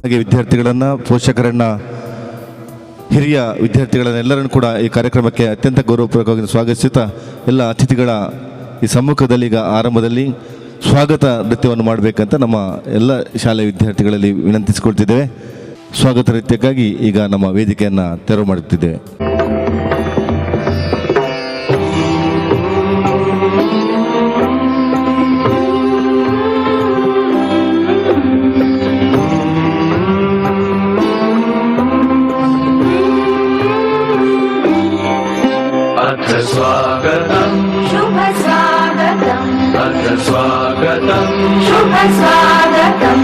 ಹಾಗೆ ವಿದ್ಯಾರ್ಥಿಗಳನ್ನು, ಪೋಷಕರನ್ನು, ಹಿರಿಯ ವಿದ್ಯಾರ್ಥಿಗಳನ್ನೆಲ್ಲರನ್ನು ಕೂಡ ಈ ಕಾರ್ಯಕ್ರಮಕ್ಕೆ ಅತ್ಯಂತ ಗೌರವಪೂರ್ವಕವಾಗಿ ಸ್ವಾಗತಿಸುತ್ತಾ ಎಲ್ಲ ಅತಿಥಿಗಳ ಈ ಸಮ್ಮುಖದಲ್ಲಿ ಈಗ ಆರಂಭದಲ್ಲಿ ಸ್ವಾಗತ ನೃತ್ಯವನ್ನು ಮಾಡಬೇಕಂತ ನಮ್ಮ ಎಲ್ಲ ಶಾಲೆಯ ವಿದ್ಯಾರ್ಥಿಗಳಲ್ಲಿ ವಿನಂತಿಸಿಕೊಳ್ತಿದ್ದೇವೆ. ಸ್ವಾಗತ ನೃತ್ಯಕ್ಕಾಗಿ ಈಗ ನಮ್ಮ ವೇದಿಕೆಯನ್ನು ತೆರವು ಮಾಡುತ್ತಿದ್ದೇವೆ. स्वागतं शुभ स्वागतं अथ स्वागतं शुभ स्वागतं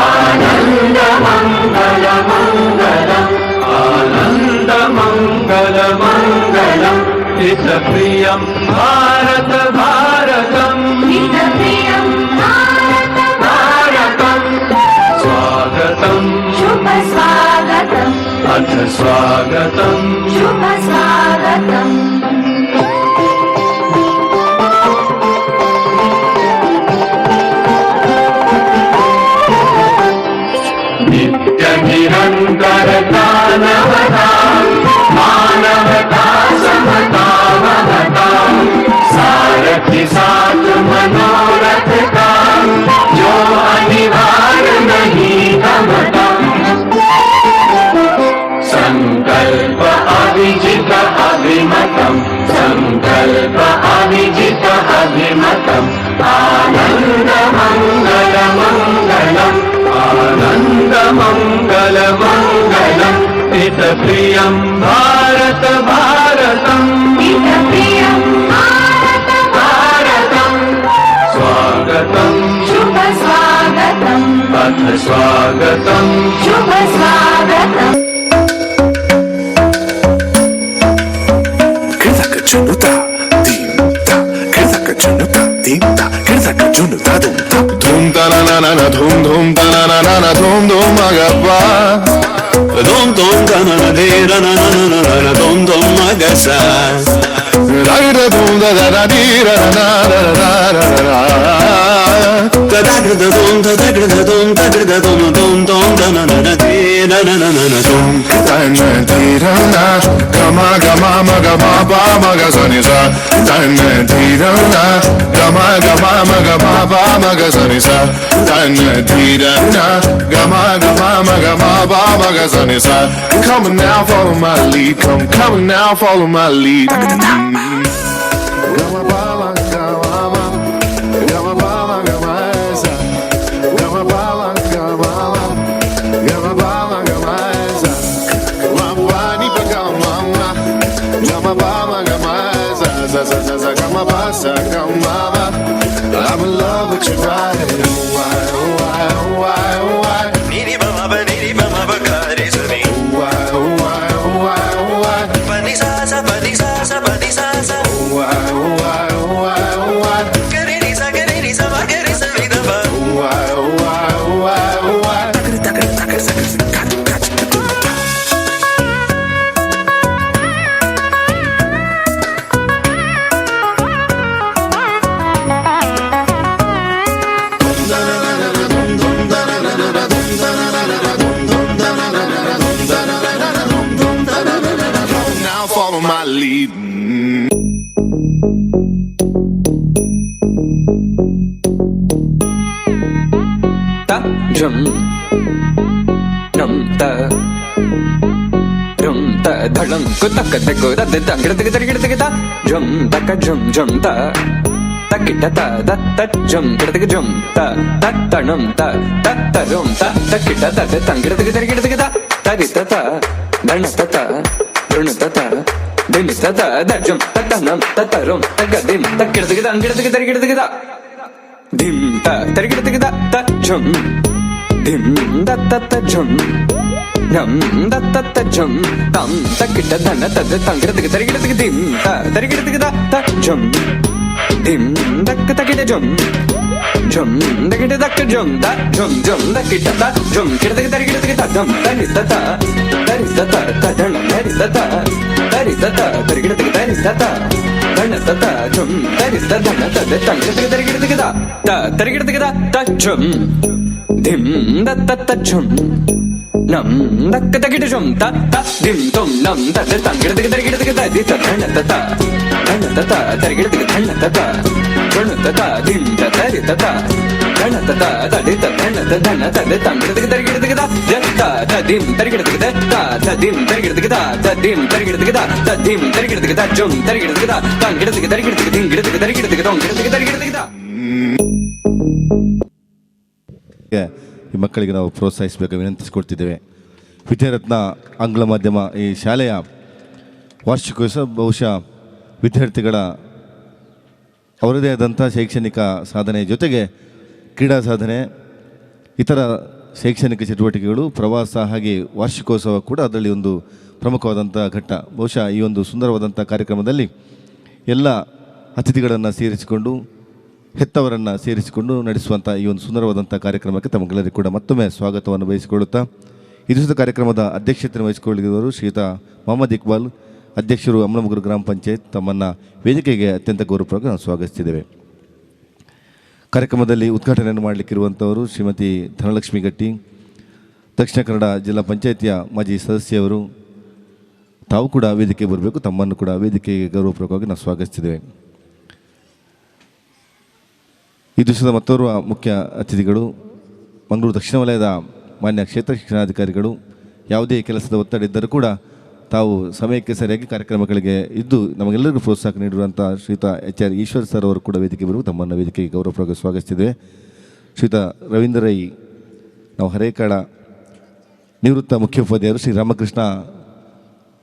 आनन्दमङ्गलमङ्गलम् आनन्दमङ्गलमङ्गलम् हितप्रियं भारत भारतम् हितप्रियं भारत भारतं स्वागतं शुभ स्वागतं अथ स्वागतं शुभ स्वागतं निरन्तरता नवता मानवता समता भवता सारथि साथ मनोरथ का जो अनिवार्य नहीं गमता संकल्प अविजित अभिमतम् संकल्प अविजित अभिमतम् आनन्दमङ्गलमङ्गलम् आनन्दमङ्गलमङ्गलम् हितप्रियं भारत भारतम् हितप्रियं भारत भारतम् स्वागतं शुभ स्वागतं अथ स्वागतं शुभ स्वागतं Junuta, dimta, krzaka junuta, dimta, krzaka junuta, dumta. Dum ta na na na na, dum dum ta na na na na, dum dum magapa. Dum dum ta na na de na na na na na na, dum dum magasa. Da da dum da da da di da na na na na na na. Da da da dum da da da dum da da dum dum dum da na na na de na na na na na dum da na di da na. Gama gama maga ma ba maga sa ni sa. Da na di da na. Gama gama maga ma ba maga sa ni sa. Da na di da na. Gama gama maga ma ba maga sa ni sa. Come now, follow my lead. Come now, follow my lead. Gama ba maga gama ma. Gama ba maga ma sa. Gama ba maga ma ma. Gama ba maga ma sa. Gama ni pa gama ma. Gama ba maga ma sa sa sa sa sa. Gama ba sa gama ma. I'm in love with your ride. Why oh why oh why oh why. Niri bama ba kare sami. Why oh why oh why oh why. Pani sa sa pani sa sa pani sa sa. Why oh why oh why oh why. Kare ni sa ma kare sa mi da ba. Why oh why oh why oh why. Now follow my lead. Ta drum drum ta drum ta dhalam ko tak tak ko da da gida gida gida gida drum ta ka drum drum ta ta kita ta da ta drum gida gida drum ta ta tanam ta ta tarum ta ta kita ta da gida gida gida gida ta gita ta dana ta ta drun ta ta din ta ta da drum ta tanam ta tarum ta gadim ta gida gida gida gida dim ta gida gida ta drum dim da ta ta drum nam da ta ta drum tam ta kita dana ta da gida gida dim ta gida gida ta drum dim da ta kita drum drum da kita da drum da drum drum da kita da drum gida gida dum ta ni ta ta ta dana ni ta ta gida gida ta dana ta ta drum ta ni ta dana ta da gida gida ta gida ta drum ಧಿಂ ದತ್ತ ಝುಂ ನಂ ದಕ್ಕ ತಗಿಟ ಝುಂ ತ ಧಿಂ ತುಂ ನಂ ತದ ತಂಗಿಡದಗೆ ತರಿಗಿಡದಗೆ the ತಣ್ಣ ತತ ತಣ್ಣ ತತ ತರಿಗಿಡದಗೆ ತಣ್ಣ ತತ ಝುಣ್ ತತ ಧಿಂ ತರಿ ತತ ತಣ್ಣ ತತ ತಡಿ ತಣ್ಣ ತಣ್ಣ ತದ ತಂಗಿಡದಗೆ ತರಿಗಿಡದಗೆ ದ ಧಿಂ ತರಿಗಿಡದಗೆ ದ ಧಿಂ ತರಿಗಿಡದಗೆ ದ ಧಿಂ ತರಿಗಿಡದಗೆ ದ ಧಿಂ ತರಿಗಿಡದಗೆ ದ ಝುಂ ತರಿಗಿಡದಗೆ ದ ತಂಗಿಡದಗೆ ತರಿಗಿಡದಗೆ ಧಿಂ ಗಿಡದಗೆ ತರಿಗಿಡದಗೆ ದೊಂ ಗಿಡದಗೆ ತರಿಗಿಡದಗೆ ದ ಈ ಮಕ್ಕಳಿಗೆ ನಾವು ಪ್ರೋತ್ಸಾಹಿಸಬೇಕು ವಿನಂತಿಸಿಕೊಡ್ತಿದ್ದೇವೆ. ವಿದ್ಯಾರತ್ನ ಆಂಗ್ಲ ಮಾಧ್ಯಮ ಈ ಶಾಲೆಯ ವಾರ್ಷಿಕೋತ್ಸವ ಬಹುಶಃ ವಿದ್ಯಾರ್ಥಿಗಳ ಅವರದೇ ಆದಂಥ ಶೈಕ್ಷಣಿಕ ಸಾಧನೆ ಜೊತೆಗೆ ಕ್ರೀಡಾ ಸಾಧನೆ, ಇತರ ಶೈಕ್ಷಣಿಕ ಚಟುವಟಿಕೆಗಳು, ಪ್ರವಾಸ, ಹಾಗೆ ವಾರ್ಷಿಕೋತ್ಸವ ಕೂಡ ಅದರಲ್ಲಿ ಒಂದು ಪ್ರಮುಖವಾದಂಥ ಘಟ್ಟ. ಬಹುಶಃ ಈ ಒಂದು ಸುಂದರವಾದಂಥ ಕಾರ್ಯಕ್ರಮದಲ್ಲಿ ಎಲ್ಲ ಅತಿಥಿಗಳನ್ನು ಸೇರಿಸಿಕೊಂಡು, ಹೆತ್ತವರನ್ನು ಸೇರಿಸಿಕೊಂಡು ನಡೆಸುವಂಥ ಈ ಒಂದು ಸುಂದರವಾದಂಥ ಕಾರ್ಯಕ್ರಮಕ್ಕೆ ತಮಗೆಲ್ಲರಿಗೂ ಕೂಡ ಮತ್ತೊಮ್ಮೆ ಸ್ವಾಗತವನ್ನು ಬಯಸಿಕೊಳ್ಳುತ್ತಾ, ಈ ದಿವಸದ ಕಾರ್ಯಕ್ರಮದ ಅಧ್ಯಕ್ಷತೆಯನ್ನು ವಹಿಸಿಕೊಳ್ಳಿರುವವರು ಶ್ರೀಯುತ ಮೊಹಮ್ಮದ್ ಇಕ್ಬಾಲ್, ಅಧ್ಯಕ್ಷರು ಅಮಲಮುಗುರು ಗ್ರಾಮ ಪಂಚಾಯತ್, ತಮ್ಮನ್ನು ವೇದಿಕೆಗೆ ಅತ್ಯಂತ ಗೌರವಪೂರ್ವಕ ನಾವು ಸ್ವಾಗತಿಸಿದ್ದೇವೆ. ಕಾರ್ಯಕ್ರಮದಲ್ಲಿ ಉದ್ಘಾಟನೆಯನ್ನು ಮಾಡಲಿಕ್ಕಿರುವಂಥವರು ಶ್ರೀಮತಿ ಧನಲಕ್ಷ್ಮಿ ಗಟ್ಟಿ, ದಕ್ಷಿಣ ಕನ್ನಡ ಜಿಲ್ಲಾ ಪಂಚಾಯಿತಿಯ ಮಾಜಿ ಸದಸ್ಯವರು. ತಾವು ಕೂಡ ವೇದಿಕೆಗೆ ಬರಬೇಕು, ತಮ್ಮನ್ನು ಕೂಡ ವೇದಿಕೆಗೆ ಗೌರವಪೂರ್ವಕವಾಗಿ ನಾವು ಸ್ವಾಗತಿಸಿದ್ದೇವೆ. ಈ ದಿವಸದ ಮತ್ತೋರ್ವ ಮುಖ್ಯ ಅತಿಥಿಗಳು ಮಂಗಳೂರು ದಕ್ಷಿಣ ವಲಯದ ಮಾನ್ಯ ಕ್ಷೇತ್ರ ಶಿಕ್ಷಣಾಧಿಕಾರಿಗಳು. ಯಾವುದೇ ಕೆಲಸದ ಒತ್ತಡ ಇದ್ದರೂ ಕೂಡ ತಾವು ಸಮಯಕ್ಕೆ ಸರಿಯಾಗಿ ಕಾರ್ಯಕ್ರಮಗಳಿಗೆ ಇದ್ದು ನಮಗೆಲ್ಲರಿಗೂ ಪ್ರೋತ್ಸಾಹ ನೀಡಿರುವಂಥ ಶ್ರೀಯುತ HR ಈಶ್ವರ್ ಸರ್ ಅವರು ಕೂಡ ವೇದಿಕೆ ಬರುವ ತಮ್ಮನ್ನು ವೇದಿಕೆಗೆ ಗೌರವಪೂರ್ವಕ ಸ್ವಾಗತಿಸಿದ್ದೇವೆ. ಶ್ರೀಯುತ ರವೀಂದ್ರ ರೈ, ನಾವು ಹರೇಕಳ ನಿವೃತ್ತ ಮುಖ್ಯೋಪಾಧ್ಯಾಯರು, ಶ್ರೀ ರಾಮಕೃಷ್ಣ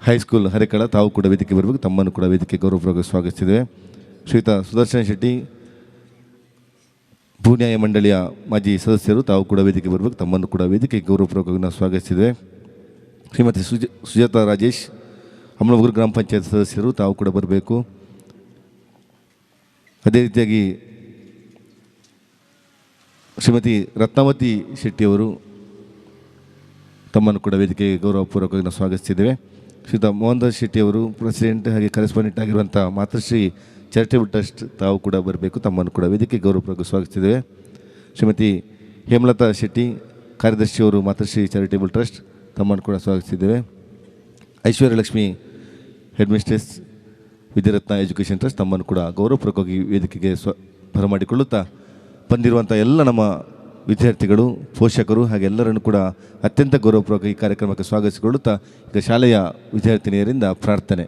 ಹೈಸ್ಕೂಲ್ ಹರೇಕಳ, ತಾವು ಕೂಡ ವೇದಿಕೆ ಬರಬೇಕು, ತಮ್ಮನ್ನು ಕೂಡ ವೇದಿಕೆ ಗೌರವಪೂರ್ವಕ ಸ್ವಾಗತಿಸಿದ್ದೇವೆ. ಶ್ರೀಯುತ ಸುದರ್ಶನ ಶೆಟ್ಟಿ, ಭೂನ್ಯಾಯ ಮಂಡಳಿಯ ಮಾಜಿ ಸದಸ್ಯರು, ತಾವು ಕೂಡ ವೇದಿಕೆ ಬರಬೇಕು, ತಮ್ಮನ್ನು ಕೂಡ ವೇದಿಕೆಗೆ ಗೌರವಪೂರ್ವಕವಾಗಿ ನಾವು ಸ್ವಾಗತಿಸಿದ್ದೇವೆ. ಶ್ರೀಮತಿ ಸುಜಾತಾ ರಾಜೇಶ್, ಅಮಲಮುಗುರು ಗ್ರಾಮ ಪಂಚಾಯತ್ ಸದಸ್ಯರು, ತಾವು ಕೂಡ ಬರಬೇಕು. ಅದೇ ರೀತಿಯಾಗಿ ಶ್ರೀಮತಿ ರತ್ನಾವತಿ ಶೆಟ್ಟಿಯವರು, ತಮ್ಮನ್ನು ಕೂಡ ವೇದಿಕೆಗೆ ಗೌರವಪೂರ್ವಕವಾಗಿ ನಾವು ಸ್ವಾಗತಿಸಿದ್ದೇವೆ. ಶ್ರೀಯುತ ಮೋಹನ್ ದಾಸ್ ಶೆಟ್ಟಿಯವರು, ಪ್ರೆಸಿಡೆಂಟ್ ಹಾಗೆ ಕರೆಸ್ಪಾಂಡೆಂಟ್ ಆಗಿರುವಂಥ ಮಾತೃಶ್ರೀ ಚಾರಿಟೇಬಲ್ ಟ್ರಸ್ಟ್, ತಾವು ಕೂಡ ಬರಬೇಕು, ತಮ್ಮನ್ನು ಕೂಡ ವೇದಿಕೆ ಗೌರವಪೂರ್ವಕ ಸ್ವಾಗತಿಸಿದ್ದೇವೆ. ಶ್ರೀಮತಿ ಹೇಮಲತಾ ಶೆಟ್ಟಿ, ಕಾರ್ಯದರ್ಶಿಯವರು, ಮಾತೃಶ್ರೀ ಚಾರಿಟೇಬಲ್ ಟ್ರಸ್ಟ್, ತಮ್ಮನ್ನು ಕೂಡ ಸ್ವಾಗತಿಸಿದ್ದೇವೆ. Aishwarya Lakshmi, headmistress, Vidyaratna education trust, ತಮ್ಮನ್ನು ಕೂಡ ಗೌರವಪೂರ್ವಕವಾಗಿ ವೇದಿಕೆಗೆ ಬರಮಾಡಿಕೊಳ್ಳುತ್ತಾ ಬಂದಿರುವಂಥ ಎಲ್ಲ ನಮ್ಮ ವಿದ್ಯಾರ್ಥಿಗಳು, ಪೋಷಕರು ಹಾಗೆ ಎಲ್ಲರನ್ನು ಕೂಡ ಅತ್ಯಂತ ಗೌರವಪೂರ್ವಕ ಈ ಕಾರ್ಯಕ್ರಮಕ್ಕೆ ಸ್ವಾಗತಿಸಿಕೊಳ್ಳುತ್ತಾ ಈಗ ಶಾಲೆಯ ವಿದ್ಯಾರ್ಥಿನಿಯರಿಂದ ಪ್ರಾರ್ಥನೆ.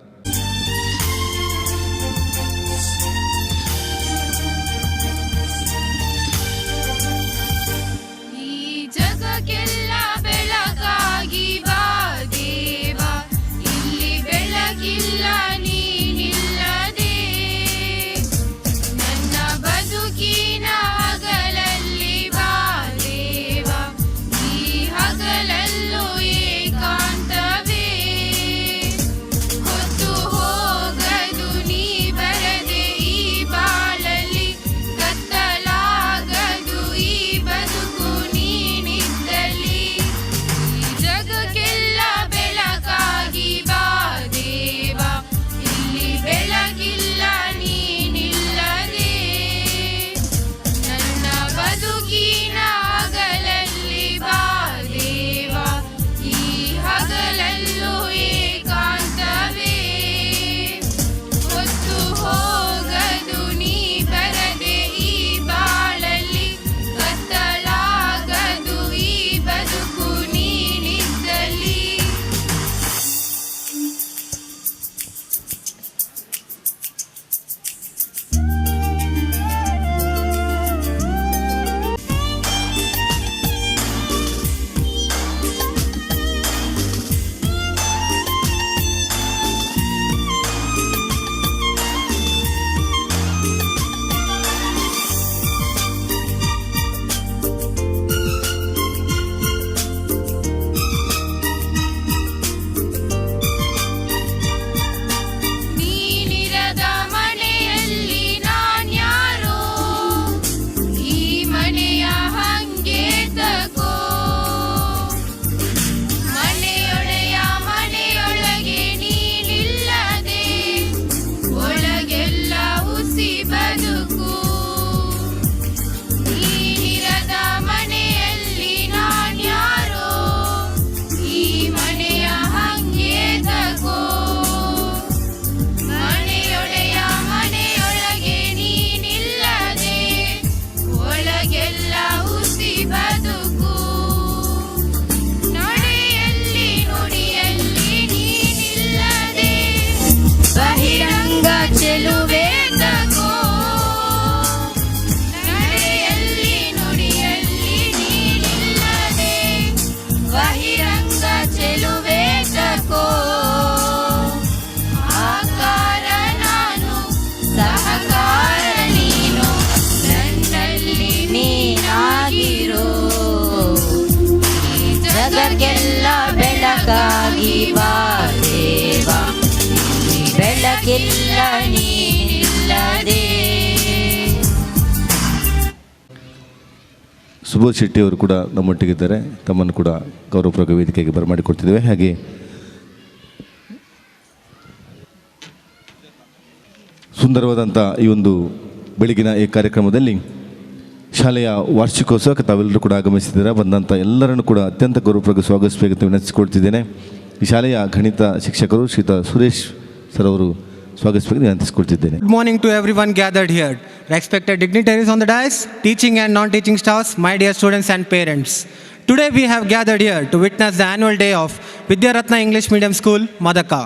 ಹಗಲಲ್ಲೂ ಏಕಾಂತವೇ, ಹೊತ್ತು ಸುಬೋಧ್ ಶೆಟ್ಟಿ ಅವರು ಕೂಡ ನಮ್ಮೊಟ್ಟಿಗಿದ್ದಾರೆ. ತಮ್ಮನ್ನು ಕೂಡ ಗೌರವಪೂರ್ವಕ ವೇದಿಕೆಗೆ ಬರಮಾಡಿಕೊಡ್ತಿದ್ದೇವೆ. ಹಾಗೆ ಸುಂದರವಾದಂಥ ಈ ಒಂದು ಬೆಳಗಿನ ಈ ಕಾರ್ಯಕ್ರಮದಲ್ಲಿ ಶಾಲೆಯ ವಾರ್ಷಿಕೋತ್ಸವಕ್ಕೆ ತಾವೆಲ್ಲರೂ ಕೂಡ ಆಗಮಿಸಿದ್ದೀರಾ. ಬಂದಂಥ ಎಲ್ಲರನ್ನು ಕೂಡ ಅತ್ಯಂತ ಗೌರವಪೂರ್ವಕ ಸ್ವಾಗತಿಸಬೇಕಂತ ವಿನಂತಿಸಿಕೊಳ್ತಿದ್ದೇನೆ. ಈ ಶಾಲೆಯ ಗಣಿತ ಶಿಕ್ಷಕರು ಶ್ರೀಯುತ ಸುರೇಶ್ ಸರ್ ಅವರು ಸ್ವಾಗತಿಸಬೇಕು ವಿನಂತಿಸಿಕೊಳ್ತಿದ್ದೇನೆ. Good morning to everyone gathered here, respected dignitaries on the dais, teaching and non-teaching staffs, my dear students and parents. Today we have gathered here to witness the annual day of Vidya Ratna English Medium School, Madaka.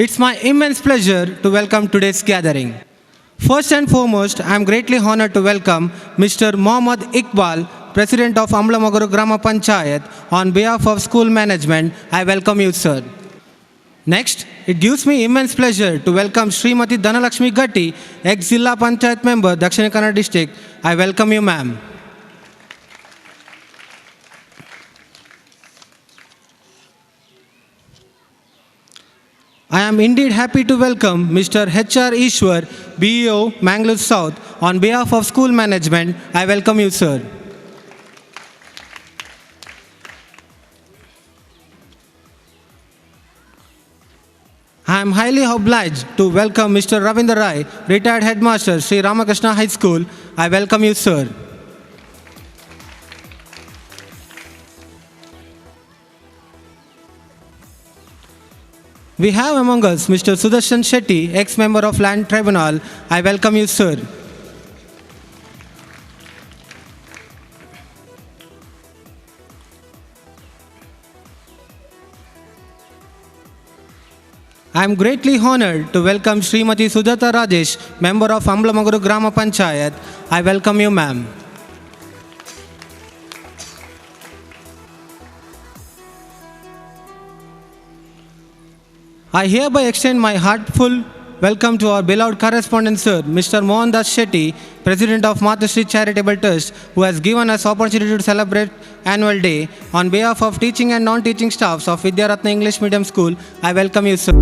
It's my immense pleasure to welcome today's gathering. First and foremost, I am greatly honored to welcome Mr. Mohammad Iqbal, President of Amlamagaru Grama Panchayat. On behalf of school management, I welcome you, sir. Next, it gives me immense pleasure to welcome Srimati Dhanalakshmi Gatti, ex-Zilla Panchayat member, Dakshina Kannada district. I welcome you, ma'am. I am indeed happy to welcome Mr. H.R. Ishwar, BEO, Mangalore South. On behalf of school management, I welcome you, sir. I am highly obliged to welcome Mr. Ravindra Rai, retired headmaster, Sri Ramakrishna High School. I welcome you, sir. We have among us Mr. Sudarshan Shetty, ex-member of Land Tribunal. I welcome you, sir. I am greatly honored to welcome Srimati Sujata Rajesh, member of Amlamagaru Grama Panchayat. I welcome you, ma'am. I hereby extend my heartful welcome to our beloved correspondent, sir, Mr. Mohan Das Shetty, President of Matashri Charitable Trust, who has given us opportunity to celebrate annual day. On behalf of teaching and non-teaching staffs of Vidya Ratna English Medium School, I welcome you, sir.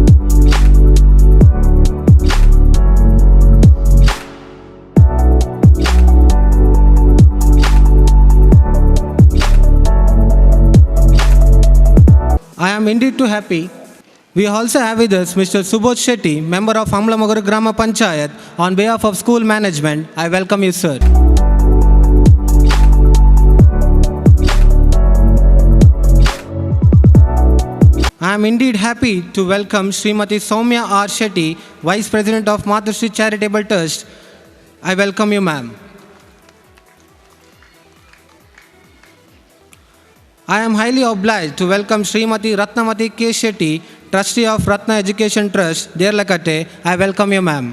I am indeed too happy. We also have with us Mr. Subodh Shetty, member of Amlamagaru Grama Panchayat. On behalf of school management, I welcome you, sir. I am indeed happy to welcome Srimati Soumya R. Shetty, Vice President of Matashri Charitable Trust. I welcome you, ma'am. I am highly obliged to welcome Srimati Ratnamati K. Shetty, Trustee of Ratna Education Trust, Derlakate. I welcome you, ma'am.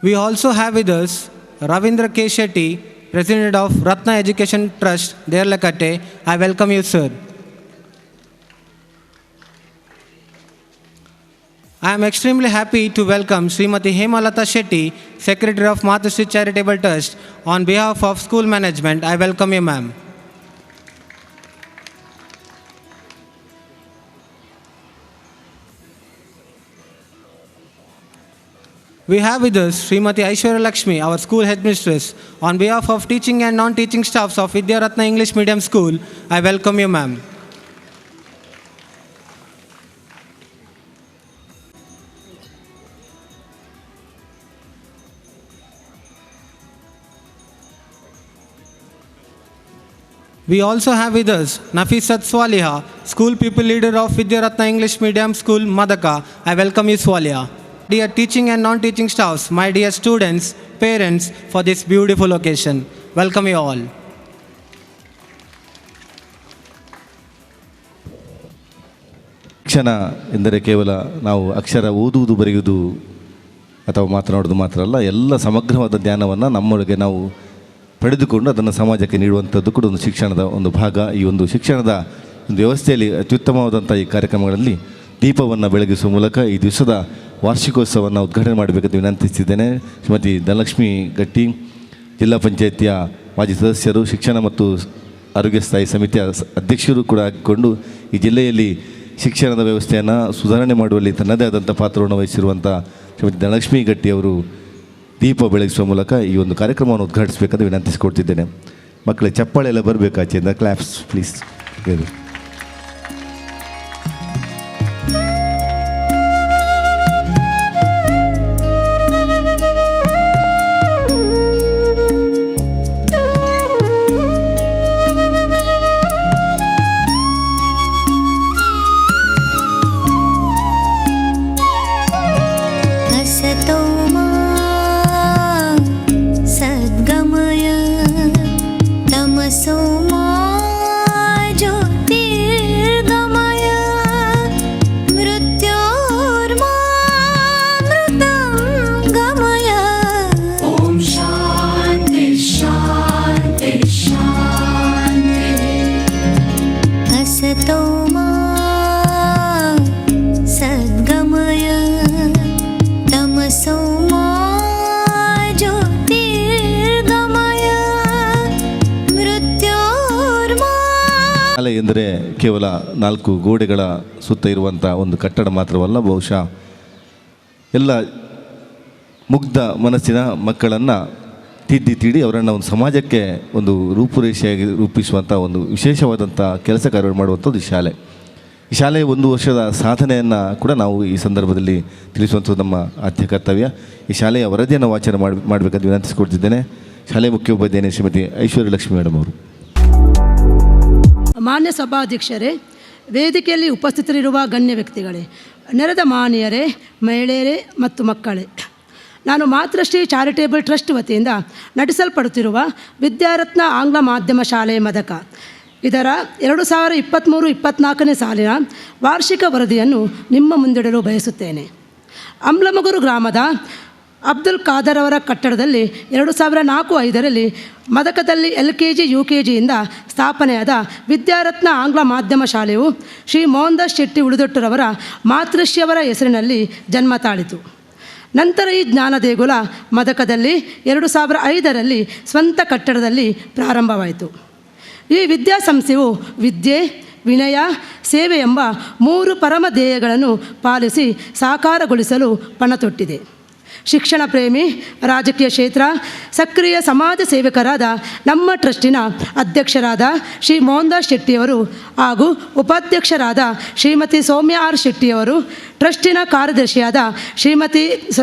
We also have with us Ravindra K. Shetty, President of Ratna Education Trust, Derlakate. I welcome you, sir. I am extremely happy to welcome Srimati Hemalata Shetty, Secretary of Matashri Charitable Trust. On behalf of school management, I welcome you, ma'am. We have with us Srimati Aishwarya Lakshmi, our school headmistress. On behalf of teaching and non-teaching staffs of Vidya Ratna English Medium School, I welcome you, ma'am. We also have with us Nafisat Swaliha, school people leader of Vidya Ratna English Medium School, Madaka. I welcome you, Swaliha. Dear teaching and non-teaching staffs, my dear students, parents, for this beautiful occasion, welcome you all. ಶಿಕ್ಷಣ ಎಂದರೆ ಕೇವಲ ನಾವು ಅಕ್ಷರ ಓದುವುದು ಬರೆಯುವುದು ಅಥವಾ ಮಾತನಾಡೋದು ಮಾತ್ರ ಅಲ್ಲ, ಎಲ್ಲ ಸಮಗ್ರವಾದ ಜ್ಞಾನವನ್ನು ನಮ್ಮೊಳಗೆ ನಾವು ಪಡೆದುಕೊಂಡು ಅದನ್ನು ಸಮಾಜಕ್ಕೆ ನೀಡುವಂಥದ್ದು ಕೂಡ ಒಂದು ಶಿಕ್ಷಣದ ಒಂದು ಭಾಗ. ಈ ಒಂದು ಶಿಕ್ಷಣದ ಒಂದು ವ್ಯವಸ್ಥೆಯಲ್ಲಿ ಅತ್ಯುತ್ತಮವಾದಂಥ ಈ ಕಾರ್ಯಕ್ರಮಗಳಲ್ಲಿ ದೀಪವನ್ನು ಬೆಳಗಿಸುವ ಮೂಲಕ ಈ ದಿವಸದ ವಾರ್ಷಿಕೋತ್ಸವವನ್ನು ಉದ್ಘಾಟನೆ ಮಾಡಬೇಕಂತ ವಿನಂತಿಸಿದ್ದೇನೆ. ಶ್ರೀಮತಿ ಧನಲಕ್ಷ್ಮಿ ಗಟ್ಟಿ, ಜಿಲ್ಲಾ ಪಂಚಾಯತಿಯ ಮಾಜಿ ಸದಸ್ಯರು, ಶಿಕ್ಷಣ ಮತ್ತು ಆರೋಗ್ಯ ಸ್ಥಾಯಿ ಸಮಿತಿಯ ಅಧ್ಯಕ್ಷರು ಕೂಡ ಆಗಿಕೊಂಡು ಈ ಜಿಲ್ಲೆಯಲ್ಲಿ ಶಿಕ್ಷಣದ ವ್ಯವಸ್ಥೆಯನ್ನು ಸುಧಾರಣೆ ಮಾಡುವಲ್ಲಿ ತನ್ನದೇ ಆದಂಥ ಪಾತ್ರವನ್ನು ವಹಿಸಿರುವಂಥ ಶ್ರೀಮತಿ ಧನಲಕ್ಷ್ಮಿ ಗಟ್ಟಿ ಅವರು ದೀಪ ಬೆಳಗಿಸುವ ಮೂಲಕ ಈ ಒಂದು ಕಾರ್ಯಕ್ರಮವನ್ನು ಉದ್ಘಾಟಿಸಬೇಕಂತ ವಿನಂತಿಸಿಕೊಡ್ತಿದ್ದೇನೆ. ಮಕ್ಕಳೇ ಚಪ್ಪಾಳೆ ಎಲ್ಲ ಬರಬೇಕು ಆಚೆಯಿಂದ. Claps please. असतो मा सद्गमय तमसो मा ज्योतिर्गमय मृत्योर्मामृतं गमय. ॐ शान्ति शान्ति शान्ति. असतो मा सद्गमय तमसो मा ज्योतिर्गमय मृत्योर्मा. ಶಾಲೆ ಎಂದರೆ ಕೇವಲ 4 ಗೋಡೆಗಳ ಸುತ್ತ ಇರುವಂಥ ಒಂದು ಕಟ್ಟಡ ಮಾತ್ರವಲ್ಲ, ಬಹುಶಃ ಎಲ್ಲ ಮುಗ್ಧ ಮನಸ್ಸಿನ ಮಕ್ಕಳನ್ನು ತಿದ್ದಿ ಅವರನ್ನು ಒಂದು ಸಮಾಜಕ್ಕೆ ಒಂದು ರೂಪುರೇಷೆಯಾಗಿ ರೂಪಿಸುವಂಥ ಒಂದು ವಿಶೇಷವಾದಂಥ ಕೆಲಸ ಕಾರ್ಯ ಮಾಡುವಂಥದ್ದು ಈ ಶಾಲೆ. ಈ ಶಾಲೆಯ 1 ವರ್ಷದ ಸಾಧನೆಯನ್ನು ಕೂಡ ನಾವು ಈ ಸಂದರ್ಭದಲ್ಲಿ ತಿಳಿಸುವಂಥದ್ದು ನಮ್ಮ ಆದ್ಯ ಕರ್ತವ್ಯ. ಈ ಶಾಲೆಯ ವರದಿಯನ್ನು ವಾಚನ ಮಾಡಬೇಕಂತ ವಿನಂತಿಸಿಕೊಡ್ತಿದ್ದೇನೆ. ಶಾಲೆಯ ಮುಖ್ಯೋಪಾಧ್ಯಾಯನಿ ಶ್ರೀಮತಿ ಐಶ್ವರ್ಯ ಲಕ್ಷ್ಮಿ ಮೇಡಮ್ ಅವರು. ಮಾನ್ಯ ಸಭಾಧ್ಯಕ್ಷರೇ, ವೇದಿಕೆಯಲ್ಲಿ ಉಪಸ್ಥಿತರಿರುವ ಗಣ್ಯ ವ್ಯಕ್ತಿಗಳೇ, ನೆರೆದ ಮಾನ್ಯರೇ, ಮಹಿಳೆಯರೇ ಮತ್ತು ಮಕ್ಕಳೇ, ನಾನು ಮಾತೃಶ್ರೀ ಚಾರಿಟೇಬಲ್ ಟ್ರಸ್ಟ್ ವತಿಯಿಂದ ನಡೆಸಲ್ಪಡುತ್ತಿರುವ ವಿದ್ಯಾರತ್ನ ಆಂಗ್ಲ ಮಾಧ್ಯಮ ಶಾಲೆ ಮದಕ ಇದರ 2023-24ನೇ ಸಾಲಿನ ವಾರ್ಷಿಕ ವರದಿಯನ್ನು ನಿಮ್ಮ ಮುಂದಿಡಲು ಬಯಸುತ್ತೇನೆ. ಅಮ್ಲಮಗೂರು ಗ್ರಾಮದ ಅಬ್ದುಲ್ ಖಾದರ್ ಅವರ ಕಟ್ಟಡದಲ್ಲಿ 2004-05ರಲ್ಲಿ ಮದಕದಲ್ಲಿ LKG UKGಯಿಂದ ಸ್ಥಾಪನೆಯಾದ ವಿದ್ಯಾರತ್ನ ಆಂಗ್ಲ ಮಾಧ್ಯಮ ಶಾಲೆಯು ಶ್ರೀ ಮೋಹನ್ದಾಸ್ ಶೆಟ್ಟಿ ಉಳಿದೊಟ್ಟರವರ ಮಾತೃಶ್ರೀಯವರ ಹೆಸರಿನಲ್ಲಿ ಜನ್ಮ ತಾಳಿತು. ನಂತರ ಈ ಜ್ಞಾನ ದೇಗುಲ ಮದಕದಲ್ಲಿ 2005ರಲ್ಲಿ ಸ್ವಂತ ಕಟ್ಟಡದಲ್ಲಿ ಪ್ರಾರಂಭವಾಯಿತು. ಈ ವಿದ್ಯಾಸಂಸ್ಥೆಯು ವಿದ್ಯೆ, ವಿನಯ, ಸೇವೆ ಎಂಬ 3 ಪರಮ ಧ್ಯೇಯಗಳನ್ನು ಪಾಲಿಸಿ ಸಾಕಾರಗೊಳಿಸಲು ಪಣತೊಟ್ಟಿದೆ. ಶಿಕ್ಷಣ ಪ್ರೇಮಿ, ರಾಜಕೀಯ ಕ್ಷೇತ್ರ ಸಕ್ರಿಯ ಸಮಾಜ ಸೇವಕರಾದ ನಮ್ಮ ಟ್ರಸ್ಟಿನ ಅಧ್ಯಕ್ಷರಾದ ಶ್ರೀ ಮೋಹನ್ದಾಸ್ ಶೆಟ್ಟಿಯವರು ಹಾಗೂ ಉಪಾಧ್ಯಕ್ಷರಾದ ಶ್ರೀಮತಿ ಸೌಮ್ಯ ಆರ್ ಶೆಟ್ಟಿಯವರು, ಟ್ರಸ್ಟಿನ ಕಾರ್ಯದರ್ಶಿಯಾದ ಶ್ರೀಮತಿ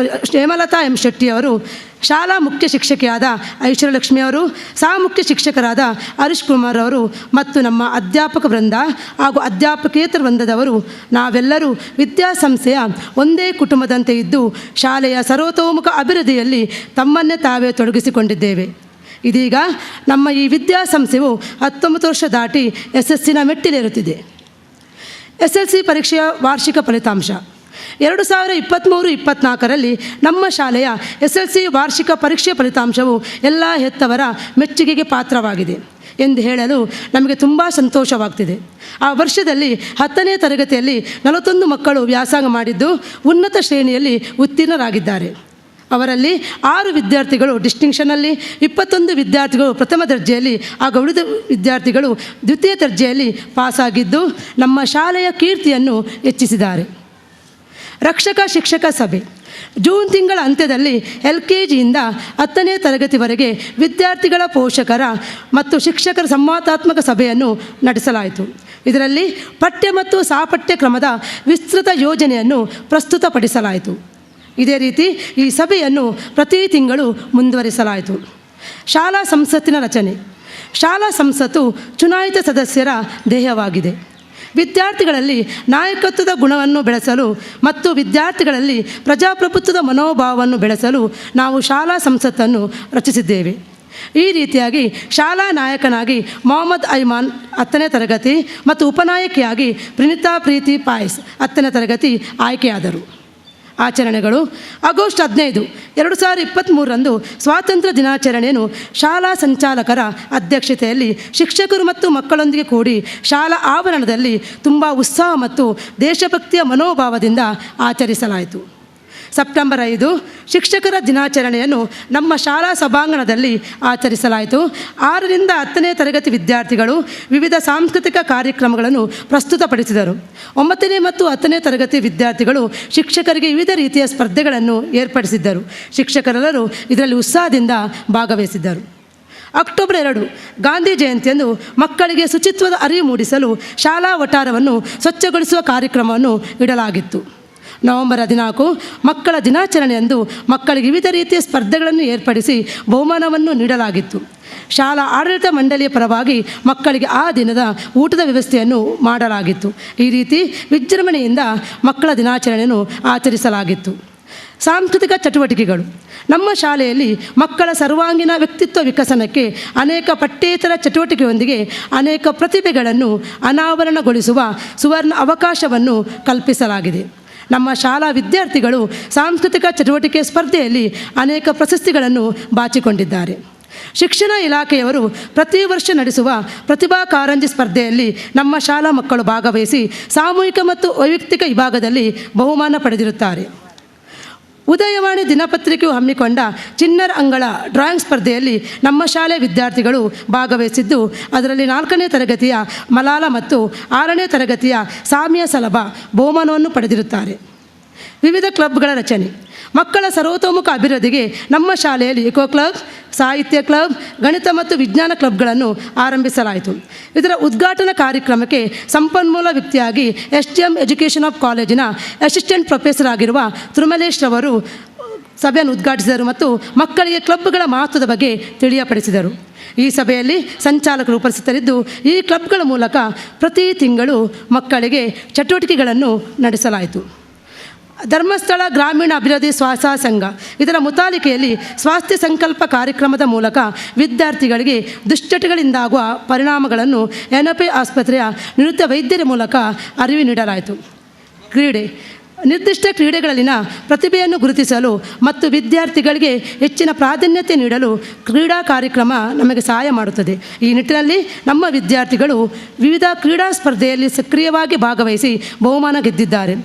ಹೇಮಲತಾ ಎಂ ಶೆಟ್ಟಿಯವರು, ಶಾಲಾ ಮುಖ್ಯ ಶಿಕ್ಷಕಿಯಾದ ಐಶ್ವರ್ಯಲಕ್ಷ್ಮಿಯವರು, ಸಹ ಮುಖ್ಯ ಶಿಕ್ಷಕರಾದ ಹರೀಶ್ ಕುಮಾರ್ ಅವರು ಮತ್ತು ನಮ್ಮ ಅಧ್ಯಾಪಕ ವೃಂದ ಹಾಗೂ ಅಧ್ಯಾಪಕೇತರ ವೃಂದದವರು ನಾವೆಲ್ಲರೂ ವಿದ್ಯಾಸಂಸ್ಥೆಯ ಒಂದೇ ಕುಟುಂಬದಂತೆ ಇದ್ದು ಶಾಲೆಯ ಸರ್ವತೋಮುಖ ಅಭಿವೃದ್ಧಿಯಲ್ಲಿ ತಮ್ಮನ್ನೇ ತಾವೇ ತೊಡಗಿಸಿಕೊಂಡಿದ್ದೇವೆ. ಇದೀಗ ನಮ್ಮ ಈ ವಿದ್ಯಾಸಂಸ್ಥೆಯು 19 ವರ್ಷ ದಾಟಿ SSCನ ಮೆಟ್ಟಿಲೇರುತ್ತಿದೆ. SSLC ಪರೀಕ್ಷೆಯ ವಾರ್ಷಿಕ ಫಲಿತಾಂಶ 2023-24ರಲ್ಲಿ ನಮ್ಮ ಶಾಲೆಯ SSLC ವಾರ್ಷಿಕ ಪರೀಕ್ಷೆ ಫಲಿತಾಂಶವು ಎಲ್ಲ ಹೆತ್ತವರ ಮೆಚ್ಚುಗೆಗೆ ಪಾತ್ರವಾಗಿದೆ ಎಂದು ಹೇಳಲು ನಮಗೆ ತುಂಬ ಸಂತೋಷವಾಗ್ತಿದೆ. ಆ ವರ್ಷದಲ್ಲಿ 10ನೇ ತರಗತಿಯಲ್ಲಿ 41 ಮಕ್ಕಳು ವ್ಯಾಸಂಗ ಮಾಡಿದ್ದು ಉನ್ನತ ಶ್ರೇಣಿಯಲ್ಲಿ ಉತ್ತೀರ್ಣರಾಗಿದ್ದಾರೆ. ಅವರಲ್ಲಿ 6 ವಿದ್ಯಾರ್ಥಿಗಳು ಡಿಸ್ಟಿಂಕ್ಷನಲ್ಲಿ, 21 ವಿದ್ಯಾರ್ಥಿಗಳು ಪ್ರಥಮ ದರ್ಜೆಯಲ್ಲಿ ಹಾಗೂ ಉಳಿದ ವಿದ್ಯಾರ್ಥಿಗಳು ದ್ವಿತೀಯ ದರ್ಜೆಯಲ್ಲಿ ಪಾಸಾಗಿದ್ದು ನಮ್ಮ ಶಾಲೆಯ ಕೀರ್ತಿಯನ್ನು ಹೆಚ್ಚಿಸಿದ್ದಾರೆ. ರಕ್ಷಕ ಶಿಕ್ಷಕ ಸಭೆ ಜೂನ್ ತಿಂಗಳ ಅಂತ್ಯದಲ್ಲಿ LKGಯಿಂದ 10ನೇ ತರಗತಿವರೆಗೆ ವಿದ್ಯಾರ್ಥಿಗಳ ಪೋಷಕರ ಮತ್ತು ಶಿಕ್ಷಕರ ಸಂವಾದಾತ್ಮಕ ಸಭೆಯನ್ನು ನಡೆಸಲಾಯಿತು. ಇದರಲ್ಲಿ ಪಠ್ಯ ಮತ್ತು ಸಹಪಠ್ಯ ಕ್ರಮದ ವಿಸ್ತೃತ ಯೋಜನೆಯನ್ನು ಪ್ರಸ್ತುತಪಡಿಸಲಾಯಿತು. ಇದೇ ರೀತಿ ಈ ಸಭೆಯನ್ನು ಪ್ರತಿ ತಿಂಗಳು ಮುಂದುವರಿಸಲಾಯಿತು. ಶಾಲಾ ಸಂಸತ್ತಿನ ರಚನೆ. ಶಾಲಾ ಸಂಸತ್ತು ಚುನಾಯಿತ ಸದಸ್ಯರ ದೇಹವಾಗಿದೆ. ವಿದ್ಯಾರ್ಥಿಗಳಲ್ಲಿ ನಾಯಕತ್ವದ ಗುಣವನ್ನು ಬೆಳೆಸಲು ಮತ್ತು ವಿದ್ಯಾರ್ಥಿಗಳಲ್ಲಿ ಪ್ರಜಾಪ್ರಭುತ್ವದ ಮನೋಭಾವವನ್ನು ಬೆಳೆಸಲು ನಾವು ಶಾಲಾ ಸಂಸತ್ತನ್ನು ರಚಿಸಿದ್ದೇವೆ. ಈ ರೀತಿಯಾಗಿ ಶಾಲಾ ನಾಯಕನಾಗಿ ಮೊಹಮ್ಮದ್ ಐಮಾನ್ 10ನೇ ತರಗತಿ ಮತ್ತು ಉಪನಾಯಕಿಯಾಗಿ ಪ್ರಿನಿತಾ ಪ್ರೀತಿ ಪಾಯ್ಸ್ 10ನೇ ತರಗತಿ ಆಯ್ಕೆಯಾದರು. ಆಚರಣೆಗಳು ಆಗಸ್ಟ್ 15, 2023ರಂದು ಸ್ವಾತಂತ್ರ್ಯ ದಿನಾಚರಣೆಯನ್ನು ಶಾಲಾ ಸಂಚಾಲಕರ ಅಧ್ಯಕ್ಷತೆಯಲ್ಲಿ ಶಿಕ್ಷಕರು ಮತ್ತು ಮಕ್ಕಳೊಂದಿಗೆ ಕೂಡಿ ಶಾಲಾ ಆವರಣದಲ್ಲಿ ತುಂಬ ಉತ್ಸಾಹ ಮತ್ತು ದೇಶಭಕ್ತಿಯ ಮನೋಭಾವದಿಂದ ಆಚರಿಸಲಾಯಿತು. ಸೆಪ್ಟೆಂಬರ್ 5 ಶಿಕ್ಷಕರ ದಿನಾಚರಣೆಯನ್ನು ನಮ್ಮ ಶಾಲಾ ಸಭಾಂಗಣದಲ್ಲಿ ಆಚರಿಸಲಾಯಿತು. 6ರಿಂದ 10ನೇ ತರಗತಿ ವಿದ್ಯಾರ್ಥಿಗಳು ವಿವಿಧ ಸಾಂಸ್ಕೃತಿಕ ಕಾರ್ಯಕ್ರಮಗಳನ್ನು ಪ್ರಸ್ತುತಪಡಿಸಿದರು. 9ನೇ ಮತ್ತು 10ನೇ ತರಗತಿ ವಿದ್ಯಾರ್ಥಿಗಳು ಶಿಕ್ಷಕರಿಗೆ ವಿವಿಧ ರೀತಿಯ ಸ್ಪರ್ಧೆಗಳನ್ನು ಏರ್ಪಡಿಸಿದ್ದರು. ಶಿಕ್ಷಕರೆಲ್ಲರೂ ಇದರಲ್ಲಿ ಉತ್ಸಾಹದಿಂದ ಭಾಗವಹಿಸಿದ್ದರು. ಅಕ್ಟೋಬರ್ 2 ಗಾಂಧಿ ಜಯಂತಿಯಂದು ಮಕ್ಕಳಿಗೆ ಶುಚಿತ್ವದ ಅರಿವು ಮೂಡಿಸಲು ಶಾಲಾ ವಠಾರವನ್ನು ಸ್ವಚ್ಛಗೊಳಿಸುವ ಕಾರ್ಯಕ್ರಮವನ್ನು ಇಡಲಾಗಿತ್ತು. ನವೆಂಬರ್ 14 ಮಕ್ಕಳ ದಿನಾಚರಣೆಯಂದು ಮಕ್ಕಳಿಗೆ ವಿವಿಧ ರೀತಿಯ ಸ್ಪರ್ಧೆಗಳನ್ನು ಏರ್ಪಡಿಸಿ ಬಹುಮಾನವನ್ನು ನೀಡಲಾಗಿತ್ತು. ಶಾಲಾ ಆಡಳಿತ ಮಂಡಳಿಯ ಪರವಾಗಿ ಮಕ್ಕಳಿಗೆ ಆ ದಿನದ ಊಟದ ವ್ಯವಸ್ಥೆಯನ್ನು ಮಾಡಲಾಗಿತ್ತು. ಈ ರೀತಿ ವಿಜೃಂಭಣೆಯಿಂದ ಮಕ್ಕಳ ದಿನಾಚರಣೆಯನ್ನು ಆಚರಿಸಲಾಗಿತ್ತು. ಸಾಂಸ್ಕೃತಿಕ ಚಟುವಟಿಕೆಗಳು. ನಮ್ಮ ಶಾಲೆಯಲ್ಲಿ ಮಕ್ಕಳ ಸರ್ವಾಂಗೀಣ ವ್ಯಕ್ತಿತ್ವ ವಿಕಸನಕ್ಕೆ ಅನೇಕ ಪಠ್ಯೇತರ ಚಟುವಟಿಕೆಯೊಂದಿಗೆ ಅನೇಕ ಪ್ರತಿಭೆಗಳನ್ನು ಅನಾವರಣಗೊಳಿಸುವ ಸುವರ್ಣ ಅವಕಾಶವನ್ನು ಕಲ್ಪಿಸಲಾಗಿದೆ. ನಮ್ಮ ಶಾಲಾ ವಿದ್ಯಾರ್ಥಿಗಳು ಸಾಂಸ್ಕೃತಿಕ ಚಟುವಟಿಕೆ ಸ್ಪರ್ಧೆಯಲ್ಲಿ ಅನೇಕ ಪ್ರಶಸ್ತಿಗಳನ್ನು ಬಾಚಿಕೊಂಡಿದ್ದಾರೆ. ಶಿಕ್ಷಣ ಇಲಾಖೆಯವರು ಪ್ರತಿ ವರ್ಷ ನಡೆಸುವ ಪ್ರತಿಭಾ ಕಾರಂಜಿ ಸ್ಪರ್ಧೆಯಲ್ಲಿ ನಮ್ಮ ಶಾಲಾ ಮಕ್ಕಳು ಭಾಗವಹಿಸಿ ಸಾಮೂಹಿಕ ಮತ್ತು ವೈಯಕ್ತಿಕ ವಿಭಾಗದಲ್ಲಿ ಬಹುಮಾನ ಪಡೆದಿರುತ್ತಾರೆ. ಉದಯವಾಣಿ ದಿನಪತ್ರಿಕೆಯು ಹಮ್ಮಿಕೊಂಡ ಚಿಣ್ಣರ ಅಂಗಳ ಡ್ರಾಯಿಂಗ್ ಸ್ಪರ್ಧೆಯಲ್ಲಿ ನಮ್ಮ ಶಾಲೆ ವಿದ್ಯಾರ್ಥಿಗಳು ಭಾಗವಹಿಸಿದ್ದು, ಅದರಲ್ಲಿ 4ನೇ ತರಗತಿಯ ಮಲಾಲ ಮತ್ತು 6ನೇ ತರಗತಿಯ ಸಾಮಿಯಾ ಸಲಭ ಬಹುಮಾನವನ್ನು ಪಡೆದಿರುತ್ತಾರೆ. ವಿವಿಧ ಕ್ಲಬ್ಗಳ ರಚನೆ. ಮಕ್ಕಳ ಸರ್ವತೋಮುಖ ಅಭಿವೃದ್ಧಿಗೆ ನಮ್ಮ ಶಾಲೆಯಲ್ಲಿ ಇಕೋ ಕ್ಲಬ್, ಸಾಹಿತ್ಯ ಕ್ಲಬ್, ಗಣಿತ ಮತ್ತು ವಿಜ್ಞಾನ ಕ್ಲಬ್ಗಳನ್ನು ಆರಂಭಿಸಲಾಯಿತು. ಇದರ ಉದ್ಘಾಟನಾ ಕಾರ್ಯಕ್ರಮಕ್ಕೆ ಸಂಪನ್ಮೂಲ ವ್ಯಕ್ತಿಯಾಗಿ SDM ಎಜುಕೇಷನ್ ಆಫ್ ಕಾಲೇಜಿನ ಅಸಿಸ್ಟೆಂಟ್ ಪ್ರೊಫೆಸರ್ ಆಗಿರುವ ತಿರುಮಲೇಶ್ ರವರು ಸಭೆಯನ್ನು ಉದ್ಘಾಟಿಸಿದರು ಮತ್ತು ಮಕ್ಕಳಿಗೆ ಕ್ಲಬ್ಗಳ ಮಹತ್ವದ ಬಗ್ಗೆ ತಿಳಿಯಪಡಿಸಿದರು. ಈ ಸಭೆಯಲ್ಲಿ ಸಂಚಾಲಕರು ಉಪಸ್ಥಿತರಿದ್ದು, ಈ ಕ್ಲಬ್ಗಳ ಮೂಲಕ ಪ್ರತಿ ತಿಂಗಳು ಮಕ್ಕಳಿಗೆ ಚಟುವಟಿಕೆಗಳನ್ನು ನಡೆಸಲಾಯಿತು. ಧರ್ಮಸ್ಥಳ ಗ್ರಾಮೀಣ ಅಭಿವೃದ್ಧಿ ಸ್ವಸಹಾಯ ಸಂಘ ಇದರ ಮುತಾಲಿಕೆಯಲ್ಲಿ ಸ್ವಾಸ್ಥ್ಯ ಸಂಕಲ್ಪ ಕಾರ್ಯಕ್ರಮದ ಮೂಲಕ ವಿದ್ಯಾರ್ಥಿಗಳಿಗೆ ದುಶ್ಚಟಗಳಿಂದಾಗುವ ಪರಿಣಾಮಗಳನ್ನು NFI ಆಸ್ಪತ್ರೆಯ ನಿವೃತ್ತ ವೈದ್ಯರ ಮೂಲಕ ಅರಿವು ನೀಡಲಾಯಿತು. ಕ್ರೀಡೆ. ನಿರ್ದಿಷ್ಟ ಕ್ರೀಡೆಗಳಲ್ಲಿನ ಪ್ರತಿಭೆಯನ್ನು ಗುರುತಿಸಲು ಮತ್ತು ವಿದ್ಯಾರ್ಥಿಗಳಿಗೆ ಹೆಚ್ಚಿನ ಪ್ರಾಧಾನ್ಯತೆ ನೀಡಲು ಕ್ರೀಡಾ ಕಾರ್ಯಕ್ರಮ ನಮಗೆ ಸಹಾಯ ಮಾಡುತ್ತದೆ. ಈ ನಿಟ್ಟಿನಲ್ಲಿ ನಮ್ಮ ವಿದ್ಯಾರ್ಥಿಗಳು ವಿವಿಧ ಕ್ರೀಡಾ ಸ್ಪರ್ಧೆಯಲ್ಲಿ ಸಕ್ರಿಯವಾಗಿ ಭಾಗವಹಿಸಿ ಬಹುಮಾನ ಗೆದ್ದಿದ್ದಾರೆ.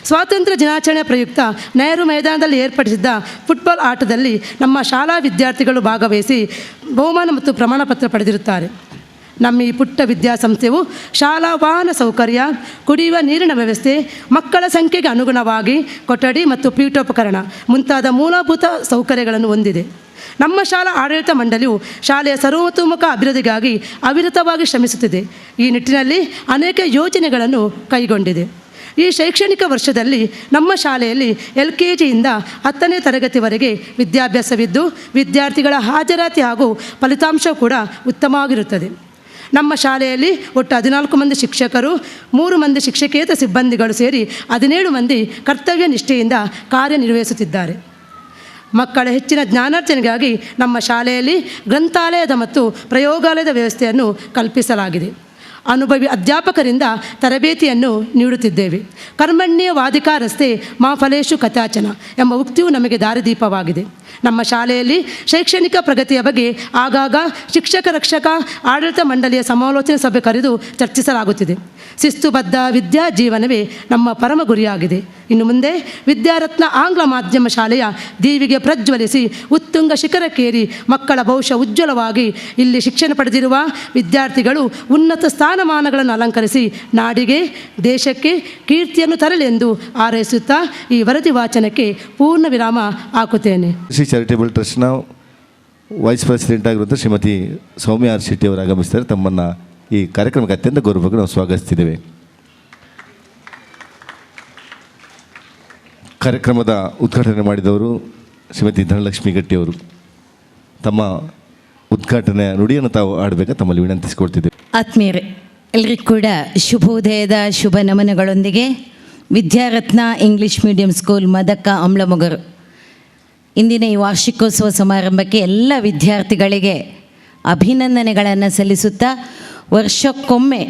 ಸ್ವಾತಂತ್ರ್ಯ ದಿನಾಚರಣೆ ಪ್ರಯುಕ್ತ ನೆಹರು ಮೈದಾನದಲ್ಲಿ ಏರ್ಪಡಿಸಿದ್ದ ಫುಟ್ಬಾಲ್ ಆಟದಲ್ಲಿ ನಮ್ಮ ಶಾಲಾ ವಿದ್ಯಾರ್ಥಿಗಳು ಭಾಗವಹಿಸಿ ಬಹುಮಾನ ಮತ್ತು ಪ್ರಮಾಣ ಪತ್ರ ಪಡೆದಿರುತ್ತಾರೆ. ನಮ್ಮ ಈ ಪುಟ್ಟ ವಿದ್ಯಾಸಂಸ್ಥೆಯು ಶಾಲಾ ವಾಹನ ಸೌಕರ್ಯ, ಕುಡಿಯುವ ನೀರಿನ ವ್ಯವಸ್ಥೆ, ಮಕ್ಕಳ ಸಂಖ್ಯೆಗೆ ಅನುಗುಣವಾಗಿ ಕೊಠಡಿ ಮತ್ತು ಪೀಠೋಪಕರಣ ಮುಂತಾದ ಮೂಲಭೂತ ಸೌಕರ್ಯಗಳನ್ನು ಹೊಂದಿದೆ. ನಮ್ಮ ಶಾಲಾ ಆಡಳಿತ ಮಂಡಳಿಯು ಶಾಲೆಯ ಸರ್ವತೋಮುಖ ಅಭಿವೃದ್ಧಿಗಾಗಿ ಅವಿರತವಾಗಿ ಶ್ರಮಿಸುತ್ತಿದೆ. ಈ ನಿಟ್ಟಿನಲ್ಲಿ ಅನೇಕ ಯೋಜನೆಗಳನ್ನು ಕೈಗೊಂಡಿದೆ. ಈ ಶೈಕ್ಷಣಿಕ ವರ್ಷದಲ್ಲಿ ನಮ್ಮ ಶಾಲೆಯಲ್ಲಿ LKGಯಿಂದ 10ನೇ ತರಗತಿವರೆಗೆ ವಿದ್ಯಾಭ್ಯಾಸವಿದ್ದು, ವಿದ್ಯಾರ್ಥಿಗಳ ಹಾಜರಾತಿ ಹಾಗೂ ಫಲಿತಾಂಶ ಕೂಡ ಉತ್ತಮವಾಗಿರುತ್ತದೆ. ನಮ್ಮ ಶಾಲೆಯಲ್ಲಿ ಒಟ್ಟು 14 ಮಂದಿ ಶಿಕ್ಷಕರು, 3 ಮಂದಿ ಶಿಕ್ಷಕೇತರ ಸಿಬ್ಬಂದಿಗಳು ಸೇರಿ 17 ಮಂದಿ ಕರ್ತವ್ಯ ನಿಷ್ಠೆಯಿಂದ ಕಾರ್ಯನಿರ್ವಹಿಸುತ್ತಿದ್ದಾರೆ. ಮಕ್ಕಳ ಹೆಚ್ಚಿನ ಜ್ಞಾನಾರ್ಜನೆಗಾಗಿ ನಮ್ಮ ಶಾಲೆಯಲ್ಲಿ ಗ್ರಂಥಾಲಯದ ಮತ್ತು ಪ್ರಯೋಗಾಲಯದ ವ್ಯವಸ್ಥೆಯನ್ನು ಕಲ್ಪಿಸಲಾಗಿದೆ. ಅನುಭವಿ ಅಧ್ಯಾಪಕರಿಂದ ತರಬೇತಿಯನ್ನು ನೀಡುತ್ತಿದ್ದೇವೆ. ಕರ್ಮಣ್ಯ ವಾಧಿಕಾರಸ್ತೆ ಮಾ ಫಲೇಶು ಕಥಾಚನ ಎಂಬ ಉಕ್ತಿಯು ನಮಗೆ ದಾರಿದೀಪವಾಗಿದೆ. ನಮ್ಮ ಶಾಲೆಯಲ್ಲಿ ಶೈಕ್ಷಣಿಕ ಪ್ರಗತಿಯ ಬಗ್ಗೆ ಆಗಾಗ ಶಿಕ್ಷಕ ರಕ್ಷಕ ಆಡಳಿತ ಮಂಡಳಿಯ ಸಮಾಲೋಚನೆ ಸಭೆ ಕರೆದು ಚರ್ಚಿಸಲಾಗುತ್ತಿದೆ. ಶಿಸ್ತುಬದ್ಧ ವಿದ್ಯಾ ಜೀವನವೇ ನಮ್ಮ ಪರಮ ಗುರಿಯಾಗಿದೆ. ಇನ್ನು ಮುಂದೆ ವಿದ್ಯಾರತ್ನ ಆಂಗ್ಲ ಮಾಧ್ಯಮ ಶಾಲೆಯ ದೀವಿಗೆ ಪ್ರಜ್ವಲಿಸಿ ಉತ್ತುಂಗ ಶಿಖರಕ್ಕೇರಿ ಮಕ್ಕಳ ಭವಿಷ್ಯ ಉಜ್ವಲವಾಗಿ ಇಲ್ಲಿ ಶಿಕ್ಷಣ ಪಡೆದಿರುವ ವಿದ್ಯಾರ್ಥಿಗಳು ಉನ್ನತ ಸ್ಥಾನಮಾನಗಳನ್ನು ಅಲಂಕರಿಸಿ ನಾಡಿಗೆ ದೇಶಕ್ಕೆ ಕೀರ್ತಿಯನ್ನು ತರಲಿ ಎಂದು ಹಾರೈಸುತ್ತಾ ಈ ವರದಿ ವಾಚನಕ್ಕೆ ಪೂರ್ಣ ವಿರಾಮ ಹಾಕುತ್ತೇನೆ. ಶ್ರೀ ಚಾರಿಟೇಬಲ್ ಟ್ರಸ್ಟ್ನ ವೈಸ್ ಪ್ರೆಸಿಡೆಂಟ್ ಆಗಿರುವಂಥ ಶ್ರೀಮತಿ ಸೌಮ್ಯ ಆರ್ ಶೆಟ್ಟಿ ಅವರು ಆಗಮಿಸ್ತಾರೆ. ತಮ್ಮನ್ನು ಈ ಕಾರ್ಯಕ್ರಮಕ್ಕೆ ಅತ್ಯಂತ ಗೌರವವಾಗಿ ನಾವು ಸ್ವಾಗತಿಸ್ತಿದ್ದೇವೆ. ಕಾರ್ಯಕ್ರಮದ ಉದ್ಘಾಟನೆ ಮಾಡಿದವರು ಶ್ರೀಮತಿ ಧನಲಕ್ಷ್ಮಿ ಗಟ್ಟಿಯವರು. ತಮ್ಮ ಉದ್ಘಾಟನೆಯ ನುಡಿಯನ್ನು ತಾವು ಆಡಬೇಕಾ ತಮ್ಮಲ್ಲಿ ವಿನಂತಿಸಿಕೊಳ್ತಿದ್ದೇವೆ. ಆತ್ಮೀಯರೇ, ಎಲ್ರಿಗೂ ಕೂಡ ಶುಭೋದಯದ ಶುಭ ನಮನಗಳೊಂದಿಗೆ ವಿದ್ಯಾರತ್ನ ಇಂಗ್ಲೀಷ್ ಮೀಡಿಯಂ ಸ್ಕೂಲ್ ಮದಕ್ಕ ಅಮ್ಲಮೊಗರು ಇಂದಿನ ಈ ವಾರ್ಷಿಕೋತ್ಸವ ಸಮಾರಂಭಕ್ಕೆ ಎಲ್ಲ ವಿದ್ಯಾರ್ಥಿಗಳಿಗೆ ಅಭಿನಂದನೆಗಳನ್ನು ಸಲ್ಲಿಸುತ್ತಾ, ವರ್ಷಕ್ಕೊಮ್ಮೆ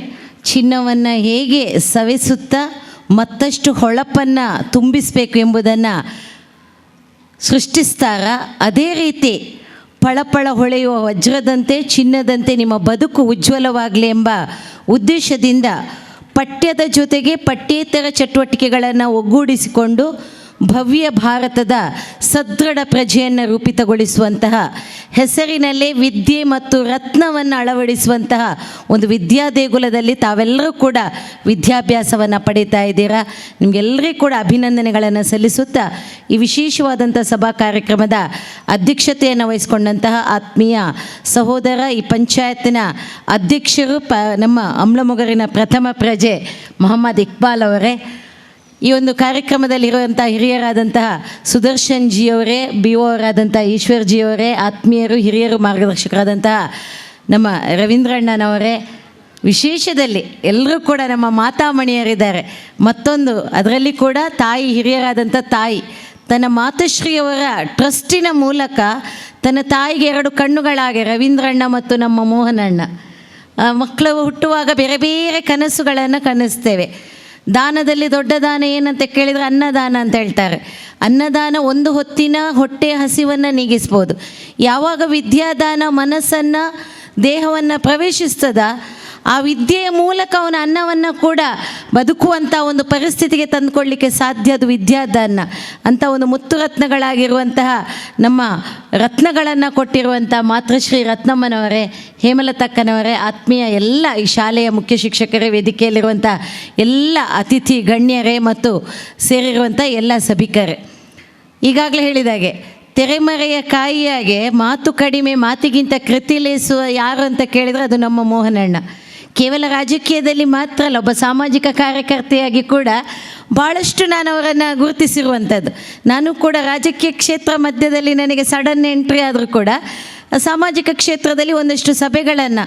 ಚಿನ್ನವನ್ನು ಹೇಗೆ ಸವೆಸುತ್ತಾ ಮತ್ತಷ್ಟು ಹೊಳಪನ್ನು ತುಂಬಿಸಬೇಕು ಎಂಬುದನ್ನು ಸೃಷ್ಟಿಸ್ತಾರ, ಅದೇ ರೀತಿ ಪಳಪಳ ಹೊಳೆಯುವ ವಜ್ರದಂತೆ ಚಿನ್ನದಂತೆ ನಿಮ್ಮ ಬದುಕು ಉಜ್ವಲವಾಗಲಿ ಎಂಬ ಉದ್ದೇಶದಿಂದ ಪಠ್ಯದ ಜೊತೆಗೆ ಪಠ್ಯೇತರ ಚಟುವಟಿಕೆಗಳನ್ನು ಒಗ್ಗೂಡಿಸಿಕೊಂಡು ಭವ್ಯ ಭಾರತದ ಸದೃಢ ಪ್ರಜೆಯನ್ನು ರೂಪಿತಗೊಳಿಸುವಂತಹ ಹೆಸರಿನಲ್ಲೇ ವಿದ್ಯೆ ಮತ್ತು ರತ್ನವನ್ನು ಅಳವಡಿಸುವಂತಹ ಒಂದು ವಿದ್ಯಾದೇಗುಲದಲ್ಲಿ ತಾವೆಲ್ಲರೂ ಕೂಡ ವಿದ್ಯಾಭ್ಯಾಸವನ್ನು ಪಡೀತಾ ಇದ್ದೀರಾ. ನಿಮಗೆಲ್ಲರಿಗೂ ಕೂಡ ಅಭಿನಂದನೆಗಳನ್ನು ಸಲ್ಲಿಸುತ್ತಾ ಈ ವಿಶೇಷವಾದಂಥ ಸಭಾ ಕಾರ್ಯಕ್ರಮದ ಅಧ್ಯಕ್ಷತೆಯನ್ನು ವಹಿಸಿಕೊಂಡಂತಹ ಆತ್ಮೀಯ ಸಹೋದರ, ಈ ಪಂಚಾಯತಿನ ಅಧ್ಯಕ್ಷರು, ನಮ್ಮ ಅಮ್ಲಮೊಗರಿನ ಪ್ರಥಮ ಪ್ರಜೆ ಮೊಹಮ್ಮದ್ ಇಕ್ಬಾಲ್ ಅವರೇ, ಈ ಒಂದು ಕಾರ್ಯಕ್ರಮದಲ್ಲಿರುವಂಥ ಹಿರಿಯರಾದಂತಹ ಸುದರ್ಶನ್ ಜಿಯವರೇ, ಬಿ ಒ ಅವರಾದಂಥ ಈಶ್ವರ್ ಜಿಯವರೇ, ಆತ್ಮೀಯರು, ಹಿರಿಯರು, ಮಾರ್ಗದರ್ಶಕರಾದಂತಹ ನಮ್ಮ ರವೀಂದ್ರಣ್ಣನವರೇ, ವಿಶೇಷದಲ್ಲಿ ಎಲ್ಲರೂ ಕೂಡ ನಮ್ಮ ಮಾತಾಮಣಿಯರಿದ್ದಾರೆ. ಮತ್ತೊಂದು ಅದರಲ್ಲಿ ಕೂಡ ತಾಯಿ, ಹಿರಿಯರಾದಂಥ ತಾಯಿ ತನ್ನ ಮಾತುಶ್ರೀಯವರ ಟ್ರಸ್ಟಿನ ಮೂಲಕ ತನ್ನ ತಾಯಿಗೆ 2 ಕಣ್ಣುಗಳಾಗೆ ರವೀಂದ್ರಣ್ಣ ಮತ್ತು ನಮ್ಮ ಮೋಹನಣ್ಣ. ಮಕ್ಕಳು ಹುಟ್ಟುವಾಗ ಬೇರೆ ಬೇರೆ ಕನಸುಗಳನ್ನು ಕನಸ್ತೇವೆ. ದಾನದಲ್ಲಿ ದೊಡ್ಡ ದಾನ ಏನಂತ ಕೇಳಿದರೆ ಅನ್ನದಾನ ಅಂತ ಹೇಳ್ತಾರೆ. ಅನ್ನದಾನ ಒಂದು ಹೊತ್ತಿನ ಹೊಟ್ಟೆ ಹಸಿವನ್ನು ನೀಗಿಸ್ಬೋದು. ಯಾವಾಗ ವಿದ್ಯಾದಾನ ಮನಸ್ಸನ್ನು, ದೇಹವನ್ನು ಪ್ರವೇಶಿಸ್ತದ, ಆ ವಿದ್ಯೆಯ ಮೂಲಕ ಅವನ ಅನ್ನವನ್ನು ಕೂಡ ಬದುಕುವಂಥ ಒಂದು ಪರಿಸ್ಥಿತಿಗೆ ತಂದುಕೊಳ್ಳಿಕ್ಕೆ ಸಾಧ್ಯ. ಅದು ವಿದ್ಯಾದಾನ ಅಂತ ಒಂದು ಮುತ್ತು ರತ್ನಗಳಾಗಿರುವಂತಹ ನಮ್ಮ ರತ್ನಗಳನ್ನು ಕೊಟ್ಟಿರುವಂಥ ಮಾತೃಶ್ರೀ ರತ್ನಮ್ಮನವರೇ, ಹೇಮಲತಕ್ಕನವರೇ, ಆತ್ಮೀಯ ಎಲ್ಲ ಈ ಶಾಲೆಯ ಮುಖ್ಯ ಶಿಕ್ಷಕರೇ, ವೇದಿಕೆಯಲ್ಲಿರುವಂಥ ಎಲ್ಲ ಅತಿಥಿ ಗಣ್ಯರೇ ಮತ್ತು ಸೇರಿರುವಂಥ ಎಲ್ಲ ಸಭಿಕರೇ, ಈಗಾಗಲೇ ಹೇಳಿದಾಗೆ ತೆರೆಮರೆಯ ಕಾಯಿಯಾಗೆ ಮಾತು ಕಡಿಮೆ ಮಾತಿಗಿಂತ ಕೃತಿ ಲೇಸುವ ಯಾರು ಅಂತ ಕೇಳಿದರೆ ಅದು ನಮ್ಮ ಮೋಹನಣ್ಣ. ಕೇವಲ ರಾಜಕೀಯದಲ್ಲಿ ಮಾತ್ರ ಅಲ್ಲ, ಒಬ್ಬ ಸಾಮಾಜಿಕ ಕಾರ್ಯಕರ್ತೆಯಾಗಿ ಕೂಡ ಭಾಳಷ್ಟು ನಾನು ಅವರನ್ನು ಗುರುತಿಸಿರುವಂಥದ್ದು. ನಾನು ಕೂಡ ರಾಜಕೀಯ ಕ್ಷೇತ್ರ ಮಧ್ಯದಲ್ಲಿ ನನಗೆ ಸಡನ್ ಎಂಟ್ರಿ ಆದರೂ ಕೂಡ ಸಾಮಾಜಿಕ ಕ್ಷೇತ್ರದಲ್ಲಿ ಒಂದಷ್ಟು ಸಭೆಗಳನ್ನು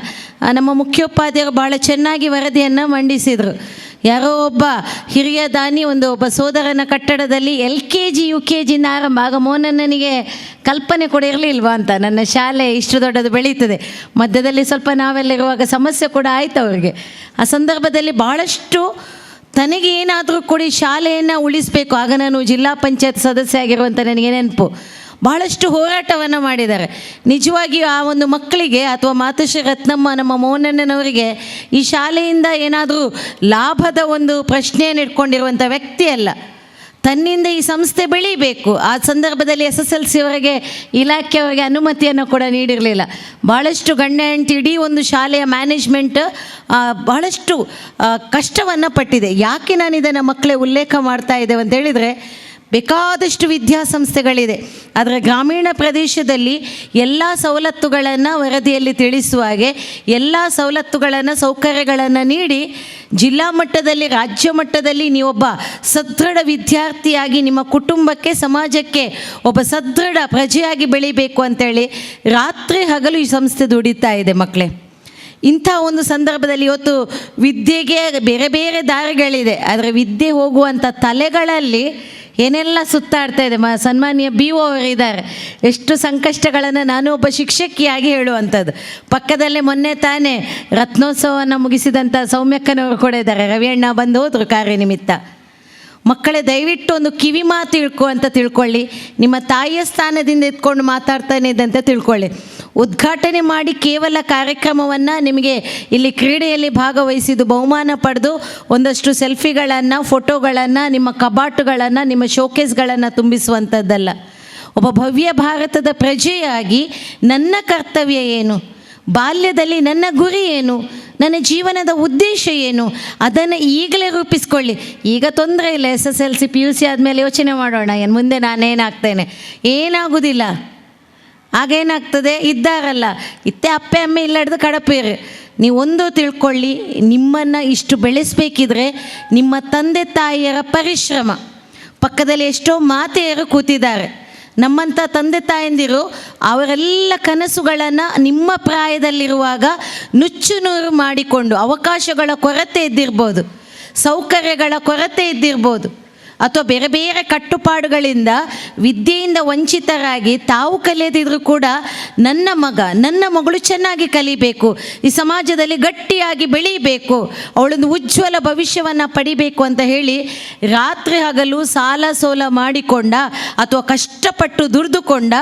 ನಮ್ಮ ಮುಖ್ಯೋಪಾಧ್ಯಾಯರು ಭಾಳ ಚೆನ್ನಾಗಿ ವರದಿಯನ್ನು ಮಂಡಿಸಿದರು. ಯಾರೋ ಒಬ್ಬ ಹಿರಿಯ ದಾನಿ ಒಬ್ಬ ಸೋದರನ ಕಟ್ಟಡದಲ್ಲಿ LKG UKGಯಿಂದ ಆರಂಭ. ಆಗ ಮೋಹನಣ್ಣನಿಗೆ ಕಲ್ಪನೆ ಕೂಡ ಇರಲಿಲ್ವಾ ಅಂತ, ನನ್ನ ಶಾಲೆ ಇಷ್ಟು ದೊಡ್ಡದು ಬೆಳೀತದೆ. ಮಧ್ಯದಲ್ಲಿ ಸ್ವಲ್ಪ ನಾವೆಲ್ಲಿರುವಾಗ ಸಮಸ್ಯೆ ಕೂಡ ಆಯಿತು ಅವರಿಗೆ. ಆ ಸಂದರ್ಭದಲ್ಲಿ ಭಾಳಷ್ಟು ತನಗೆ ಏನಾದರೂ ಕೂಡ ಈ ಶಾಲೆಯನ್ನು ಉಳಿಸಬೇಕು. ಆಗ ನಾನು ಜಿಲ್ಲಾ ಪಂಚಾಯತ್ ಸದಸ್ಯ ಆಗಿರುವಂಥ ನನಗೆ ನೆನಪು. ಭಾಳಷ್ಟು ಹೋರಾಟವನ್ನು ಮಾಡಿದ್ದಾರೆ. ನಿಜವಾಗಿಯೂ ಆ ಒಂದು ಮಕ್ಕಳಿಗೆ ಅಥವಾ ಮಾತುಶ್ರೀ ರತ್ನಮ್ಮ, ನಮ್ಮ ಮೋಹನಣ್ಣನವರಿಗೆ ಈ ಶಾಲೆಯಿಂದ ಏನಾದರೂ ಲಾಭದ ಒಂದು ಪ್ರಶ್ನೆಯನ್ನು ಇಟ್ಕೊಂಡಿರುವಂಥ ವ್ಯಕ್ತಿ ಅಲ್ಲ. ತನ್ನಿಂದ ಈ ಸಂಸ್ಥೆ ಬೆಳೀಬೇಕು. ಆ ಸಂದರ್ಭದಲ್ಲಿ SSLC ಅವರಿಗೆ ಇಲಾಖೆಯವರಿಗೆ ಅನುಮತಿಯನ್ನು ಕೂಡ ನೀಡಿರಲಿಲ್ಲ. ಭಾಳಷ್ಟು ಗಂಡ ಹೆಂಡತಿ ಇಡೀ ಒಂದು ಶಾಲೆಯ ಮ್ಯಾನೇಜ್ಮೆಂಟ್ ಭಾಳಷ್ಟು ಕಷ್ಟವನ್ನು ಪಟ್ಟಿದೆ. ಯಾಕೆ ನಾನು ಇದನ್ನು ಮಕ್ಕಳೇ ಉಲ್ಲೇಖ ಮಾಡ್ತಾ ಇದ್ದೇವೆ ಅಂತ ಹೇಳಿದರೆ, ಬೇಕಾದಷ್ಟು ವಿದ್ಯಾಸಂಸ್ಥೆಗಳಿದೆ, ಆದರೆ ಗ್ರಾಮೀಣ ಪ್ರದೇಶದಲ್ಲಿ ಎಲ್ಲ ಸವಲತ್ತುಗಳನ್ನು ವರದಿಯಲ್ಲಿ ತಿಳಿಸುವ ಹಾಗೆ ಎಲ್ಲ ಸವಲತ್ತುಗಳನ್ನು, ಸೌಕರ್ಯಗಳನ್ನು ನೀಡಿ ಜಿಲ್ಲಾ ಮಟ್ಟದಲ್ಲಿ, ರಾಜ್ಯ ಮಟ್ಟದಲ್ಲಿ ನೀವೊಬ್ಬ ಸದೃಢ ವಿದ್ಯಾರ್ಥಿಯಾಗಿ ನಿಮ್ಮ ಕುಟುಂಬಕ್ಕೆ, ಸಮಾಜಕ್ಕೆ ಒಬ್ಬ ಸದೃಢ ಪ್ರಜೆಯಾಗಿ ಬೆಳಿಬೇಕು ಅಂತೇಳಿ ರಾತ್ರಿ ಹಗಲು ಈ ಸಂಸ್ಥೆ ದುಡಿತಾ ಇದೆ ಮಕ್ಕಳೇ. ಇಂಥ ಒಂದು ಸಂದರ್ಭದಲ್ಲಿ ಇವತ್ತು ವಿದ್ಯೆಗೆ ಬೇರೆ ಬೇರೆ ದಾರಿಗಳಿದೆ, ಆದರೆ ವಿದ್ಯೆ ಹೋಗುವಂಥ ತಲೆಗಳಲ್ಲಿ ಏನೆಲ್ಲ ಸುತ್ತಾಡ್ತಾ ಇದೆ. ಸನ್ಮಾನ್ಯ BO ಅವರಿದ್ದಾರೆ. ಎಷ್ಟು ಸಂಕಷ್ಟಗಳನ್ನು ನಾನು ಒಬ್ಬ ಶಿಕ್ಷಕಿಯಾಗಿ ಹೇಳುವಂಥದ್ದು. ಪಕ್ಕದಲ್ಲೇ ಮೊನ್ನೆ ತಾನೇ ರತ್ನೋತ್ಸವವನ್ನು ಮುಗಿಸಿದಂಥ ಸೌಮ್ಯಕ್ಕನವರು ಕೂಡ ಇದ್ದಾರೆ. ರವಿಯಣ್ಣ ಬಂದು ಹೋದರು ಕಾರ್ಯನಿಮಿತ್ತ. ಮಕ್ಕಳೇ, ದಯವಿಟ್ಟು ಒಂದು ಕಿವಿ ಮಾತು ಅಂತ ತಿಳ್ಕೊಳ್ಳಿ. ನಿಮ್ಮ ತಾಯಿಯ ಸ್ಥಾನದಿಂದ ಎತ್ಕೊಂಡು ಮಾತಾಡ್ತಾನೆ ಇದ್ದಂತೆ ತಿಳ್ಕೊಳ್ಳಿ. ಉದ್ಘಾಟನೆ ಮಾಡಿ ಕೇವಲ ಕಾರ್ಯಕ್ರಮವನ್ನು ನಿಮಗೆ ಇಲ್ಲಿ ಕ್ರೀಡೆಯಲ್ಲಿ ಭಾಗವಹಿಸಿದ್ದು ಬಹುಮಾನ ಪಡೆದು ಒಂದಷ್ಟು ಸೆಲ್ಫಿಗಳನ್ನು, ಫೋಟೋಗಳನ್ನು, ನಿಮ್ಮ ಕಬಾಟುಗಳನ್ನು, ನಿಮ್ಮ ಶೋಕೇಸ್ಗಳನ್ನು ತುಂಬಿಸುವಂಥದ್ದಲ್ಲ. ಒಬ್ಬ ಭವ್ಯ ಭಾರತದ ಪ್ರಜೆಯಾಗಿ ನನ್ನ ಕರ್ತವ್ಯ ಏನು, ಬಾಲ್ಯದಲ್ಲಿ ನನ್ನ ಗುರಿ ಏನು, ನನ್ನ ಜೀವನದ ಉದ್ದೇಶ ಏನು, ಅದನ್ನು ಈಗಲೇ ರೂಪಿಸ್ಕೊಳ್ಳಿ. ಈಗ ತೊಂದರೆ ಇಲ್ಲ, SSLC PUC ಆದಮೇಲೆ ಯೋಚನೆ ಮಾಡೋಣ, ಮುಂದೆ ನಾನೇನಾಗ್ತೇನೆ. ಏನಾಗೋದಿಲ್ಲ. ಆಗೇನಾಗ್ತದೆ, ಇದ್ದಾರಲ್ಲ ಇತ್ತೆ ಅಪ್ಪೆ ಅಮ್ಮೆ ಇಲ್ಲ ಹಿಡ್ದು ಕಡಪೇರು. ನೀವೊಂದು ತಿಳ್ಕೊಳ್ಳಿ, ನಿಮ್ಮನ್ನು ಇಷ್ಟು ಬೆಳೆಸಬೇಕಿದ್ರೆ ನಿಮ್ಮ ತಂದೆ ತಾಯಿಯರ ಪರಿಶ್ರಮ. ಪಕ್ಕದಲ್ಲಿ ಎಷ್ಟೋ ಮಾತೆಯರು ಕೂತಿದ್ದಾರೆ. ನಮ್ಮಂಥ ತಂದೆ ತಾಯಂದಿರು ಅವರೆಲ್ಲ ಕನಸುಗಳನ್ನು ನಿಮ್ಮ ಪ್ರಾಯದಲ್ಲಿರುವಾಗ ನುಚ್ಚು ನೂರು ಮಾಡಿಕೊಂಡು, ಅವಕಾಶಗಳ ಕೊರತೆ ಇದ್ದಿರ್ಬೋದು, ಸೌಕರ್ಯಗಳ ಕೊರತೆ ಇದ್ದಿರ್ಬೋದು, ಅಥವಾ ಬೇರೆ ಬೇರೆ ಕಟ್ಟುಪಾಡುಗಳಿಂದ ವಿದ್ಯೆಯಿಂದ ವಂಚಿತರಾಗಿ ತಾವು ಕಲಿಯದಿದ್ರೂ ಕೂಡ ನನ್ನ ಮಗ, ನನ್ನ ಮಗಳು ಚೆನ್ನಾಗಿ ಕಲಿಬೇಕು, ಈ ಸಮಾಜದಲ್ಲಿ ಗಟ್ಟಿಯಾಗಿ ಬೆಳೀಬೇಕು, ಅವಳೊಂದು ಉಜ್ವಲ ಭವಿಷ್ಯವನ್ನು ಪಡಿಬೇಕು ಅಂತ ಹೇಳಿ ರಾತ್ರಿ ಹಗಲು ಸಾಲ ಸೋಲ ಮಾಡಿಕೊಂಡ ಅಥವಾ ಕಷ್ಟಪಟ್ಟು ದುಡಿದುಕೊಂಡ,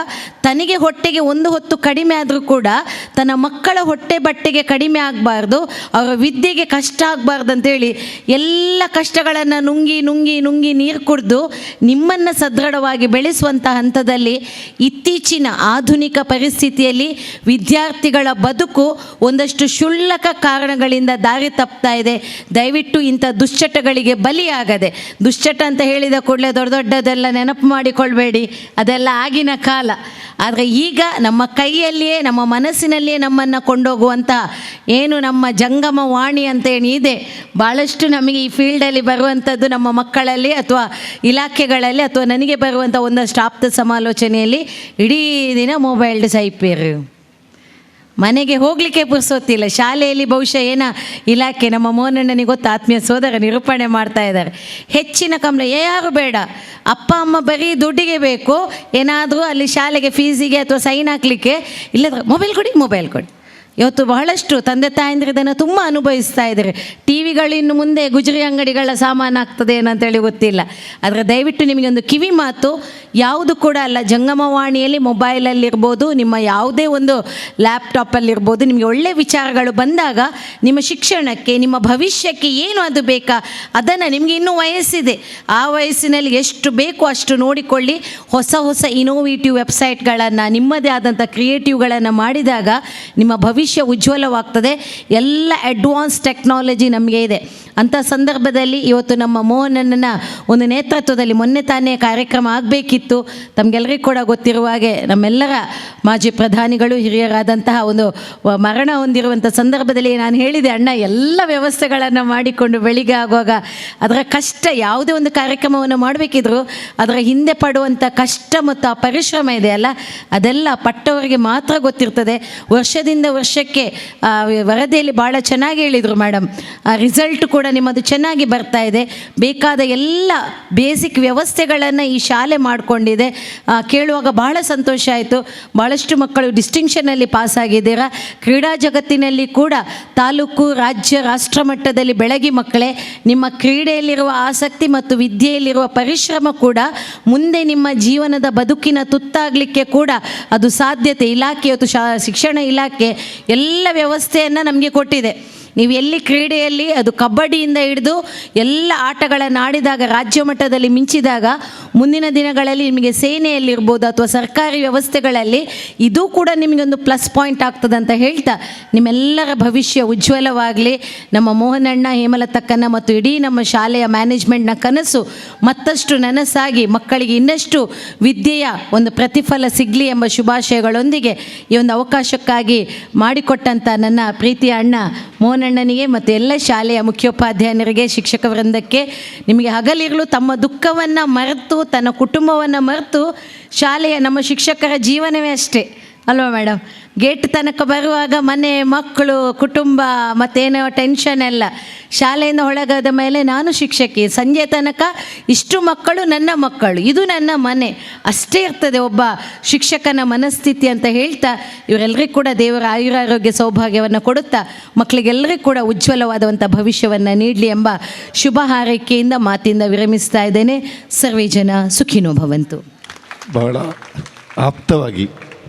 ತನಗೆ ಹೊಟ್ಟೆಗೆ ಒಂದು ಹೊತ್ತು ಕಡಿಮೆ ಆದರೂ ಕೂಡ ತನ್ನ ಮಕ್ಕಳ ಹೊಟ್ಟೆ ಬಟ್ಟೆಗೆ ಕಡಿಮೆ ಆಗಬಾರ್ದು, ಅವರ ವಿದ್ಯೆಗೆ ಕಷ್ಟ ಆಗಬಾರ್ದು ಅಂತೇಳಿ ಎಲ್ಲ ಕಷ್ಟಗಳನ್ನು ನುಂಗಿ ನುಂಗಿ ನುಂಗಿ ನೀರು ನೀರು ಕುಡಿದು ನಿಮ್ಮನ್ನು ಸದೃಢವಾಗಿ ಬೆಳೆಸುವಂಥ ಹಂತದಲ್ಲಿ ಇತ್ತೀಚಿನ ಆಧುನಿಕ ಪರಿಸ್ಥಿತಿಯಲ್ಲಿ ವಿದ್ಯಾರ್ಥಿಗಳ ಬದುಕು ಒಂದಷ್ಟು ಕ್ಷುಲ್ಲಕ ಕಾರಣಗಳಿಂದ ದಾರಿ ತಪ್ತಾ ಇದೆ. ದಯವಿಟ್ಟು ಇಂಥ ದುಶ್ಚಟಗಳಿಗೆ ಬಲಿಯಾಗದೆ, ದುಶ್ಚಟ ಅಂತ ಹೇಳಿದ ಕೂಡಲೇ ದೊಡ್ಡ ದೊಡ್ಡದೆಲ್ಲ ನೆನಪು ಮಾಡಿಕೊಳ್ಬೇಡಿ, ಅದೆಲ್ಲ ಆಗಿನ ಕಾಲ. ಆದರೆ ಈಗ ನಮ್ಮ ಕೈಯಲ್ಲಿಯೇ, ನಮ್ಮ ಮನಸ್ಸಿನಲ್ಲಿಯೇ ನಮ್ಮನ್ನು ಕೊಂಡೋಗುವಂಥ ಏನು ನಮ್ಮ ಜಂಗಮ ವಾಣಿ ಅಂತ ಏನಿದೆ, ಭಾಳಷ್ಟು ನಮಗೆ ಈ ಫೀಲ್ಡಲ್ಲಿ ಬರುವಂಥದ್ದು ನಮ್ಮ ಮಕ್ಕಳಲ್ಲಿ ಅಥವಾ ಇಲಾಖೆಗಳಲ್ಲಿ ಅಥವಾ ನನಗೆ ಬರುವಂಥ ಒಂದಷ್ಟು ಆಪ್ತ ಸಮಾಲೋಚನೆಯಲ್ಲಿ ಇಡೀ ದಿನ ಮೊಬೈಲ್ ಸೈಪೇರು, ಮನೆಗೆ ಹೋಗಲಿಕ್ಕೆ ಪುರ್ಸೊತ್ತಿಲ್ಲ. ಶಾಲೆಯಲ್ಲಿ ಬಹುಶಃ ಏನ ಇಲಾಖೆ ನಮ್ಮ ಮೋಹನಣ್ಣನಿಗೆ ಗೊತ್ತು, ಆತ್ಮೀಯ ಸೋದರ ನಿರೂಪಣೆ ಮಾಡ್ತಾ ಇದ್ದಾರೆ. ಹೆಚ್ಚಿನ ಯಾರು ಬೇಡ, ಅಪ್ಪ ಅಮ್ಮ ಬರೀ ದುಡ್ಡಿಗೆ ಬೇಕು, ಏನಾದರೂ ಅಲ್ಲಿ ಶಾಲೆಗೆ ಫೀಸಿಗೆ ಅಥವಾ ಸೈನ್ ಹಾಕಲಿಕ್ಕೆ, ಇಲ್ಲದ್ರೆ ಮೊಬೈಲ್ ಕೊಡಿ. ಇವತ್ತು ಬಹಳಷ್ಟು ತಂದೆ ತಾಯಂದಿರು ಇದನ್ನು ತುಂಬ ಅನುಭವಿಸ್ತಾ ಇದ್ದಾರೆ. ಟಿ ವಿಗಳಿನ್ನು ಮುಂದೆ ಗುಜರಿ ಅಂಗಡಿಗಳ ಸಾಮಾನು ಆಗ್ತದೆ ಏನಂತೇಳಿ ಗೊತ್ತಿಲ್ಲ. ಆದರೆ ದಯವಿಟ್ಟು ನಿಮಗೊಂದು ಕಿವಿ ಮಾತು, ಯಾವುದು ಕೂಡ ಅಲ್ಲ, ಜಂಗಮವಾಣಿಯಲ್ಲಿ ಮೊಬೈಲಲ್ಲಿರ್ಬೋದು, ನಿಮ್ಮ ಯಾವುದೇ ಒಂದು ಲ್ಯಾಪ್ಟಾಪಲ್ಲಿರ್ಬೋದು, ನಿಮಗೆ ಒಳ್ಳೆಯ ವಿಚಾರಗಳು ಬಂದಾಗ ನಿಮ್ಮ ಶಿಕ್ಷಣಕ್ಕೆ, ನಿಮ್ಮ ಭವಿಷ್ಯಕ್ಕೆ ಏನು ಅದು ಬೇಕಾ ಅದನ್ನು, ನಿಮಗೆ ಇನ್ನೂ ವಯಸ್ಸಿದೆ, ಆ ವಯಸ್ಸಿನಲ್ಲಿ ಎಷ್ಟು ಬೇಕು ಅಷ್ಟು ನೋಡಿಕೊಳ್ಳಿ. ಹೊಸ ಹೊಸ ಇನೋವೇಟಿವ್ ವೆಬ್ಸೈಟ್ಗಳನ್ನು, ನಿಮ್ಮದೇ ಆದಂಥ ಕ್ರಿಯೇಟಿವ್ಗಳನ್ನು ಮಾಡಿದಾಗ ನಿಮ್ಮ ಭವಿಷ್ಯ ಉಜ್ವಲವಾಗ್ತದೆ. ಎಲ್ಲ ಅಡ್ವಾನ್ಸ್ ಟೆಕ್ನಾಲಜಿ ನಮಗೆ ಇದೆ. ಅಂಥ ಸಂದರ್ಭದಲ್ಲಿ ಇವತ್ತು ನಮ್ಮ ಮೋಹನಣ್ಣನ ಒಂದು ನೇತೃತ್ವದಲ್ಲಿ ಮೊನ್ನೆ ತಾನೇ ಕಾರ್ಯಕ್ರಮ ಆಗಬೇಕಿತ್ತು. ತಮಗೆಲ್ಲರಿಗೂ ಕೂಡ ಗೊತ್ತಿರುವ ಹಾಗೆ ನಮ್ಮೆಲ್ಲರ ಮಾಜಿ ಪ್ರಧಾನಿಗಳು ಹಿರಿಯರಾದಂತಹ ಒಂದು ಮರಣ ಹೊಂದಿರುವಂಥ ಸಂದರ್ಭದಲ್ಲಿ ನಾನು ಹೇಳಿದೆ, ಅಣ್ಣ ಎಲ್ಲ ವ್ಯವಸ್ಥೆಗಳನ್ನು ಮಾಡಿಕೊಂಡು ಬೆಳಿಗ್ಗೆ ಆಗುವಾಗ ಅದರ ಕಷ್ಟ, ಯಾವುದೇ ಒಂದು ಕಾರ್ಯಕ್ರಮವನ್ನು ಮಾಡಬೇಕಿದ್ರು ಅದರ ಹಿಂದೆ ಪಡುವಂಥ ಕಷ್ಟ ಮತ್ತು ಆ ಪರಿಶ್ರಮ ಇದೆಯಲ್ಲ, ಅದೆಲ್ಲ ಪಟ್ಟವರಿಗೆ ಮಾತ್ರ ಗೊತ್ತಿರ್ತದೆ. ವರ್ಷದಿಂದ ವರ್ಷಕ್ಕೆ ವರದಿಯಲ್ಲಿ ಭಾಳ ಚೆನ್ನಾಗಿ ಹೇಳಿದರು ಮೇಡಮ್, ಆ ರಿಸಲ್ಟ್ ಕೂಡ ನಿಮ್ಮದು ಚೆನ್ನಾಗಿ ಬರ್ತಾ ಇದೆ. ಬೇಕಾದ ಎಲ್ಲ ಬೇಸಿಕ್ ವ್ಯವಸ್ಥೆಗಳನ್ನು ಈ ಶಾಲೆ ಮಾಡಿಕೊಂಡಿದೆ. ಕೇಳುವಾಗ ಬಹಳ ಸಂತೋಷ ಆಯಿತು. ಭಾಳಷ್ಟು ಮಕ್ಕಳು ಡಿಸ್ಟಿಂಕ್ಷನಲ್ಲಿ ಪಾಸಾಗಿದ್ದೀರಾ. ಕ್ರೀಡಾ ಜಗತ್ತಿನಲ್ಲಿ ಕೂಡ ತಾಲೂಕು, ರಾಜ್ಯ, ರಾಷ್ಟ್ರ ಮಟ್ಟದಲ್ಲಿ ಬೆಳಗಿ ಮಕ್ಕಳೇ, ನಿಮ್ಮ ಕ್ರೀಡೆಯಲ್ಲಿರುವ ಆಸಕ್ತಿ ಮತ್ತು ವಿದ್ಯೆಯಲ್ಲಿರುವ ಪರಿಶ್ರಮ ಕೂಡ ಮುಂದೆ ನಿಮ್ಮ ಜೀವನದ ಬದುಕಿನ ತುತ್ತಾಗಲಿಕ್ಕೆ ಕೂಡ ಅದು ಸಾಧ್ಯತೆ. ಇಲಾಖೆ ಇವತ್ತು ಶಿಕ್ಷಣ ಇಲಾಖೆ ಎಲ್ಲ ವ್ಯವಸ್ಥೆಯನ್ನು ನಮಗೆ ಕೊಟ್ಟಿದೆ. ನೀವು ಎಲ್ಲಿ ಕ್ರೀಡೆಯಲ್ಲಿ, ಅದು ಕಬಡ್ಡಿಯಿಂದ ಹಿಡಿದು ಎಲ್ಲ ಆಟಗಳನ್ನು ಆಡಿದಾಗ, ರಾಜ್ಯ ಮಟ್ಟದಲ್ಲಿ ಮಿಂಚಿದಾಗ, ಮುಂದಿನ ದಿನಗಳಲ್ಲಿ ನಿಮಗೆ ಸೇನೆಯಲ್ಲಿರ್ಬೋದು ಅಥವಾ ಸರ್ಕಾರಿ ವ್ಯವಸ್ಥೆಗಳಲ್ಲಿ ಇದು ಕೂಡ ನಿಮಗೊಂದು ಪ್ಲಸ್ ಪಾಯಿಂಟ್ ಆಗ್ತದೆ ಅಂತ ಹೇಳ್ತಾ, ನಿಮ್ಮೆಲ್ಲರ ಭವಿಷ್ಯ ಉಜ್ವಲವಾಗಲಿ. ನಮ್ಮ ಮೋಹನಣ್ಣ, ಹೇಮಲತಕ್ಕನ ಮತ್ತು ಇಡೀ ನಮ್ಮ ಶಾಲೆಯ ಮ್ಯಾನೇಜ್ಮೆಂಟ್ನ ಕನಸು ಮತ್ತಷ್ಟು ನನಸಾಗಿ ಮಕ್ಕಳಿಗೆ ಇನ್ನಷ್ಟು ವಿದ್ಯೆಯ ಒಂದು ಪ್ರತಿಫಲ ಸಿಗಲಿ ಎಂಬ ಶುಭಾಶಯಗಳೊಂದಿಗೆ ಈ ಒಂದು ಅವಕಾಶಕ್ಕಾಗಿ ಮಾಡಿಕೊಟ್ಟಂಥ ನನ್ನ ಪ್ರೀತಿಯ ಅಣ್ಣ ಮೋಹನಣ್ಣನಿಗೆ ಮತ್ತು ಎಲ್ಲ ಶಾಲೆಯ ಮುಖ್ಯೋಪಾಧ್ಯಾಯರಿಗೆ, ಶಿಕ್ಷಕ ವೃಂದಕ್ಕೆ, ನಿಮಗೆ ಹಗಲಿರಲು ತಮ್ಮ ದುಃಖವನ್ನು ಮರೆತು, ತನ್ನ ಕುಟುಂಬವನ್ನು ಮರೆತು, ಶಾಲೆಯ ನಮ್ಮ ಶಿಕ್ಷಕರ ಜೀವನವೇ ಅಷ್ಟೇ ಅಲ್ವಾ ಮೇಡಮ್? ಗೇಟ್ ತನಕ ಬರುವಾಗ ಮನೆ, ಮಕ್ಕಳು, ಕುಟುಂಬ ಮತ್ತೇನೋ ಟೆನ್ಷನ್ ಎಲ್ಲ. ಶಾಲೆಯಿಂದ ಹೊರಗಾದ ಮೇಲೆ ನಾನು ಶಿಕ್ಷಕಿ, ಸಂಜೆ ತನಕ ಇಷ್ಟು ಮಕ್ಕಳು ನನ್ನ ಮಕ್ಕಳು, ಇದು ನನ್ನ ಮನೆ, ಅಷ್ಟೇ ಇರ್ತದೆ ಒಬ್ಬ ಶಿಕ್ಷಕನ ಮನಸ್ಥಿತಿ ಅಂತ ಹೇಳ್ತಾ, ಇವರೆಲ್ಲರಿಗೂ ಕೂಡ ದೇವರ ಆಯುರಾರೋಗ್ಯ ಸೌಭಾಗ್ಯವನ್ನು ಕೊಡುತ್ತಾ ಮಕ್ಕಳಿಗೆಲ್ಲರಿಗೂ ಕೂಡ ಉಜ್ವಲವಾದಂಥ ಭವಿಷ್ಯವನ್ನು ನೀಡಲಿ ಎಂಬ ಶುಭ ಹಾರೈಕೆಯಿಂದ ಮಾತಿಂದ ವಿರಮಿಸ್ತಾ ಇದ್ದೇನೆ. ಸರ್ವೇ ಜನ ಸುಖಿನೋ ಭವಂತು. ಬಹಳ ಆಪ್ತವಾಗಿ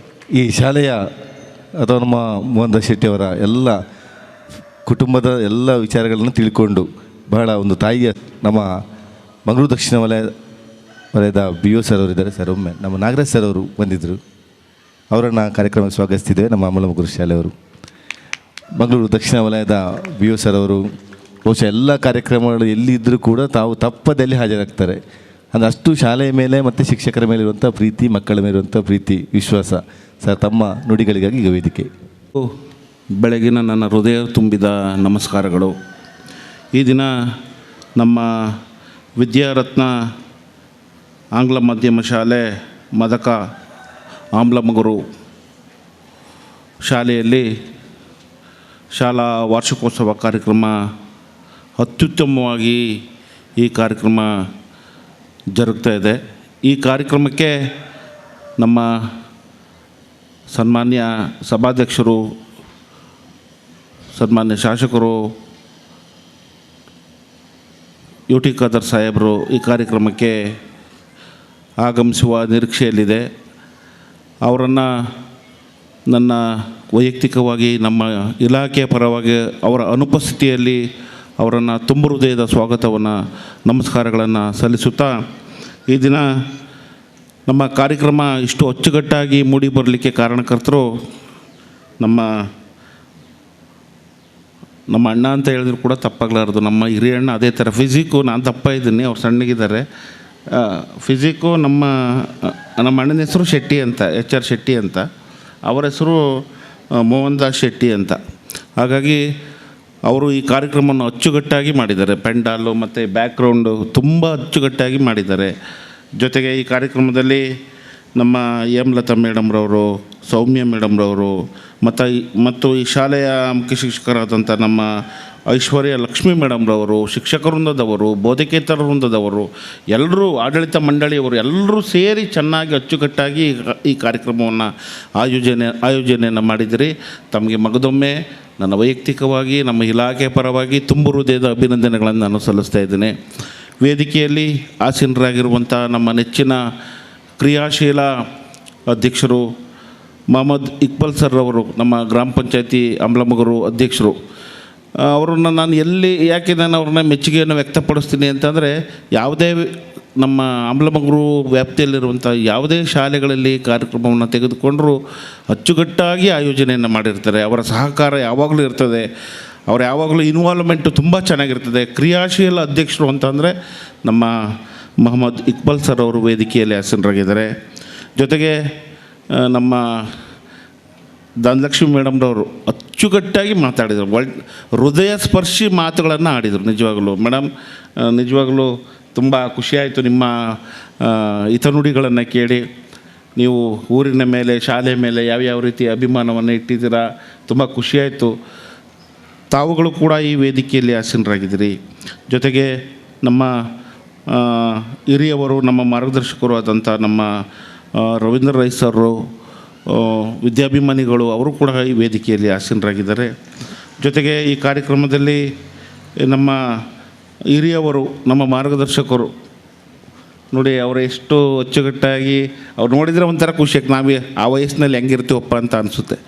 ಈ ಶಾಲೆಯ ಅಥವಾ ನಮ್ಮ ಮೋಹನ್ ಶೆಟ್ಟಿಯವರ ಎಲ್ಲ ಕುಟುಂಬದ ಎಲ್ಲ ವಿಚಾರಗಳನ್ನು ತಿಳ್ಕೊಂಡು, ಬಹಳ ಒಂದು ತಾಯಿಯ, ನಮ್ಮ ಮಂಗಳೂರು ದಕ್ಷಿಣ ವಲಯದ BO ಸರ್ ಅವರಿದ್ದಾರೆ. ಸರ್, ಒಮ್ಮೆ ನಮ್ಮ ನಾಗರಾಜ್ ಸರ್ ಅವರು ಬಂದಿದ್ದರು, ಅವರನ್ನು ಕಾರ್ಯಕ್ರಮಕ್ಕೆ ಸ್ವಾಗತಿಸ್ತಿದ್ದೇವೆ. ನಮ್ಮ ಅಮಲಮಗುರು ಶಾಲೆಯವರು, ಮಂಗಳೂರು ದಕ್ಷಿಣ ವಲಯದ BO ಸರ್ ಅವರು ಬಹುಶಃ ಎಲ್ಲ ಕಾರ್ಯಕ್ರಮಗಳು ಎಲ್ಲಿದ್ದರೂ ಕೂಡ ತಾವು ತಪ್ಪದಲ್ಲಿ ಹಾಜರಾಗ್ತಾರೆ. ಅಂದರೆ ಅಷ್ಟು ಶಾಲೆಯ ಮೇಲೆ ಮತ್ತು ಶಿಕ್ಷಕರ ಮೇಲೆ ಇರುವಂಥ ಪ್ರೀತಿ, ಮಕ್ಕಳ ಮೇಲೆ ಇರುವಂಥ ಪ್ರೀತಿ, ವಿಶ್ವಾಸ. ಸರ್, ತಮ್ಮ ನುಡಿಗಳಿಗಾಗಿ ಈಗ ವೇದಿಕೆ. ಬೆಳಗಿನ ನನ್ನ ಹೃದಯ ತುಂಬಿದ ನಮಸ್ಕಾರಗಳು. ಈ ದಿನ ನಮ್ಮ ವಿದ್ಯಾರತ್ನ ಆಂಗ್ಲ ಮಾಧ್ಯಮ ಶಾಲೆ ಮದಕ ಆಮ್ಲಮಗುರು ಶಾಲೆಯಲ್ಲಿ ಶಾಲಾ ವಾರ್ಷಿಕೋತ್ಸವ ಕಾರ್ಯಕ್ರಮ ಅತ್ಯುತ್ತಮವಾಗಿ ಈ ಕಾರ್ಯಕ್ರಮ ಜರುಗ್ತಾ ಇದೆ. ಈ ಕಾರ್ಯಕ್ರಮಕ್ಕೆ ನಮ್ಮ ಸನ್ಮಾನ್ಯ ಸಭಾಧ್ಯಕ್ಷರು, ಸನ್ಮಾನ್ಯ ಶಾಸಕರು UT ಖಾದರ್ ಸಾಹೇಬರು ಈ ಕಾರ್ಯಕ್ರಮಕ್ಕೆ ಆಗಮಿಸುವ ನಿರೀಕ್ಷೆಯಲ್ಲಿದೆ. ಅವರನ್ನು ನನ್ನ ವೈಯಕ್ತಿಕವಾಗಿ ನಮ್ಮ ಇಲಾಖೆಯ ಪರವಾಗಿ ಅವರ ಅನುಪಸ್ಥಿತಿಯಲ್ಲಿ ಅವರನ್ನು ತುಂಬ ಹೃದಯದ ಸ್ವಾಗತವನ್ನು ನಮಸ್ಕಾರಗಳನ್ನು ಸಲ್ಲಿಸುತ್ತಾ, ಈ ದಿನ ನಮ್ಮ ಕಾರ್ಯಕ್ರಮ ಇಷ್ಟು ಅಚ್ಚುಕಟ್ಟಾಗಿ ಮೂಡಿ ಬರಲಿಕ್ಕೆ ಕಾರಣಕರ್ತರು ನಮ್ಮ ಅಣ್ಣ ಅಂತ ಹೇಳಿದ್ರು ಕೂಡ ತಪ್ಪಾಗಲಾರ್ದು, ನಮ್ಮ ಹಿರಿಯಣ್ಣ. ಅದೇ ಥರ ಫಿಸಿಕ್ಕು ನಾನು ದಪ್ಪ ಇದ್ದೀನಿ, ಅವ್ರು ಸಣ್ಣಗಿದ್ದಾರೆ. ಫಿಸಿಕ್ಕು ನಮ್ಮ ಅಣ್ಣನ ಹೆಸರು ಶೆಟ್ಟಿ ಅಂತ, HR ಶೆಟ್ಟಿ ಅಂತ, ಅವರ ಹೆಸರು ಮೋಹನ್ ದಾಸ್ ಶೆಟ್ಟಿ ಅಂತ. ಹಾಗಾಗಿ ಅವರು ಈ ಕಾರ್ಯಕ್ರಮವನ್ನು ಅಚ್ಚುಕಟ್ಟಾಗಿ ಮಾಡಿದ್ದಾರೆ. ಪೆಂಡಾಲು ಮತ್ತು ಬ್ಯಾಕ್ಗ್ರೌಂಡು ತುಂಬ ಅಚ್ಚುಕಟ್ಟಾಗಿ ಮಾಡಿದ್ದಾರೆ. ಜೊತೆಗೆ ಈ ಕಾರ್ಯಕ್ರಮದಲ್ಲಿ ನಮ್ಮ ಹೇಮಲತಾ ಮೇಡಮ್ರವರು, ಸೌಮ್ಯ ಮೇಡಮ್ರವರು ಮತ್ತು ಈ ಶಾಲೆಯ ಮುಖ್ಯ ಶಿಕ್ಷಕರಾದಂಥ ನಮ್ಮ ಐಶ್ವರ್ಯ ಲಕ್ಷ್ಮಿ ಮೇಡಮ್ರವರು, ಶಿಕ್ಷಕ ವೃಂದದವರು, ಬೋಧಕೇತರ ವೃಂದದವರು, ಎಲ್ಲರೂ, ಆಡಳಿತ ಮಂಡಳಿಯವರು ಎಲ್ಲರೂ ಸೇರಿ ಚೆನ್ನಾಗಿ ಅಚ್ಚುಕಟ್ಟಾಗಿ ಈ ಕಾರ್ಯಕ್ರಮವನ್ನು ಆಯೋಜನೆಯನ್ನು ಮಾಡಿದಿರಿ. ತಮಗೆ ಮಗದೊಮ್ಮೆ ನನ್ನ ವೈಯಕ್ತಿಕವಾಗಿ ನಮ್ಮ ಇಲಾಖೆ ಪರವಾಗಿ ತುಂಬ ಹೃದಯದ ಅಭಿನಂದನೆಗಳನ್ನು ನಾನು ಸಲ್ಲಿಸ್ತಾ ಇದ್ದೇನೆ. ವೇದಿಕೆಯಲ್ಲಿ ಆಸೀನರಾಗಿರುವಂಥ ನಮ್ಮ ನೆಚ್ಚಿನ ಕ್ರಿಯಾಶೀಲ ಅಧ್ಯಕ್ಷರು ಮೊಹಮ್ಮದ್ ಇಕ್ಬಾಲ್ ಸರ್ ಅವರು, ನಮ್ಮ ಗ್ರಾಮ ಪಂಚಾಯತಿ ಅಂಬ್ಲಮಗರು ಅಧ್ಯಕ್ಷರು. ಅವರನ್ನು ನಾನು ಯಾಕೆ ನಾನು ಅವ್ರನ್ನ ಮೆಚ್ಚುಗೆಯನ್ನು ವ್ಯಕ್ತಪಡಿಸ್ತೀನಿ ಅಂತಂದರೆ, ಯಾವುದೇ ನಮ್ಮ ಅಂಬ್ಲಮಗರು ವ್ಯಾಪ್ತಿಯಲ್ಲಿರುವಂಥ ಯಾವುದೇ ಶಾಲೆಗಳಲ್ಲಿ ಕಾರ್ಯಕ್ರಮವನ್ನು ತೆಗೆದುಕೊಂಡರೂ ಅಚ್ಚುಕಟ್ಟಾಗಿ ಆಯೋಜನೆಯನ್ನು ಮಾಡಿರ್ತಾರೆ. ಅವರ ಸಹಕಾರ ಯಾವಾಗಲೂ ಇರ್ತದೆ, ಅವ್ರು ಯಾವಾಗಲೂ ಇನ್ವಾಲ್ವ್ಮೆಂಟು ತುಂಬ ಚೆನ್ನಾಗಿರ್ತದೆ. ಕ್ರಿಯಾಶೀಲ ಅಧ್ಯಕ್ಷರು ಅಂತಂದರೆ ನಮ್ಮ ಮೊಹಮ್ಮದ್ ಇಕ್ಬಾಲ್ ಸರ್ ಅವರು ವೇದಿಕೆಯಲ್ಲಿ ಆಸೀನರಾಗಿದ್ದಾರೆ. ಜೊತೆಗೆ ನಮ್ಮ ಧನಲಕ್ಷ್ಮಿ ಮೇಡಮ್ರವರು ಅಚ್ಚುಕಟ್ಟಾಗಿ ಮಾತಾಡಿದರು, ಹೃದಯ ಸ್ಪರ್ಶಿ ಮಾತುಗಳನ್ನು ಆಡಿದರು. ನಿಜವಾಗಲೂ ಮೇಡಮ್, ನಿಜವಾಗಲೂ ತುಂಬ ಖುಷಿಯಾಯಿತು ನಿಮ್ಮ ಹಿತನುಡಿಗಳನ್ನು ಕೇಳಿ. ನೀವು ಊರಿನ ಮೇಲೆ, ಶಾಲೆ ಮೇಲೆ ಯಾವ್ಯಾವ ರೀತಿ ಅಭಿಮಾನವನ್ನು ಇಟ್ಟಿದ್ದೀರಾ, ತುಂಬ ಖುಷಿಯಾಯಿತು. ತಾವುಗಳು ಕೂಡ ಈ ವೇದಿಕೆಯಲ್ಲಿ ಆಸೀನರಾಗಿದ್ದೀರಿ. ಜೊತೆಗೆ ನಮ್ಮ ಹಿರಿಯವರು, ನಮ್ಮ ಮಾರ್ಗದರ್ಶಕರು ಆದಂಥ ನಮ್ಮ ರವೀಂದ್ರ ರೈ ಸರು, ವಿದ್ಯಾಭಿಮಾನಿಗಳು, ಅವರು ಕೂಡ ಈ ವೇದಿಕೆಯಲ್ಲಿ ಆಸೀನರಾಗಿದ್ದಾರೆ. ಜೊತೆಗೆ ಈ ಕಾರ್ಯಕ್ರಮದಲ್ಲಿ ನಮ್ಮ ಹಿರಿಯವರು, ನಮ್ಮ ಮಾರ್ಗದರ್ಶಕರು ನೋಡಿ, ಅವರು ಎಷ್ಟು ಅಚ್ಚುಕಟ್ಟಾಗಿ, ಅವ್ರು ನೋಡಿದರೆ ಒಂಥರ ಖುಷಿಯಾಗಿ, ನಾವೇ ಆ ವಯಸ್ಸಿನಲ್ಲಿ ಹೆಂಗಿರ್ತೀವಪ್ಪ ಅಂತ ಅನಿಸುತ್ತೆ.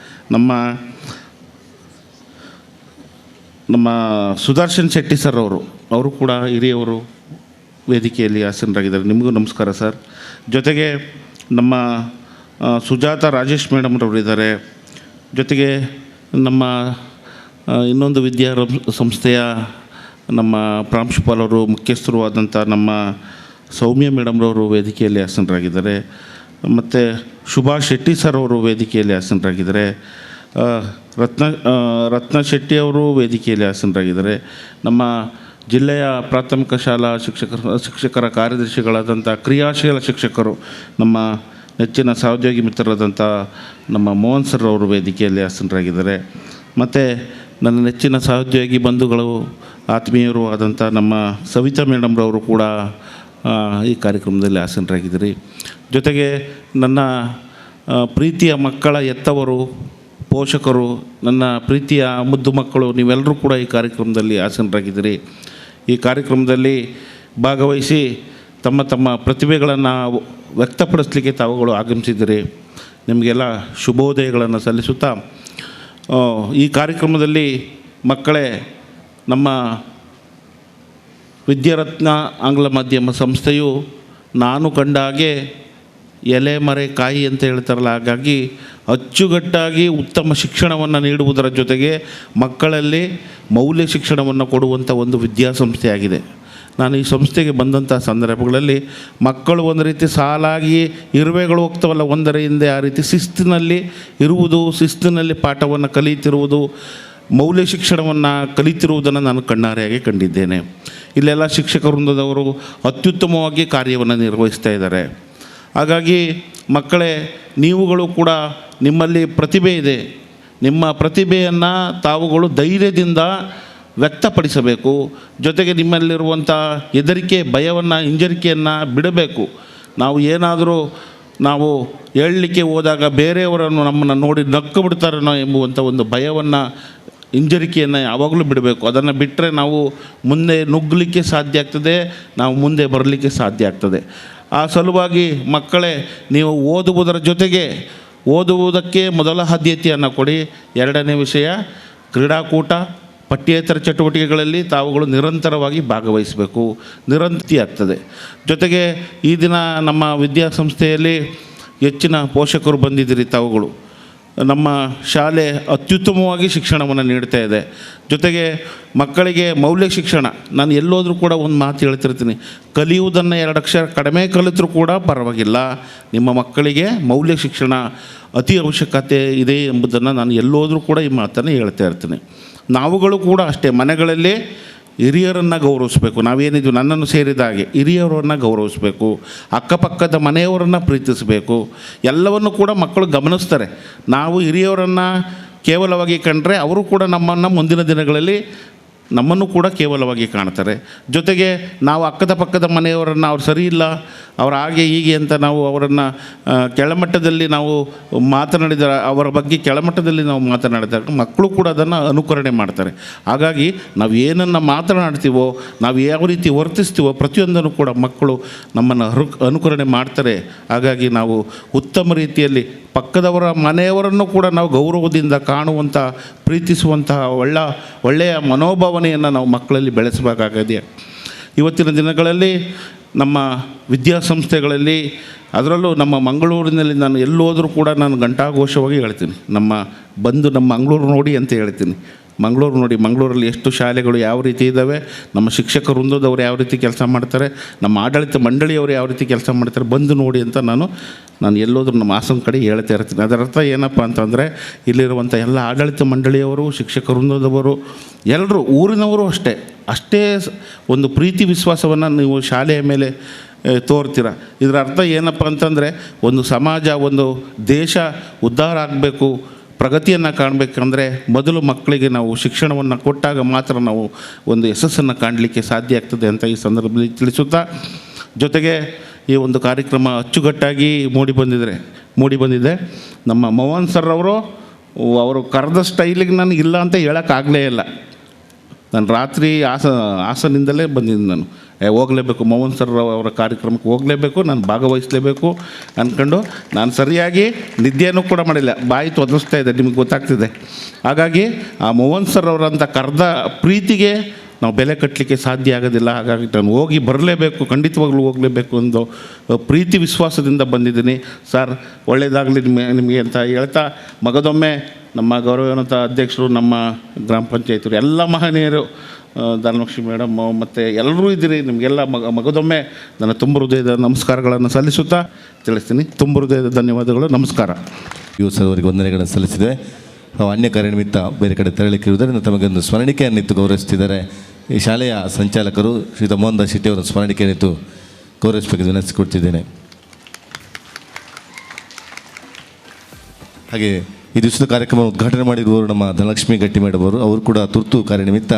ನಮ್ಮ ಸುದರ್ಶನ್ ಶೆಟ್ಟಿ ಸರ್ ಅವರು ಕೂಡ ಹಿರಿಯವರು ವೇದಿಕೆಯಲ್ಲಿ ಆಸೀನರಾಗಿದ್ದಾರೆ. ನಿಮಗೂ ನಮಸ್ಕಾರ ಸರ್. ಜೊತೆಗೆ ನಮ್ಮ ಸುಜಾತ ರಾಜೇಶ್ ಮೇಡಮ್ರವರು ಇದ್ದಾರೆ. ಜೊತೆಗೆ ನಮ್ಮ ಇನ್ನೊಂದು ಸಂಸ್ಥೆಯ ನಮ್ಮ ಪ್ರಾಂಶುಪಾಲರು, ಮುಖ್ಯಸ್ಥರು ಆದಂಥ ನಮ್ಮ ಸೌಮ್ಯ ಮೇಡಮ್ರವರು ವೇದಿಕೆಯಲ್ಲಿ ಆಸೀನರಾಗಿದ್ದಾರೆ. ಮತ್ತು ಶುಭಾ ಶೆಟ್ಟಿ ಸರ್ ಅವರು ವೇದಿಕೆಯಲ್ಲಿ ಆಸೀನರಾಗಿದ್ದಾರೆ. ರತ್ನ ಶೆಟ್ಟಿಯವರು ವೇದಿಕೆಯಲ್ಲಿ ಆಸೀನರಾಗಿದ್ದಾರೆ. ನಮ್ಮ ಜಿಲ್ಲೆಯ ಪ್ರಾಥಮಿಕ ಶಾಲಾ ಶಿಕ್ಷಕರ ಕಾರ್ಯದರ್ಶಿಗಳಾದಂಥ ಕ್ರಿಯಾಶೀಲ ಶಿಕ್ಷಕರು, ನಮ್ಮ ನೆಚ್ಚಿನ ಸಹೋದ್ಯೋಗಿ ಮಿತ್ರರಾದಂಥ ನಮ್ಮ ಮೋಹನ್ ಸರ್ ಅವರು ವೇದಿಕೆಯಲ್ಲಿ ಆಸೀನರಾಗಿದ್ದಾರೆ. ಮತ್ತು ನನ್ನ ನೆಚ್ಚಿನ ಸಹೋದ್ಯೋಗಿ ಬಂಧುಗಳು, ಆತ್ಮೀಯರು ಆದಂಥ ನಮ್ಮ ಸವಿತಾ ಮೇಡಮ್ರವರು ಕೂಡ ಈ ಕಾರ್ಯಕ್ರಮದಲ್ಲಿ ಆಸೀನರಾಗಿದ್ದೀರಿ. ಜೊತೆಗೆ ನನ್ನ ಪ್ರೀತಿಯ ಮಕ್ಕಳ ಹೆತ್ತವರು, ಪೋಷಕರು, ನನ್ನ ಪ್ರೀತಿಯ ಮುದ್ದು ಮಕ್ಕಳು, ನೀವೆಲ್ಲರೂ ಕೂಡ ಈ ಕಾರ್ಯಕ್ರಮದಲ್ಲಿ ಆಸೀನರಾಗಿದ್ದೀರಿ. ಈ ಕಾರ್ಯಕ್ರಮದಲ್ಲಿ ಭಾಗವಹಿಸಿ ತಮ್ಮ ತಮ್ಮ ಪ್ರತಿಭೆಗಳನ್ನು ವ್ಯಕ್ತಪಡಿಸಲಿಕ್ಕೆ ತಾವುಗಳು ಆಗಮಿಸಿದ್ದೀರಿ. ನಿಮಗೆಲ್ಲ ಶುಭೋದಯಗಳನ್ನು ಸಲ್ಲಿಸುತ್ತಾ, ಈ ಕಾರ್ಯಕ್ರಮದಲ್ಲಿ ಮಕ್ಕಳೇ, ನಮ್ಮ ವಿದ್ಯಾರತ್ನ ಆಂಗ್ಲ ಮಾಧ್ಯಮ ಸಂಸ್ಥೆಯು ನಾನು ಕಂಡ ಹಾಗೆ ಎಲೆ ಮರೆ ಕಾಯಿ ಅಂತ ಹೇಳ್ತಾರಲ್ಲ, ಹಾಗಾಗಿ ಅಚ್ಚುಕಟ್ಟಾಗಿ ಉತ್ತಮ ಶಿಕ್ಷಣವನ್ನು ನೀಡುವುದರ ಜೊತೆಗೆ ಮಕ್ಕಳಲ್ಲಿ ಮೌಲ್ಯ ಶಿಕ್ಷಣವನ್ನು ಕೊಡುವಂಥ ಒಂದು ವಿದ್ಯಾಸಂಸ್ಥೆಯಾಗಿದೆ. ನಾನು ಈ ಸಂಸ್ಥೆಗೆ ಬಂದಂಥ ಸಂದರ್ಭಗಳಲ್ಲಿ ಮಕ್ಕಳು ಒಂದು ರೀತಿ ಸಾಲಾಗಿ ಇರುವೆಗಳು ಹೋಗ್ತವಲ್ಲ ಒಂದರ ಹಿಂದೆ, ಆ ರೀತಿ ಶಿಸ್ತಿನಲ್ಲಿ ಇರುವುದು, ಶಿಸ್ತಿನಲ್ಲಿ ಪಾಠವನ್ನು ಕಲಿತಿರುವುದು, ಮೌಲ್ಯ ಶಿಕ್ಷಣವನ್ನು ಕಲಿತಿರುವುದನ್ನು ನಾನು ಕಣ್ಣಾರೆಯಾಗಿ ಕಂಡಿದ್ದೇನೆ. ಇಲ್ಲೆಲ್ಲ ಶಿಕ್ಷಕ ವೃಂದದವರು ಅತ್ಯುತ್ತಮವಾಗಿ ಕಾರ್ಯವನ್ನು ನಿರ್ವಹಿಸ್ತಾ ಇದ್ದಾರೆ. ಹಾಗಾಗಿ ಮಕ್ಕಳೇ, ನೀವುಗಳು ಕೂಡ ನಿಮ್ಮಲ್ಲಿ ಪ್ರತಿಭೆ ಇದೆ, ನಿಮ್ಮ ಪ್ರತಿಭೆಯನ್ನು ತಾವುಗಳು ಧೈರ್ಯದಿಂದ ವ್ಯಕ್ತಪಡಿಸಬೇಕು. ಜೊತೆಗೆ ನಿಮ್ಮಲ್ಲಿರುವಂಥ ಹೆದರಿಕೆ, ಭಯವನ್ನು, ಹಿಂಜರಿಕೆಯನ್ನು ಬಿಡಬೇಕು. ನಾವು ಏನಾದರೂ ಹೇಳಲಿಕ್ಕೆ ಹೋದಾಗ ಬೇರೆಯವರನ್ನು ನಮ್ಮನ್ನು ನೋಡಿ ನಕ್ಕು ಬಿಡ್ತಾರೇನೋ ಎಂಬುವಂಥ ಒಂದು ಭಯವನ್ನು, ಹಿಂಜರಿಕೆಯನ್ನು ಯಾವಾಗಲೂ ಬಿಡಬೇಕು. ಅದನ್ನು ಬಿಟ್ಟರೆ ನಾವು ಮುಂದೆ ನುಗ್ಗಲಿಕ್ಕೆ ಸಾಧ್ಯ ಆಗ್ತದೆ, ನಾವು ಮುಂದೆ ಬರಲಿಕ್ಕೆ ಸಾಧ್ಯ ಆಗ್ತದೆ. ಆ ಸಲುವಾಗಿ ಮಕ್ಕಳೇ, ನೀವು ಓದುವುದರ ಜೊತೆಗೆ ಓದುವುದಕ್ಕೆ ಮೊದಲ ಆದ್ಯತೆಯನ್ನು ಕೊಡಿ. ಎರಡನೇ ವಿಷಯ ಕ್ರೀಡಾಕೂಟ ಪಠ್ಯೇತರ ಚಟುವಟಿಕೆಗಳಲ್ಲಿ ತಾವುಗಳು ನಿರಂತರವಾಗಿ ಭಾಗವಹಿಸಬೇಕು, ನಿರಂತರ ಆಗ್ತದೆ. ಜೊತೆಗೆ ಈ ದಿನ ನಮ್ಮ ವಿದ್ಯಾಸಂಸ್ಥೆಯಲ್ಲಿ ಹೆಚ್ಚಿನ ಪೋಷಕರು ಬಂದಿದ್ದೀರಿ. ತಾವುಗಳು ನಮ್ಮ ಶಾಲೆ ಅತ್ಯುತ್ತಮವಾಗಿ ಶಿಕ್ಷಣವನ್ನು ನೀಡ್ತಾ ಇದೆ. ಜೊತೆಗೆ ಮಕ್ಕಳಿಗೆ ಮೌಲ್ಯ ಶಿಕ್ಷಣ, ನಾನು ಎಲ್ಲೋದ್ರೂ ಕೂಡ ಒಂದು ಮಾತು ಹೇಳ್ತಿರ್ತೀನಿ, ಕಲಿಯುವುದನ್ನು 2 ಅಕ್ಷರ ಕಡಿಮೆ ಕಲಿತರೂ ಕೂಡ ಪರವಾಗಿಲ್ಲ, ನಿಮ್ಮ ಮಕ್ಕಳಿಗೆ ಮೌಲ್ಯ ಶಿಕ್ಷಣ ಅತಿ ಅವಶ್ಯಕತೆ ಇದೆ ಎಂಬುದನ್ನು ನಾನು ಎಲ್ಲೋದ್ರೂ ಕೂಡ ಈ ಮಾತನ್ನು ಹೇಳ್ತಾ ಇರ್ತೀನಿ. ನಾವುಗಳು ಕೂಡ ಅಷ್ಟೇ, ಮನೆಗಳಲ್ಲಿ ಹಿರಿಯರನ್ನು ಗೌರವಿಸಬೇಕು. ನಾವೇನಿದ್ವಿ, ನನ್ನನ್ನು ಸೇರಿದ ಹಾಗೆ ಹಿರಿಯರನ್ನು ಗೌರವಿಸಬೇಕು, ಅಕ್ಕಪಕ್ಕದ ಮನೆಯವರನ್ನು ಪ್ರೀತಿಸಬೇಕು. ಎಲ್ಲವನ್ನು ಕೂಡ ಮಕ್ಕಳು ಗಮನಿಸ್ತಾರೆ. ನಾವು ಹಿರಿಯವರನ್ನು ಕೇವಲವಾಗಿ ಕಂಡರೆ ಅವರು ಕೂಡ ನಮ್ಮನ್ನು ಮುಂದಿನ ದಿನಗಳಲ್ಲಿ ನಮ್ಮನ್ನು ಕೂಡ ಕೇವಲವಾಗಿ ಕಾಣ್ತಾರೆ. ಜೊತೆಗೆ ನಾವು ಅಕ್ಕದ ಪಕ್ಕದ ಮನೆಯವರನ್ನು ಅವ್ರು ಸರಿ ಇಲ್ಲ, ಅವ್ರು ಹಾಗೆ ಹೀಗೆ ಅಂತ ನಾವು ಅವರನ್ನು ಕೆಳಮಟ್ಟದಲ್ಲಿ ನಾವು ಮಾತನಾಡಿದ ಅವರ ಬಗ್ಗೆ ಕೆಳಮಟ್ಟದಲ್ಲಿ ನಾವು ಮಾತನಾಡಿದಾಗ ಮಕ್ಕಳು ಕೂಡ ಅದನ್ನು ಅನುಕರಣೆ ಮಾಡ್ತಾರೆ. ಹಾಗಾಗಿ ನಾವು ಏನನ್ನು ಮಾತನಾಡ್ತೀವೋ, ನಾವು ಯಾವ ರೀತಿ ವರ್ತಿಸ್ತೀವೋ ಪ್ರತಿಯೊಂದನ್ನು ಕೂಡ ಮಕ್ಕಳು ನಮ್ಮನ್ನು ಅನುಕರಣೆ ಮಾಡ್ತಾರೆ. ಹಾಗಾಗಿ ನಾವು ಉತ್ತಮ ರೀತಿಯಲ್ಲಿ ಪಕ್ಕದವರ ಮನೆಯವರನ್ನು ಕೂಡ ನಾವು ಗೌರವದಿಂದ ಕಾಣುವಂಥ, ಪ್ರೀತಿಸುವಂತಹ ಒಳ್ಳೆಯ ಮನೋಭಾವನೆಯನ್ನು ನಾವು ಮಕ್ಕಳಲ್ಲಿ ಬೆಳೆಸಬೇಕಾಗಿದೆ. ಇವತ್ತಿನ ದಿನಗಳಲ್ಲಿ ನಮ್ಮ ವಿದ್ಯಾಸಂಸ್ಥೆಗಳಲ್ಲಿ, ಅದರಲ್ಲೂ ನಮ್ಮ ಮಂಗಳೂರಿನಲ್ಲಿ ನಾನು ಎಲ್ಲೋದ್ರೂ ಕೂಡ ನಾನು ಘಂಟಾಘೋಷವಾಗಿ ಹೇಳ್ತೀನಿ, ನಮ್ಮ ಮಂಗಳೂರು ನೋಡಿ ಅಂತ ಹೇಳ್ತೀನಿ. ಮಂಗಳೂರು ನೋಡಿ, ಮಂಗಳೂರಲ್ಲಿ ಎಷ್ಟು ಶಾಲೆಗಳು ಯಾವ ರೀತಿ ಇದ್ದಾವೆ, ನಮ್ಮ ಶಿಕ್ಷಕ ವೃಂದದವರು ಯಾವ ರೀತಿ ಕೆಲಸ ಮಾಡ್ತಾರೆ, ನಮ್ಮ ಆಡಳಿತ ಮಂಡಳಿಯವರು ಯಾವ ರೀತಿ ಕೆಲಸ ಮಾಡ್ತಾರೆ, ಬಂದು ನೋಡಿ ಅಂತ ನಾನು ಎಲ್ಲೋದ್ರೂ ನಮ್ಮ ಹಾಸನ ಕಡೆ ಹೇಳ್ತಾ ಇರ್ತೀನಿ. ಅದರ ಅರ್ಥ ಏನಪ್ಪ ಅಂತಂದರೆ, ಇಲ್ಲಿರುವಂಥ ಎಲ್ಲ ಆಡಳಿತ ಮಂಡಳಿಯವರು, ಶಿಕ್ಷಕ ವೃಂದದವರು, ಎಲ್ಲರೂ ಊರಿನವರು ಅಷ್ಟೇ ಒಂದು ಪ್ರೀತಿ ವಿಶ್ವಾಸವನ್ನು ನೀವು ಶಾಲೆಯ ಮೇಲೆ ತೋರ್ತೀರ. ಇದರ ಅರ್ಥ ಏನಪ್ಪ ಅಂತಂದರೆ, ಒಂದು ಸಮಾಜ, ಒಂದು ದೇಶ ಉದ್ಧಾರ ಆಗಬೇಕು, ಪ್ರಗತಿಯನ್ನು ಕಾಣಬೇಕಂದ್ರೆ ಮೊದಲು ಮಕ್ಕಳಿಗೆ ನಾವು ಶಿಕ್ಷಣವನ್ನು ಕೊಟ್ಟಾಗ ಮಾತ್ರ ನಾವು ಒಂದು ಯಶಸ್ಸನ್ನು ಕಾಣಲಿಕ್ಕೆ ಸಾಧ್ಯ ಆಗ್ತದೆ ಅಂತ ಈ ಸಂದರ್ಭದಲ್ಲಿ ತಿಳಿಸುತ್ತಾ, ಜೊತೆಗೆ ಈ ಒಂದು ಕಾರ್ಯಕ್ರಮ ಅಚ್ಚುಕಟ್ಟಾಗಿ ಮೂಡಿ ಬಂದಿದೆ. ನಮ್ಮ ಮೋಹನ್ ಸರ್ ಅವರು ಕರೆದ ಸ್ಟೈಲಿಗೆ ನಾನು ಇಲ್ಲ ಅಂತ ಹೇಳೋಕ್ಕಾಗಲೇ ಇಲ್ಲ. ನಾನು ರಾತ್ರಿ ಹಾಸನಿಂದಲೇ ಬಂದಿದ್ದೀನಿ. ನಾನು ಹೋಗಲೇಬೇಕು, ಮೋಹನ್ ಸರ್ ಅವರ ಕಾರ್ಯಕ್ರಮಕ್ಕೆ ಹೋಗಲೇಬೇಕು, ನಾನು ಭಾಗವಹಿಸಲೇಬೇಕು ಅಂದ್ಕೊಂಡು ನಾನು ಸರಿಯಾಗಿ ನಿದ್ದೆನೂ ಕೂಡ ಮಾಡಿಲ್ಲ, ಬಾಯಿ ತೊದಲಿಸ್ತಾ ಇದೆ, ನಿಮಗೆ ಗೊತ್ತಾಗ್ತಿದೆ. ಹಾಗಾಗಿ ಆ ಮೋಹನ್ ಸರ್ ಅವರಂಥ ಕರೆದ ಪ್ರೀತಿಗೆ ನಾವು ಬೆಲೆ ಕಟ್ಟಲಿಕ್ಕೆ ಸಾಧ್ಯ ಆಗೋದಿಲ್ಲ. ಹಾಗಾಗಿ ನಾನು ಬರಲೇಬೇಕು, ಖಂಡಿತವಾಗ್ಲೂ ಹೋಗಲೇಬೇಕು ಒಂದು ಪ್ರೀತಿ ವಿಶ್ವಾಸದಿಂದ ಬಂದಿದ್ದೀನಿ. ಸರ್ ಒಳ್ಳೆಯದಾಗಲಿ ನಿಮಗೆ ಅಂತ ಹೇಳ್ತಾ, ಮಗದೊಮ್ಮೆ ನಮ್ಮ ಗೌರವಾನ್ವಿತ ಅಧ್ಯಕ್ಷರು, ನಮ್ಮ ಗ್ರಾಮ ಪಂಚಾಯತರು, ಎಲ್ಲ ಮಹನೀಯರು, ಧನಲಕ್ಷ್ಮಿ ಮೇಡಮ್ ಮತ್ತು ಎಲ್ಲರೂ ಇದ್ದೀರಿ, ನಿಮಗೆಲ್ಲ ಮಗದೊಮ್ಮೆ ನನ್ನ ತುಂಬ ಹೃದಯದ ನಮಸ್ಕಾರಗಳನ್ನು ಸಲ್ಲಿಸುತ್ತಾ ತಿಳಿಸ್ತೀನಿ. ತುಂಬ ಹೃದಯದ ಧನ್ಯವಾದಗಳು, ನಮಸ್ಕಾರ. ಸರ್ ಅವರಿಗೆ ವಂದನೆಗಳನ್ನು ಸಲ್ಲಿಸಿದೆ. ನಾವು ಅನ್ಯ ಕಾರ್ಯ ನಿಮಿತ್ತ ಬೇರೆ ಕಡೆ ತೆರಳಿಕ್ಕಿರುವುದರಿಂದ ತಮಗೊಂದು ಸ್ಮರಣಿಕೆಯನ್ನಿತ್ತು ಗೌರವಿಸ್ತಿದ್ದಾರೆ. ಈ ಶಾಲೆಯ ಸಂಚಾಲಕರು ಶ್ರೀ ಮೋಹನ್ ದಾಸ್ ಶೆಟ್ಟಿ ಅವರ ಸ್ಮರಣಿಕೆಯನ್ನಿತ್ತು ಗೌರವಿಸಬೇಕೆಂದು ವಿನಂತಿಸಿಕೊಡ್ತಿದ್ದೇನೆ. ಹಾಗೆ ಈ ದಿವಸದ ಕಾರ್ಯಕ್ರಮ ಉದ್ಘಾಟನೆ ಮಾಡಿರುವವರು ನಮ್ಮ ಧನಲಕ್ಷ್ಮಿ ಗಟ್ಟಿ ಮೇಡಮ್ ಅವರು ಕೂಡ ತುರ್ತು ಕಾರ್ಯನಿಮಿತ್ತ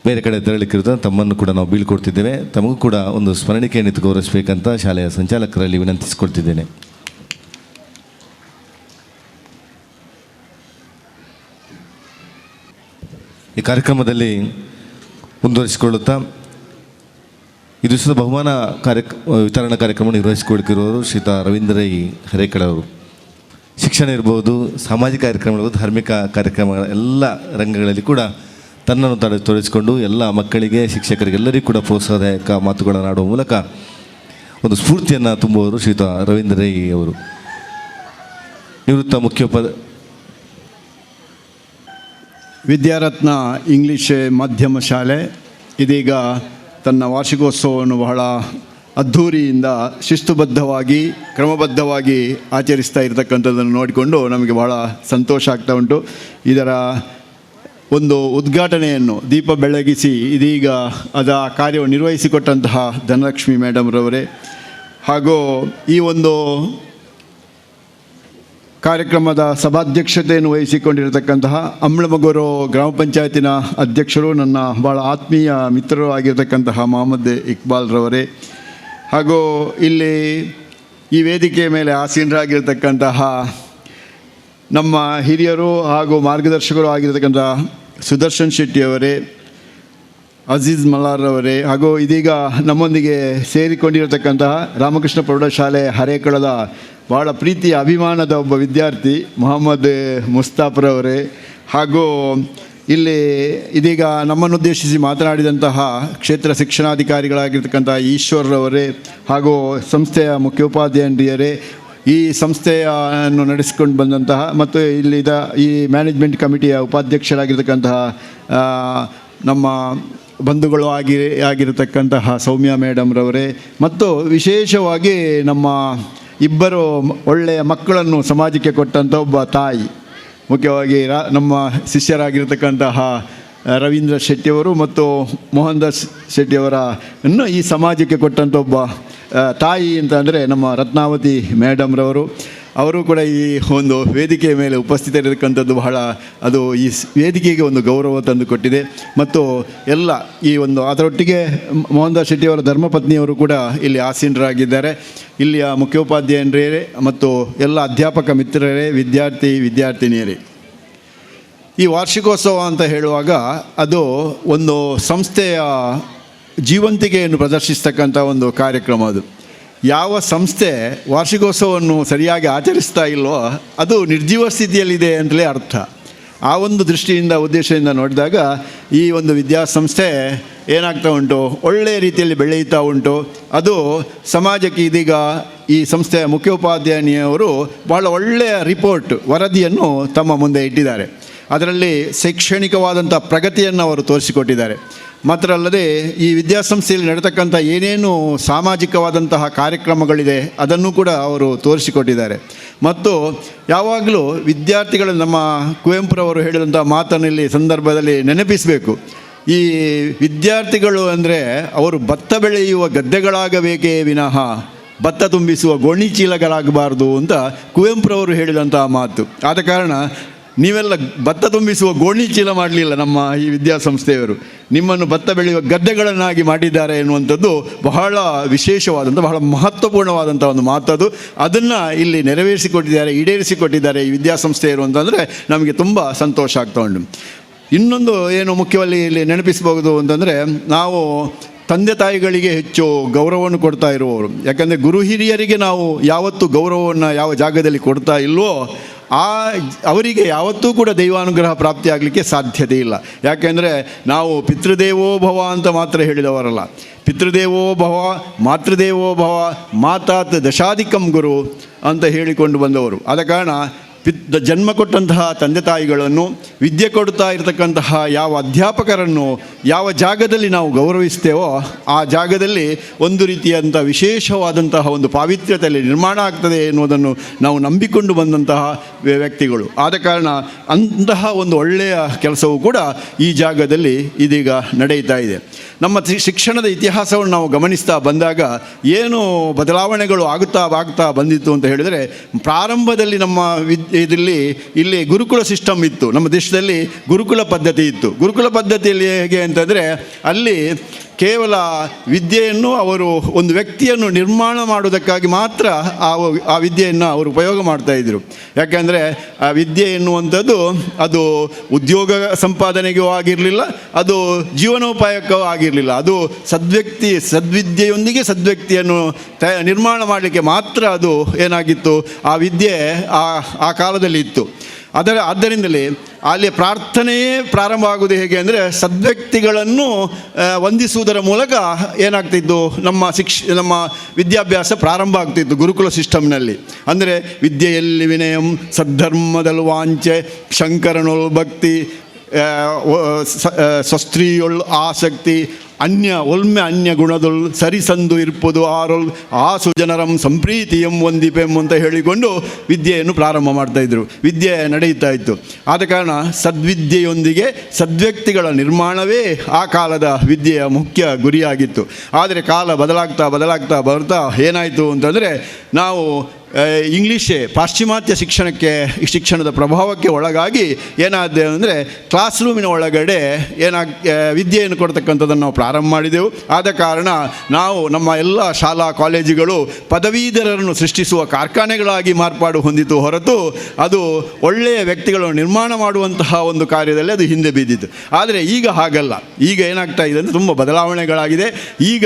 ಬೇರೆ ಕಡೆ ತೆರಳಿಕ್ಕಿರುವುದನ್ನು ತಮ್ಮನ್ನು ಕೂಡ ನಾವು ಬೀಳ್ಕೊಡ್ತಿದ್ದೇವೆ. ತಮಗೂ ಕೂಡ ಒಂದು ಸ್ಮರಣಿಕೆಯನ್ನಿತ್ತು ಗೌರವಿಸಬೇಕಂತ ಶಾಲೆಯ ಸಂಚಾಲಕರಲ್ಲಿ ವಿನಂತಿಸಿಕೊಡ್ತಿದ್ದೇನೆ. ಈ ಕಾರ್ಯಕ್ರಮದಲ್ಲಿ ಮುಂದುವರಿಸಿಕೊಳ್ಳುತ್ತಾ ಈ ದಿವಸದ ಬಹುಮಾನ ವಿತರಣಾ ಕಾರ್ಯಕ್ರಮ ನಿರ್ವಹಿಸಿಕೊಳ್ತಿರುವವರು ಶ್ರೀತಾ ರವೀಂದ್ರ ಹರೇಕಳ ಅವರು. ಶಿಕ್ಷಣ ಇರ್ಬೋದು, ಸಾಮಾಜಿಕ ಕಾರ್ಯಕ್ರಮಗಳು, ಧಾರ್ಮಿಕ ಕಾರ್ಯಕ್ರಮಗಳ ಎಲ್ಲ ರಂಗಗಳಲ್ಲಿ ಕೂಡ ತನ್ನನ್ನು ತೊಡಗಿಸಿಕೊಂಡು ಎಲ್ಲ ಮಕ್ಕಳಿಗೆ, ಶಿಕ್ಷಕರಿಗೆಲ್ಲರಿಗೂ ಕೂಡ ಪ್ರೋತ್ಸಾಹದಾಯಕ ಮಾತುಗಳನ್ನು ಆಡುವ ಮೂಲಕ ಒಂದು ಸ್ಫೂರ್ತಿಯನ್ನು ತುಂಬುವವರು ಶ್ರೀತಾ ರವೀಂದ್ರ ಅವರು. ನಿವೃತ್ತ ವಿದ್ಯಾರತ್ನ ಇಂಗ್ಲೀಷ್ ಮಾಧ್ಯಮ ಶಾಲೆ ಇದೀಗ ತನ್ನ ವಾರ್ಷಿಕೋತ್ಸವವನ್ನು ಬಹಳ ಅದ್ಧೂರಿಯಿಂದ ಶಿಸ್ತುಬದ್ಧವಾಗಿ ಕ್ರಮಬದ್ಧವಾಗಿ ಆಚರಿಸ್ತಾ ಇರತಕ್ಕಂಥದ್ದನ್ನು ನೋಡಿಕೊಂಡು ನಮಗೆ ಬಹಳ ಸಂತೋಷ ಆಗ್ತಾ ಉಂಟು. ಇದರ ಒಂದು ಉದ್ಘಾಟನೆಯನ್ನು ದೀಪ ಬೆಳಗಿಸಿ ಇದೀಗ ಅದರ ಕಾರ್ಯವನ್ನು ನಿರ್ವಹಿಸಿಕೊಟ್ಟಂತಹ ಧನಲಕ್ಷ್ಮಿ ಮೇಡಮ್ರವರೇ, ಹಾಗೂ ಈ ಒಂದು ಕಾರ್ಯಕ್ರಮದ ಸಭಾಧ್ಯಕ್ಷತೆಯನ್ನು ವಹಿಸಿಕೊಂಡಿರತಕ್ಕಂತಹ ಅಮ್ಳಮಗೂರು ಗ್ರಾಮ ಪಂಚಾಯತಿನ ಅಧ್ಯಕ್ಷರು, ನನ್ನ ಭಾಳ ಆತ್ಮೀಯ ಮಿತ್ರರು ಆಗಿರತಕ್ಕಂತಹ ಮೊಹಮ್ಮದ್ ಇಕ್ಬಾಲ್ರವರೇ, ಹಾಗೂ ಇಲ್ಲಿ ಈ ವೇದಿಕೆಯ ಮೇಲೆ ಆಸೀನರಾಗಿರ್ತಕ್ಕಂತಹ ನಮ್ಮ ಹಿರಿಯರು ಹಾಗೂ ಮಾರ್ಗದರ್ಶಕರು ಆಗಿರತಕ್ಕಂಥ ಸುದರ್ಶನ್ ಶೆಟ್ಟಿಯವರೇ, ಅಜೀಜ್ ಮಲ್ಲಾರ್ರವರೇ, ಹಾಗೂ ಇದೀಗ ನಮ್ಮೊಂದಿಗೆ ಸೇರಿಕೊಂಡಿರತಕ್ಕಂತಹ ರಾಮಕೃಷ್ಣ ಪ್ರೌಢಶಾಲೆ ಹರೇಕಳದ ಭಾಳ ಪ್ರೀತಿಯ ಅಭಿಮಾನದ ಒಬ್ಬ ವಿದ್ಯಾರ್ಥಿ ಮೊಹಮ್ಮದ್ ಮುಸ್ತಾಫ್ರವರೇ, ಹಾಗೂ ಇಲ್ಲಿ ಇದೀಗ ನಮ್ಮನ್ನುದ್ದೇಶಿಸಿ ಮಾತನಾಡಿದಂತಹ ಕ್ಷೇತ್ರ ಶಿಕ್ಷಣಾಧಿಕಾರಿಗಳಾಗಿರ್ತಕ್ಕಂಥ ಈಶ್ವರ್ರವರೇ ಹಾಗೂ ಸಂಸ್ಥೆಯ ಮುಖ್ಯೋಪಾಧ್ಯಾಯರಿಯರೇ, ಈ ಸಂಸ್ಥೆಯನ್ನು ನಡೆಸಿಕೊಂಡು ಬಂದಂತಹ ಮತ್ತು ಇಲ್ಲಿದ ಈ ಮ್ಯಾನೇಜ್ಮೆಂಟ್ ಕಮಿಟಿಯ ಉಪಾಧ್ಯಕ್ಷರಾಗಿರ್ತಕ್ಕಂತಹ ನಮ್ಮ ಬಂಧುಗಳು ಆಗಿರತಕ್ಕಂತಹ ಸೌಮ್ಯ ಮೇಡಮ್ರವರೇ, ಮತ್ತು ವಿಶೇಷವಾಗಿ ನಮ್ಮ ಇಬ್ಬರು ಒಳ್ಳೆಯ ಮಕ್ಕಳನ್ನು ಸಮಾಜಕ್ಕೆ ಕೊಟ್ಟಂಥ ಒಬ್ಬ ತಾಯಿ, ಮುಖ್ಯವಾಗಿ ನಮ್ಮ ಶಿಷ್ಯರಾಗಿರ್ತಕ್ಕಂತಹ ರವೀಂದ್ರ ಶೆಟ್ಟಿಯವರು ಮತ್ತು ಮೋಹನ್ ದಾಸ್ ಶೆಟ್ಟಿಯವರನ್ನು ಈ ಸಮಾಜಕ್ಕೆ ಕೊಟ್ಟಂಥ ಒಬ್ಬ ತಾಯಿ ಅಂತ ಅಂದರೆ ನಮ್ಮ ರತ್ನಾವತಿ ಮೇಡಮ್ರವರು. ಅವರು ಕೂಡ ಈ ಒಂದು ವೇದಿಕೆಯ ಮೇಲೆ ಉಪಸ್ಥಿತರಿರತಕ್ಕಂಥದ್ದು ಬಹಳ, ಅದು ಈ ವೇದಿಕೆಗೆ ಒಂದು ಗೌರವ ತಂದು ಕೊಟ್ಟಿದೆ. ಮತ್ತು ಎಲ್ಲ ಈ ಒಂದು ಅದರೊಟ್ಟಿಗೆ ಮೋಹನ್ ದಾಸ್ ಶೆಟ್ಟಿಯವರ ಧರ್ಮಪತ್ನಿಯವರು ಕೂಡ ಇಲ್ಲಿ ಆಸೀನರಾಗಿದ್ದಾರೆ. ಇಲ್ಲಿಯ ಮುಖ್ಯೋಪಾಧ್ಯಾಯರೇ ಮತ್ತು ಎಲ್ಲ ಅಧ್ಯಾಪಕ ಮಿತ್ರರೇ, ವಿದ್ಯಾರ್ಥಿನಿಯರೇ, ಈ ವಾರ್ಷಿಕೋತ್ಸವ ಅಂತ ಹೇಳುವಾಗ ಅದು ಒಂದು ಸಂಸ್ಥೆಯ ಜೀವಂತಿಕೆಯನ್ನು ಪ್ರದರ್ಶಿಸ್ತಕ್ಕಂಥ ಒಂದು ಕಾರ್ಯಕ್ರಮ. ಅದು ಯಾವ ಸಂಸ್ಥೆ ವಾರ್ಷಿಕೋತ್ಸವವನ್ನು ಸರಿಯಾಗಿ ಆಚರಿಸ್ತಾ ಇಲ್ವೋ ಅದು ನಿರ್ಜೀವ ಸ್ಥಿತಿಯಲ್ಲಿದೆ ಅಂತಲೇ ಅರ್ಥ. ಆ ಒಂದು ದೃಷ್ಟಿಯಿಂದ ಉದ್ದೇಶದಿಂದ ನೋಡಿದಾಗ ಈ ಒಂದು ವಿದ್ಯಾಸಂಸ್ಥೆ ಏನಾಗ್ತಾ ಉಂಟು, ಒಳ್ಳೆಯ ರೀತಿಯಲ್ಲಿ ಬೆಳೆಯುತ್ತಾ ಉಂಟು. ಅದು ಸಮಾಜಕ್ಕೆ ಇದೀಗ ಈ ಸಂಸ್ಥೆಯ ಮುಖ್ಯೋಪಾಧ್ಯಾಯನಿಯವರು ಭಾಳ ಒಳ್ಳೆಯ ವರದಿಯನ್ನು ತಮ್ಮ ಮುಂದೆ ಇಟ್ಟಿದ್ದಾರೆ. ಅದರಲ್ಲಿ ಶೈಕ್ಷಣಿಕವಾದಂಥ ಪ್ರಗತಿಯನ್ನು ಅವರು ತೋರಿಸಿಕೊಟ್ಟಿದ್ದಾರೆ. ಮಾತ್ರ ಅಲ್ಲದೆ ಈ ವಿದ್ಯಾಸಂಸ್ಥೆಯಲ್ಲಿ ನಡೆತಕ್ಕಂಥ ಏನೇನು ಸಾಮಾಜಿಕವಾದಂತಹ ಕಾರ್ಯಕ್ರಮಗಳಿದೆ ಅದನ್ನು ಕೂಡ ಅವರು ತೋರಿಸಿಕೊಟ್ಟಿದ್ದಾರೆ. ಮತ್ತು ಯಾವಾಗಲೂ ವಿದ್ಯಾರ್ಥಿಗಳು, ನಮ್ಮ ಕುವೆಂಪುರವರು ಹೇಳಿದಂಥ ಮಾತನ್ನಲ್ಲಿ ಸಂದರ್ಭದಲ್ಲಿ ನೆನಪಿಸಬೇಕು. ಈ ವಿದ್ಯಾರ್ಥಿಗಳು ಅಂದರೆ ಅವರು ಭತ್ತ ಬೆಳೆಯುವ ಗದ್ದೆಗಳಾಗಬೇಕೇ ವಿನಃ ಭತ್ತ ತುಂಬಿಸುವ ಗೋಣಿಚೀಲಗಳಾಗಬಾರ್ದು ಅಂತ ಕುವೆಂಪುರವರು ಹೇಳಿದಂತಹ ಮಾತು. ಆದ ಕಾರಣ ನೀವೆಲ್ಲ ಭತ್ತ ತುಂಬಿಸುವ ಗೋಣಿ ಚೀಲ ಮಾಡಲಿಲ್ಲ, ನಮ್ಮ ಈ ವಿದ್ಯಾಸಂಸ್ಥೆಯವರು ನಿಮ್ಮನ್ನು ಭತ್ತ ಬೆಳೆಯುವ ಗದ್ದೆಗಳನ್ನಾಗಿ ಮಾಡಿದ್ದಾರೆ ಎನ್ನುವಂಥದ್ದು ಬಹಳ ವಿಶೇಷವಾದಂಥ, ಬಹಳ ಮಹತ್ವಪೂರ್ಣವಾದಂಥ ಒಂದು ಮಾತದು. ಅದನ್ನು ಇಲ್ಲಿ ಈಡೇರಿಸಿಕೊಟ್ಟಿದ್ದಾರೆ ಈ ವಿದ್ಯಾಸಂಸ್ಥೆಯರು ಅಂತಂದರೆ ನಮಗೆ ತುಂಬ ಸಂತೋಷ ಆಗ್ತಾ ಉಂಟು. ಇನ್ನೊಂದು ಏನು ಮುಖ್ಯವಾಗಿ ಇಲ್ಲಿ ನೆನಪಿಸಬಹುದು ಅಂತಂದರೆ, ನಾವು ತಂದೆ ತಾಯಿಗಳಿಗೆ ಹೆಚ್ಚು ಗೌರವವನ್ನು ಕೊಡ್ತಾ ಇರುವವರು. ಯಾಕಂದರೆ ಗುರು ಹಿರಿಯರಿಗೆ ನಾವು ಯಾವತ್ತೂ ಗೌರವವನ್ನು ಯಾವ ಜಾಗದಲ್ಲಿ ಕೊಡ್ತಾ ಇಲ್ವೋ ಅವರಿಗೆ ಯಾವತ್ತೂ ಕೂಡ ದೈವಾನುಗ್ರಹ ಪ್ರಾಪ್ತಿಯಾಗಲಿಕ್ಕೆ ಸಾಧ್ಯತೆ ಇಲ್ಲ. ಯಾಕೆಂದರೆ ನಾವು ಪಿತೃದೇವೋ ಭವ ಅಂತ ಮಾತ್ರ ಹೇಳಿದವರಲ್ಲ. ಪಿತೃದೇವೋ ಭವ, ಮಾತೃದೇವೋ ಭವ, ಮಾತಾತ್ ದಶಾಧಿಕಂ ಗುರು ಅಂತ ಹೇಳಿಕೊಂಡು ಬಂದವರು. ಆದ ಕಾರಣ ಜನ್ಮ ಕೊಟ್ಟಂತಹ ತಂದೆ ತಾಯಿಗಳನ್ನು, ವಿದ್ಯೆ ಕೊಡ್ತಾ ಇರತಕ್ಕಂತಹ ಯಾವ ಅಧ್ಯಾಪಕರನ್ನು ಯಾವ ಜಾಗದಲ್ಲಿ ನಾವು ಗೌರವಿಸ್ತೇವೋ ಆ ಜಾಗದಲ್ಲಿ ಒಂದು ರೀತಿಯಂಥ ವಿಶೇಷವಾದಂತಹ ಒಂದು ಪಾವಿತ್ರ್ಯತೆಯಲ್ಲಿ ನಿರ್ಮಾಣ ಆಗ್ತದೆ ಎನ್ನುವುದನ್ನು ನಾವು ನಂಬಿಕೊಂಡು ಬಂದಂತಹ ವ್ಯಕ್ತಿಗಳು. ಆದ ಕಾರಣ ಅಂತಹ ಒಂದು ಒಳ್ಳೆಯ ಕೆಲಸವೂ ಕೂಡ ಈ ಜಾಗದಲ್ಲಿ ಇದೀಗ ನಡೆಯುತ್ತಾ ಇದೆ. ನಮ್ಮ ಶಿಕ್ಷಣದ ಇತಿಹಾಸವನ್ನು ನಾವು ಗಮನಿಸ್ತಾ ಬಂದಾಗ ಏನು ಬದಲಾವಣೆಗಳು ಆಗ್ತಾ ಬಂದಿತ್ತು ಅಂತ ಹೇಳಿದರೆ, ಪ್ರಾರಂಭದಲ್ಲಿ ನಮ್ಮ ಇಲ್ಲಿ ಗುರುಕುಲ ಸಿಸ್ಟಮ್ ಇತ್ತು. ನಮ್ಮ ದೇಶದಲ್ಲಿ ಗುರುಕುಲ ಪದ್ಧತಿ ಇತ್ತು. ಗುರುಕುಲ ಪದ್ಧತಿಯಲ್ಲಿ ಹೇಗೆ ಅಂತಂದರೆ, ಅಲ್ಲಿ ಕೇವಲ ವಿದ್ಯೆಯನ್ನು ಅವರು ಒಂದು ವ್ಯಕ್ತಿಯನ್ನು ನಿರ್ಮಾಣ ಮಾಡುವುದಕ್ಕಾಗಿ ಮಾತ್ರ ಆ ವಿದ್ಯೆಯನ್ನು ಅವರು ಉಪಯೋಗ ಮಾಡ್ತಾಯಿದ್ರು. ಯಾಕೆಂದರೆ ಆ ವಿದ್ಯೆ ಎನ್ನುವಂಥದ್ದು ಅದು ಉದ್ಯೋಗ ಸಂಪಾದನೆಗೂ ಆಗಿರಲಿಲ್ಲ, ಅದು ಜೀವನೋಪಾಯಕ್ಕೂ ಆಗಿರಲಿಲ್ಲ. ಅದು ಸದ್ವಿದ್ಯೆಯೊಂದಿಗೆ ಸದ್ವ್ಯಕ್ತಿಯನ್ನು ನಿರ್ಮಾಣ ಮಾಡಲಿಕ್ಕೆ ಮಾತ್ರ ಅದು ಏನಾಗಿತ್ತು, ಆ ವಿದ್ಯೆ ಆ ಕಾಲದಲ್ಲಿ ಇತ್ತು. ಆದ್ದರಿಂದಲೇ ಅಲ್ಲಿ ಪ್ರಾರ್ಥನೆಯೇ ಪ್ರಾರಂಭ ಆಗುವುದು ಹೇಗೆ ಅಂದರೆ, ಸದ್ವ್ಯಕ್ತಿಗಳನ್ನು ವಂದಿಸುವುದರ ಮೂಲಕ ಏನಾಗ್ತಿತ್ತು, ನಮ್ಮ ವಿದ್ಯಾಭ್ಯಾಸ ಪ್ರಾರಂಭ ಆಗ್ತಿತ್ತು ಗುರುಕುಲ ಸಿಸ್ಟಮ್ನಲ್ಲಿ. ಅಂದರೆ ವಿದ್ಯೆಯಲ್ಲಿ ವಿನಯಂ, ಸದ್ಧರ್ಮದಲ್ಲಿ ವಾಂಚೆ, ಶಂಕರನೊಳ್ ಭಕ್ತಿ, ಸ್ವಸ್ತ್ರೀಯೊಳ್ ಆಸಕ್ತಿ, ಅನ್ಯ ಗುಣದೊಳ್ ಸರಿಸಂದು ಇರ್ಪುದು ಆರೊಳ್ ಆಸು ಜನರಂ ಸಂಪ್ರೀತಿಯಂ ಒಂದಿಪೆಂ ಅಂತ ಹೇಳಿಕೊಂಡು ವಿದ್ಯೆಯನ್ನು ಪ್ರಾರಂಭ ಮಾಡ್ತಾಯಿದ್ರು. ವಿದ್ಯೆ ನಡೆಯುತ್ತಾ ಇತ್ತು. ಆದ ಕಾರಣ ಸದ್ವಿದ್ಯೆಯೊಂದಿಗೆ ಸದ್ವ್ಯಕ್ತಿಗಳ ನಿರ್ಮಾಣವೇ ಆ ಕಾಲದ ವಿದ್ಯೆಯ ಮುಖ್ಯ ಗುರಿಯಾಗಿತ್ತು. ಆದರೆ ಕಾಲ ಬದಲಾಗ್ತಾ ಬರ್ತಾ ಏನಾಯಿತು ಅಂತಂದರೆ, ನಾವು ಪಾಶ್ಚಿಮಾತ್ಯ ಶಿಕ್ಷಣದ ಪ್ರಭಾವಕ್ಕೆ ಒಳಗಾಗಿ ಏನಾದೆ ಅಂದರೆ, ಕ್ಲಾಸ್ ರೂಮಿನ ಒಳಗಡೆ ವಿದ್ಯೆಯನ್ನು ಕೊಡ್ತಕ್ಕಂಥದ್ದನ್ನು ನಾವು ಪ್ರಾರಂಭ ಮಾಡಿದೆವು. ಆದ ಕಾರಣ ನಾವು ನಮ್ಮ ಎಲ್ಲ ಶಾಲಾ ಕಾಲೇಜುಗಳು ಪದವೀಧರರನ್ನು ಸೃಷ್ಟಿಸುವ ಕಾರ್ಖಾನೆಗಳಾಗಿ ಮಾರ್ಪಾಡು ಹೊಂದಿತು ಹೊರತು ಅದು ಒಳ್ಳೆಯ ವ್ಯಕ್ತಿಗಳನ್ನು ನಿರ್ಮಾಣ ಮಾಡುವಂತಹ ಒಂದು ಕಾರ್ಯದಲ್ಲಿ ಅದು ಹಿಂದೆ ಬಿದ್ದಿತ್ತು. ಆದರೆ ಈಗ ಹಾಗಲ್ಲ. ಈಗ ಏನಾಗ್ತಾ ಇದೆ ಅಂದರೆ ತುಂಬ ಬದಲಾವಣೆಗಳಾಗಿದೆ. ಈಗ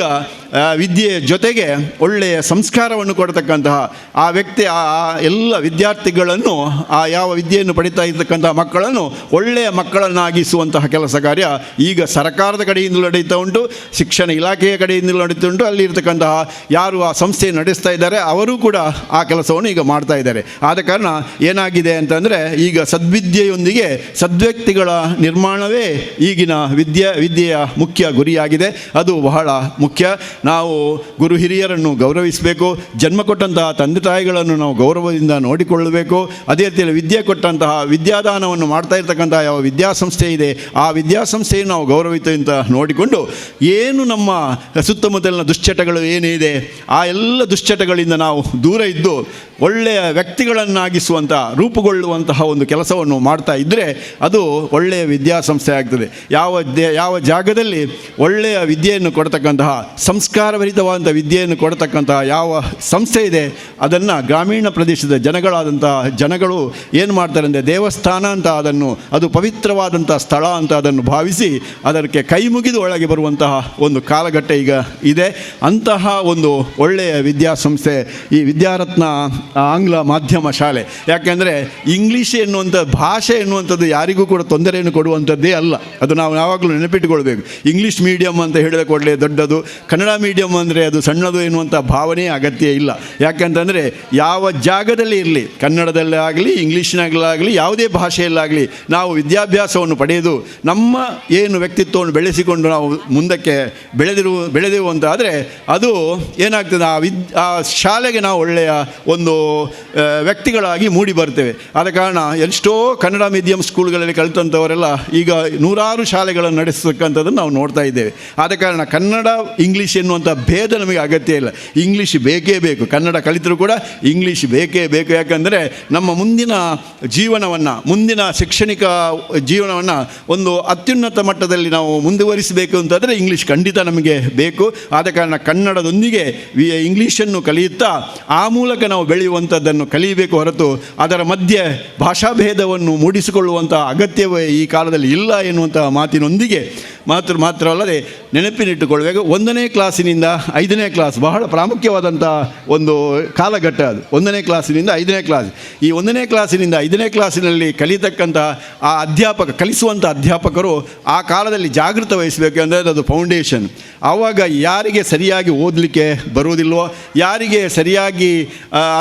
ವಿದ್ಯೆಯ ಜೊತೆಗೆ ಒಳ್ಳೆಯ ಸಂಸ್ಕಾರವನ್ನು ಕೊಡ್ತಕ್ಕಂತಹ ಆ ವ್ಯಕ್ತಿ ಆ ಎಲ್ಲ ವಿದ್ಯಾರ್ಥಿಗಳನ್ನು ಆ ಯಾವ ವಿದ್ಯೆಯನ್ನು ಪಡಿತಾ ಇರ್ತಕ್ಕಂತಹ ಮಕ್ಕಳನ್ನು ಒಳ್ಳೆಯ ಮಕ್ಕಳನ್ನಾಗಿಸುವಂತಹ ಕೆಲಸ ಕಾರ್ಯ ಈಗ ಸರ್ಕಾರದ ಕಡೆಯಿಂದಲೂ ನಡೀತಾ ಉಂಟು, ಶಿಕ್ಷಣ ಇಲಾಖೆಯ ಕಡೆಯಿಂದಲೂ ನಡೀತಾ ಉಂಟು. ಅಲ್ಲಿ ಇರ್ತಕ್ಕಂತಹ ಯಾರು ಆ ಸಂಸ್ಥೆ ನಡೆಸ್ತಾ ಇದ್ದಾರೆ ಅವರು ಕೂಡ ಆ ಕೆಲಸವನ್ನು ಈಗ ಮಾಡ್ತಾ ಇದ್ದಾರೆ. ಆದ ಕಾರಣ ಏನಾಗಿದೆ ಅಂತಂದರೆ ಈಗ ಸದ್ವಿದ್ಯೆಯೊಂದಿಗೆ ಸದ್ವ್ಯಕ್ತಿಗಳ ನಿರ್ಮಾಣವೇ ಈಗಿನ ವಿದ್ಯೆಯ ಮುಖ್ಯ ಗುರಿಯಾಗಿದೆ. ಅದು ಬಹಳ ಮುಖ್ಯ. ನಾವು ಗುರು ಹಿರಿಯರನ್ನು ಗೌರವಿಸಬೇಕು, ಜನ್ಮ ಕೊಟ್ಟಂತಹ ತಂದೆ ತಾಯಿಗಳನ್ನು ನಾವು ಗೌರವದಿಂದ ನೋಡಿಕೊಳ್ಳಬೇಕು. ಅದೇ ರೀತಿಯಲ್ಲಿ ವಿದ್ಯೆ ಕೊಟ್ಟಂತಹ ವಿದ್ಯಾದಾನವನ್ನು ಮಾಡ್ತಾ ಇರ್ತಕ್ಕಂತಹ ಯಾವ ವಿದ್ಯಾಸಂಸ್ಥೆ ಇದೆ ಆ ವಿದ್ಯಾಸಂಸ್ಥೆಯನ್ನು ನಾವು ಗೌರವಿತ ನೋಡಿಕೊಂಡು ಏನು ನಮ್ಮ ಸುತ್ತಮುತ್ತಲಿನ ದುಶ್ಚಟಗಳು ಏನಿದೆ ಆ ಎಲ್ಲ ದುಶ್ಚಟಗಳಿಂದ ನಾವು ದೂರ ಇದ್ದು ಒಳ್ಳೆಯ ವ್ಯಕ್ತಿಗಳನ್ನಾಗಿಸುವಂಥ ರೂಪುಗೊಳ್ಳುವಂತಹ ಒಂದು ಕೆಲಸವನ್ನು ಮಾಡ್ತಾ ಇದ್ದರೆ ಅದು ಒಳ್ಳೆಯ ವಿದ್ಯಾಸಂಸ್ಥೆ ಆಗ್ತದೆ. ಯಾವ ಜಾಗದಲ್ಲಿ ಒಳ್ಳೆಯ ವಿದ್ಯೆಯನ್ನು ಕೊಡ್ತಕ್ಕಂತಹ ಸಂಸ್ಕಾರಭರಿತವಾದಂಥ ವಿದ್ಯೆಯನ್ನು ಕೊಡ್ತಕ್ಕಂತಹ ಯಾವ ಸಂಸ್ಥೆ ಇದೆ ಅದನ್ನು ಗ್ರಾಮೀಣ ಪ್ರದೇಶದ ಜನಗಳು ಏನು ಮಾಡ್ತಾರೆ ಅಂದರೆ ದೇವಸ್ಥಾನ ಅಂತ ಅದು ಪವಿತ್ರವಾದಂಥ ಸ್ಥಳ ಅಂತ ಅದನ್ನು ಭಾವಿಸಿ ಅದಕ್ಕೆ ಕೈ ಮುಗಿದು ಒಳಗೆ ಬರುವಂತಹ ಒಂದು ಕಾಲಘಟ್ಟ ಈಗ ಇದೆ. ಅಂತಹ ಒಂದು ಒಳ್ಳೆಯ ವಿದ್ಯಾಸಂಸ್ಥೆ ಈ ವಿದ್ಯಾರತ್ನ ಆಂಗ್ಲ ಮಾಧ್ಯಮ ಶಾಲೆ. ಯಾಕೆಂದರೆ ಇಂಗ್ಲೀಷ್ ಎನ್ನುವಂಥ ಭಾಷೆ ಎನ್ನುವಂಥದ್ದು ಯಾರಿಗೂ ಕೂಡ ತೊಂದರೆಯನ್ನು ಕೊಡುವಂಥದ್ದೇ ಅಲ್ಲ. ಅದು ನಾವು ಯಾವಾಗಲೂ ನೆನಪಿಟ್ಟುಕೊಳ್ಬೇಕು. ಇಂಗ್ಲೀಷ್ ಮೀಡಿಯಮ್ ಅಂತ ಹೇಳಿದ ಕೂಡಲೇ ದೊಡ್ಡದು, ಕನ್ನಡ ಮೀಡಿಯಮ್ ಅಂದರೆ ಅದು ಸಣ್ಣದು ಎನ್ನುವಂಥ ಭಾವನೆ ಅಗತ್ಯ ಇಲ್ಲ. ಯಾಕೆಂತಂದರೆ ಯಾವ ಜಾಗದಲ್ಲಿ ಇರಲಿ, ಕನ್ನಡದಲ್ಲೇ ಆಗಲಿ ಇಂಗ್ಲೀಷ್ನಾಗಲಾಗಲಿ ಯಾವುದೇ ಭಾಷೆಯಲ್ಲಾಗಲಿ ನಾವು ವಿದ್ಯಾಭ್ಯಾಸವನ್ನು ಪಡೆಯೋದು ನಮ್ಮ ಏನು ವ್ಯಕ್ತಿತ್ವವನ್ನು ಬೆಳೆಸಿಕೊಂಡು ನಾವು ಮುಂದಕ್ಕೆ ಬೆಳೆದೆವು ಅಂತ ಆದರೆ ಅದು ಏನಾಗ್ತದೆ ಆ ಶಾಲೆಗೆ ನಾವು ಒಳ್ಳೆಯ ಒಂದು ವ್ಯಕ್ತಿಗಳಾಗಿ ಮೂಡಿ ಬರ್ತೇವೆ. ಆದ ಕಾರಣ ಎಷ್ಟೋ ಕನ್ನಡ ಮೀಡಿಯಂ ಸ್ಕೂಲ್ಗಳಲ್ಲಿ ಕಲಿತಂಥವರೆಲ್ಲ ಈಗ ನೂರಾರು ಶಾಲೆಗಳನ್ನು ನಡೆಸತಕ್ಕಂಥದ್ದನ್ನು ನಾವು ನೋಡ್ತಾ ಇದ್ದೇವೆ. ಆದ ಕಾರಣ ಕನ್ನಡ ಇಂಗ್ಲೀಷ್ ಎನ್ನುವಂಥ ಭೇದ ನಮಗೆ ಅಗತ್ಯ ಇಲ್ಲ. ಇಂಗ್ಲೀಷ್ ಬೇಕೇ ಬೇಕು, ಕನ್ನಡ ಕಲಿತರೂ ಕೂಡ ಇಂಗ್ಲೀಷ್ ಬೇಕೇ ಬೇಕು. ಯಾಕಂದರೆ ನಮ್ಮ ಮುಂದಿನ ಜೀವನವನ್ನು, ಮುಂದಿನ ಶೈಕ್ಷಣಿಕ ಜೀವನವನ್ನು ಒಂದು ಅತ್ಯುನ್ನತ ಮಟ್ಟದಲ್ಲಿ ನಾವು ಮುಂದುವರಿಸಬೇಕು ಅಂತಂದರೆ ಇಂಗ್ಲೀಷ್ ಖಂಡಿತ ನಮಗೆ ಬೇಕು. ಆದ ಕಾರಣ ಕನ್ನಡದೊಂದಿಗೆ ಇಂಗ್ಲೀಷನ್ನು ಕಲಿಯುತ್ತಾ ಆ ಮೂಲಕ ನಾವು ಬೆಳೆಯುವಂಥದ್ದನ್ನು ಕಲಿಯಬೇಕು ಹೊರತು ಅದರ ಮಧ್ಯೆ ಭಾಷಾಭೇದವನ್ನು ಮೂಡಿಸಿಕೊಳ್ಳುವಂಥ ಅಗತ್ಯವೇ ಈ ಕಾಲದಲ್ಲಿ ಇಲ್ಲ ಎನ್ನುವಂಥ ಮಾತಿನೊಂದಿಗೆ ಮಾತ್ರ ಅಲ್ಲದೆ ನೆನಪಿನಿಟ್ಟುಕೊಳ್ಬೇಕು, 1ನೇ ಕ್ಲಾಸಿನಿಂದ 5ನೇ ಕ್ಲಾಸ್ ಬಹಳ ಪ್ರಾಮುಖ್ಯವಾದಂಥ ಒಂದು ಕಾಲಘಟ್ಟ ಅದು. 1ನೇ ಕ್ಲಾಸಿನಿಂದ 5ನೇ ಕ್ಲಾಸ್, ಈ 1ನೇ ಕ್ಲಾಸಿನಿಂದ 5ನೇ ಕ್ಲಾಸಿನಲ್ಲಿ ಕಲಿತಕ್ಕಂಥ ಆ ಕಲಿಸುವಂಥ ಅಧ್ಯಾಪಕರು ಆ ಕಾಲದಲ್ಲಿ ಜಾಗೃತ ವಹಿಸಬೇಕು. ಅಂದರೆ ಅದು ಫೌಂಡೇಶನ್. ಆವಾಗ ಯಾರಿಗೆ ಸರಿಯಾಗಿ ಓದಲಿಕ್ಕೆ ಬರುವುದಿಲ್ವೋ, ಯಾರಿಗೆ ಸರಿಯಾಗಿ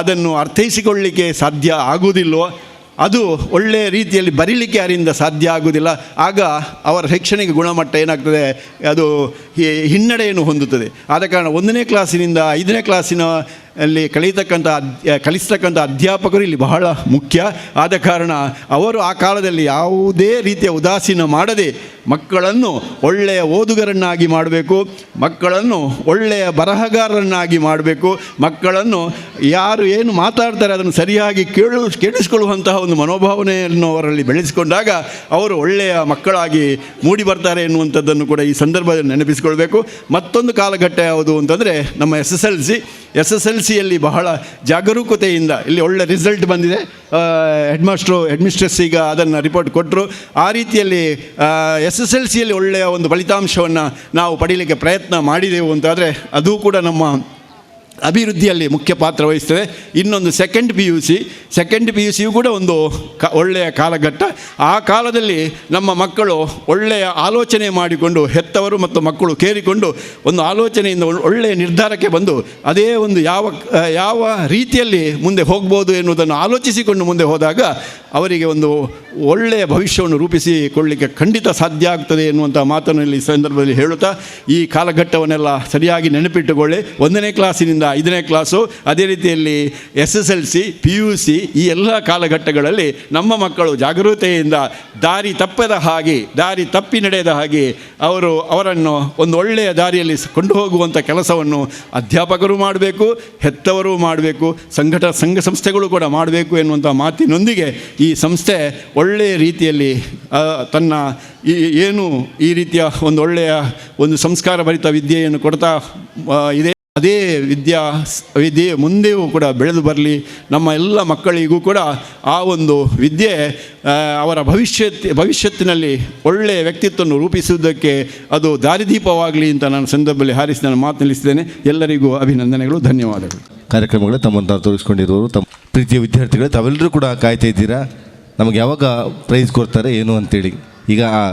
ಅದನ್ನು ಅರ್ಥೈಸಿಕೊಳ್ಳಲಿಕ್ಕೆ ಸಾಧ್ಯ ಆಗುವುದಿಲ್ವೋ, ಅದು ಒಳ್ಳೆಯ ರೀತಿಯಲ್ಲಿ ಬರೀಲಿಕ್ಕೆ ಯಾರಿಂದ ಸಾಧ್ಯ ಆಗುವುದಿಲ್ಲ. ಆಗ ಅವರ ಶೈಕ್ಷಣಿಕ ಗುಣಮಟ್ಟ ಏನಾಗ್ತದೆ, ಅದು ಹಿನ್ನಡೆಯನ್ನು ಹೊಂದುತ್ತದೆ. ಆದ ಕಾರಣ 1ನೇ ಕ್ಲಾಸಿನಿಂದ 5ನೇ ಕ್ಲಾಸಿನಲ್ಲಿ ಕಲಿಸ್ತಕ್ಕಂಥ ಅಧ್ಯಾಪಕರು ಇಲ್ಲಿ ಬಹಳ ಮುಖ್ಯ. ಆದ ಕಾರಣ ಅವರು ಆ ಕಾಲದಲ್ಲಿ ಯಾವುದೇ ರೀತಿಯ ಉದಾಸೀನ ಮಾಡದೆ ಮಕ್ಕಳನ್ನು ಒಳ್ಳೆಯ ಓದುಗರನ್ನಾಗಿ ಮಾಡಬೇಕು, ಮಕ್ಕಳನ್ನು ಒಳ್ಳೆಯ ಬರಹಗಾರರನ್ನಾಗಿ ಮಾಡಬೇಕು, ಮಕ್ಕಳನ್ನು ಯಾರು ಏನು ಮಾತಾಡ್ತಾರೆ ಅದನ್ನು ಸರಿಯಾಗಿ ಕೇಳಿಸ್ಕೊಳ್ಳುವಂತಹ ಒಂದು ಮನೋಭಾವನೆಯನ್ನು ಅವರಲ್ಲಿ ಬೆಳೆಸಿಕೊಂಡಾಗ ಅವರು ಒಳ್ಳೆಯ ಮಕ್ಕಳಾಗಿ ಮೂಡಿ ಬರ್ತಾರೆ ಎನ್ನುವಂಥದ್ದನ್ನು ಕೂಡ ಈ ಸಂದರ್ಭದಲ್ಲಿ ನೆನಪಿಸಿಕೊಳ್ಬೇಕು. ಮತ್ತೊಂದು ಕಾಲಘಟ್ಟ ಯಾವುದು ಅಂತಂದರೆ ನಮ್ಮ SSLCಯಲ್ಲಿ ಬಹಳ ಜಾಗರೂಕತೆಯಿಂದ ಇಲ್ಲಿ ಒಳ್ಳೆ ರಿಸಲ್ಟ್ ಬಂದಿದೆ. ಹೆಡ್ಮಿಸ್ಟ್ರೆಸ್ ಈಗ ಅದನ್ನು ರಿಪೋರ್ಟ್ ಕೊಟ್ಟರು. ಆ ರೀತಿಯಲ್ಲಿ SSLCಯಲ್ಲಿ ಒಳ್ಳೆಯ ಒಂದು ಫಲಿತಾಂಶವನ್ನು ನಾವು ಪಡೀಲಿಕ್ಕೆ ಪ್ರಯತ್ನ ಮಾಡಿದೆವು ಅಂತಾದರೆ ಅದು ಕೂಡ ನಮ್ಮ ಅಭಿವೃದ್ಧಿಯಲ್ಲಿ ಮುಖ್ಯ ಪಾತ್ರ ವಹಿಸ್ತದೆ. ಇನ್ನೊಂದು ಸೆಕೆಂಡ್ ಪಿ ಯು ಸಿಯು ಕೂಡ ಒಂದು ಒಳ್ಳೆಯ ಕಾಲಘಟ್ಟ. ಆ ಕಾಲದಲ್ಲಿ ನಮ್ಮ ಮಕ್ಕಳು ಒಳ್ಳೆಯ ಆಲೋಚನೆ ಮಾಡಿಕೊಂಡು, ಹೆತ್ತವರು ಮತ್ತು ಮಕ್ಕಳು ಕೇರಿಕೊಂಡು ಒಂದು ಆಲೋಚನೆಯಿಂದ ಒಳ್ಳೆಯ ನಿರ್ಧಾರಕ್ಕೆ ಬಂದು ಅದೇ ಒಂದು ಯಾವ ರೀತಿಯಲ್ಲಿ ಮುಂದೆ ಹೋಗ್ಬೋದು ಎನ್ನುವುದನ್ನು ಆಲೋಚಿಸಿಕೊಂಡು ಮುಂದೆ ಹೋದಾಗ ಅವರಿಗೆ ಒಂದು ಒಳ್ಳೆಯ ಭವಿಷ್ಯವನ್ನು ರೂಪಿಸಿಕೊಳ್ಳಲಿಕ್ಕೆ ಖಂಡಿತ ಸಾಧ್ಯ ಆಗ್ತದೆ ಎನ್ನುವಂಥ ಮಾತನ್ನು ಇಲ್ಲಿ ಸಂದರ್ಭದಲ್ಲಿ ಹೇಳುತ್ತಾ ಈ ಕಾಲಘಟ್ಟವನ್ನೆಲ್ಲ ಸರಿಯಾಗಿ ನೆನಪಿಟ್ಟುಕೊಳ್ಳಿ. 1ನೇ ಕ್ಲಾಸಿನಿಂದ 5ನೇ ಕ್ಲಾಸು, ಅದೇ ರೀತಿಯಲ್ಲಿ SSLC, PUC ಈ ಎಲ್ಲ ಕಾಲಘಟ್ಟಗಳಲ್ಲಿ ನಮ್ಮ ಮಕ್ಕಳು ಜಾಗರೂಕತೆಯಿಂದ ದಾರಿ ತಪ್ಪಿ ನಡೆಯದ ಹಾಗೆ ಅವರನ್ನು ಒಂದು ಒಳ್ಳೆಯ ದಾರಿಯಲ್ಲಿ ಕೊಂಡು ಹೋಗುವಂಥ ಕೆಲಸವನ್ನು ಅಧ್ಯಾಪಕರು ಮಾಡಬೇಕು, ಹೆತ್ತವರು ಮಾಡಬೇಕು, ಸಂಘ ಸಂಸ್ಥೆಗಳು ಕೂಡ ಮಾಡಬೇಕು ಎನ್ನುವಂಥ ಮಾತಿನೊಂದಿಗೆ ಈ ಸಂಸ್ಥೆ ಒಳ್ಳೆಯ ರೀತಿಯಲ್ಲಿ ತನ್ನ ಏನು ಈ ರೀತಿಯ ಒಂದು ಒಳ್ಳೆಯ ಒಂದು ಸಂಸ್ಕಾರಭರಿತ ವಿದ್ಯೆಯನ್ನು ಕೊಡ್ತಾ ಇದೆ. ಅದೇ ವಿದ್ಯೆ ಮುಂದೆಯೂ ಕೂಡ ಬೆಳೆದು ಬರಲಿ. ನಮ್ಮ ಎಲ್ಲ ಮಕ್ಕಳಿಗೂ ಕೂಡ ಆ ಒಂದು ವಿದ್ಯೆ ಅವರ ಭವಿಷ್ಯತ್ತಿನಲ್ಲಿ ಒಳ್ಳೆಯ ವ್ಯಕ್ತಿತ್ವವನ್ನು ರೂಪಿಸುವುದಕ್ಕೆ ಅದು ದಾರಿದೀಪವಾಗಲಿ ಅಂತ ನಾನು ಸಂದರ್ಭದಲ್ಲಿ ಹಾರಿಸಿ ನಾನು ಮಾತು ನಿಲ್ಲಿಸಿದ್ದೇನೆ. ಎಲ್ಲರಿಗೂ ಅಭಿನಂದನೆಗಳು, ಧನ್ಯವಾದಗಳು. ಕಾರ್ಯಕ್ರಮಗಳು ತಮ್ಮನ್ನು ತೋರಿಸ್ಕೊಂಡಿರೋರು ತಮ್ಮ ಪ್ರೀತಿಯ ವಿದ್ಯಾರ್ಥಿಗಳು ತಾವೆಲ್ಲರೂ ಕೂಡ ಕಾಯ್ತಾ ಇದ್ದೀರಾ ನಮಗೆ ಯಾವಾಗ ಪ್ರೈಸ್ ಕೊಡ್ತಾರೆ ಏನು ಅಂತೇಳಿ. ಈಗ ಆ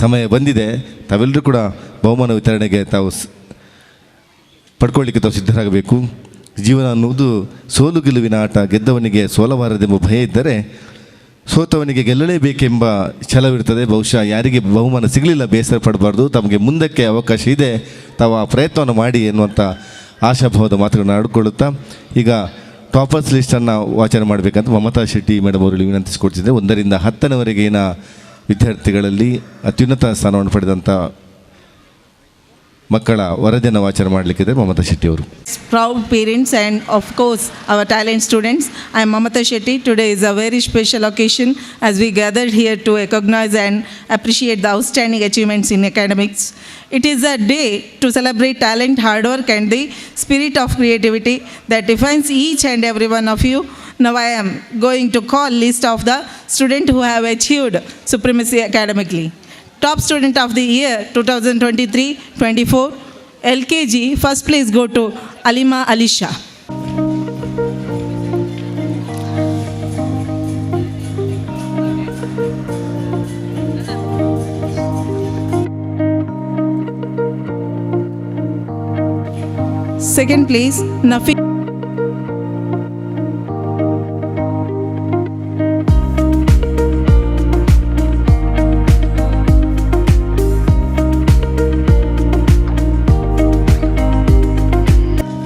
ಸಮಯ ಬಂದಿದೆ. ತಾವೆಲ್ಲರೂ ಕೂಡ ಬಹುಮಾನ ವಿತರಣೆಗೆ ತಾವು ಪಡ್ಕೊಳ್ಳಿಕ್ಕೆ ತಾವು ಸಿದ್ಧರಾಗಬೇಕು. ಜೀವನ ಅನ್ನುವುದು ಸೋಲು ಗೆಲುವಿನ ಆಟ. ಗೆದ್ದವನಿಗೆ ಸೋಲಬಾರದೆಂಬ ಭಯ ಇದ್ದರೆ ಸೋತವನಿಗೆ ಗೆಲ್ಲಲೇಬೇಕೆಂಬ ಛಲವಿರ್ತದೆ. ಬಹುಶಃ ಯಾರಿಗೆ ಬಹುಮಾನ ಸಿಗಲಿಲ್ಲ ಬೇಸರ ಪಡಬಾರ್ದು. ತಮಗೆ ಮುಂದಕ್ಕೆ ಅವಕಾಶ ಇದೆ, ತಾವು ಆ ಪ್ರಯತ್ನವನ್ನು ಮಾಡಿ ಎನ್ನುವಂಥ ಆಶಾಭಾವದ ಮಾತುಗಳನ್ನು ಆಡಿಕೊಳ್ಳುತ್ತಾ ಈಗ ಟಾಪರ್ಸ್ ಲಿಸ್ಟನ್ನು ವಾಚನ ಮಾಡಬೇಕಂತ ಮಮತಾ ಶೆಟ್ಟಿ ಮೇಡಮ್ ಅವರಲ್ಲಿ ವಿನಂತಿಸಿಕೊಡ್ತಿದ್ದೆ. 1ರಿಂದ 10ರವರೆಗಿನ ವಿದ್ಯಾರ್ಥಿಗಳಲ್ಲಿ ಅತ್ಯುನ್ನತ ಸ್ಥಾನವನ್ನು ಪಡೆದಂಥ ಮಕ್ಕಳ ವರದಿಯನ್ನು ವಾಚನ ಮಾಡಲಿಕ್ಕಿದೆ ಮಮತಾ ಶೆಟ್ಟಿ ಅವರು. Proud parents and of course our talent students, I am Mamata Shetty. Today is a very special occasion as we gathered here to recognize and appreciate the outstanding achievements in academics. It is a day to celebrate talent, hard work and the spirit of creativity that defines each and every one of you. Now I am going to call list of the students who have achieved supremacy academically. Top student of the year 2023-24 LKG, first place go to Alima Alisha. Second place Nafi.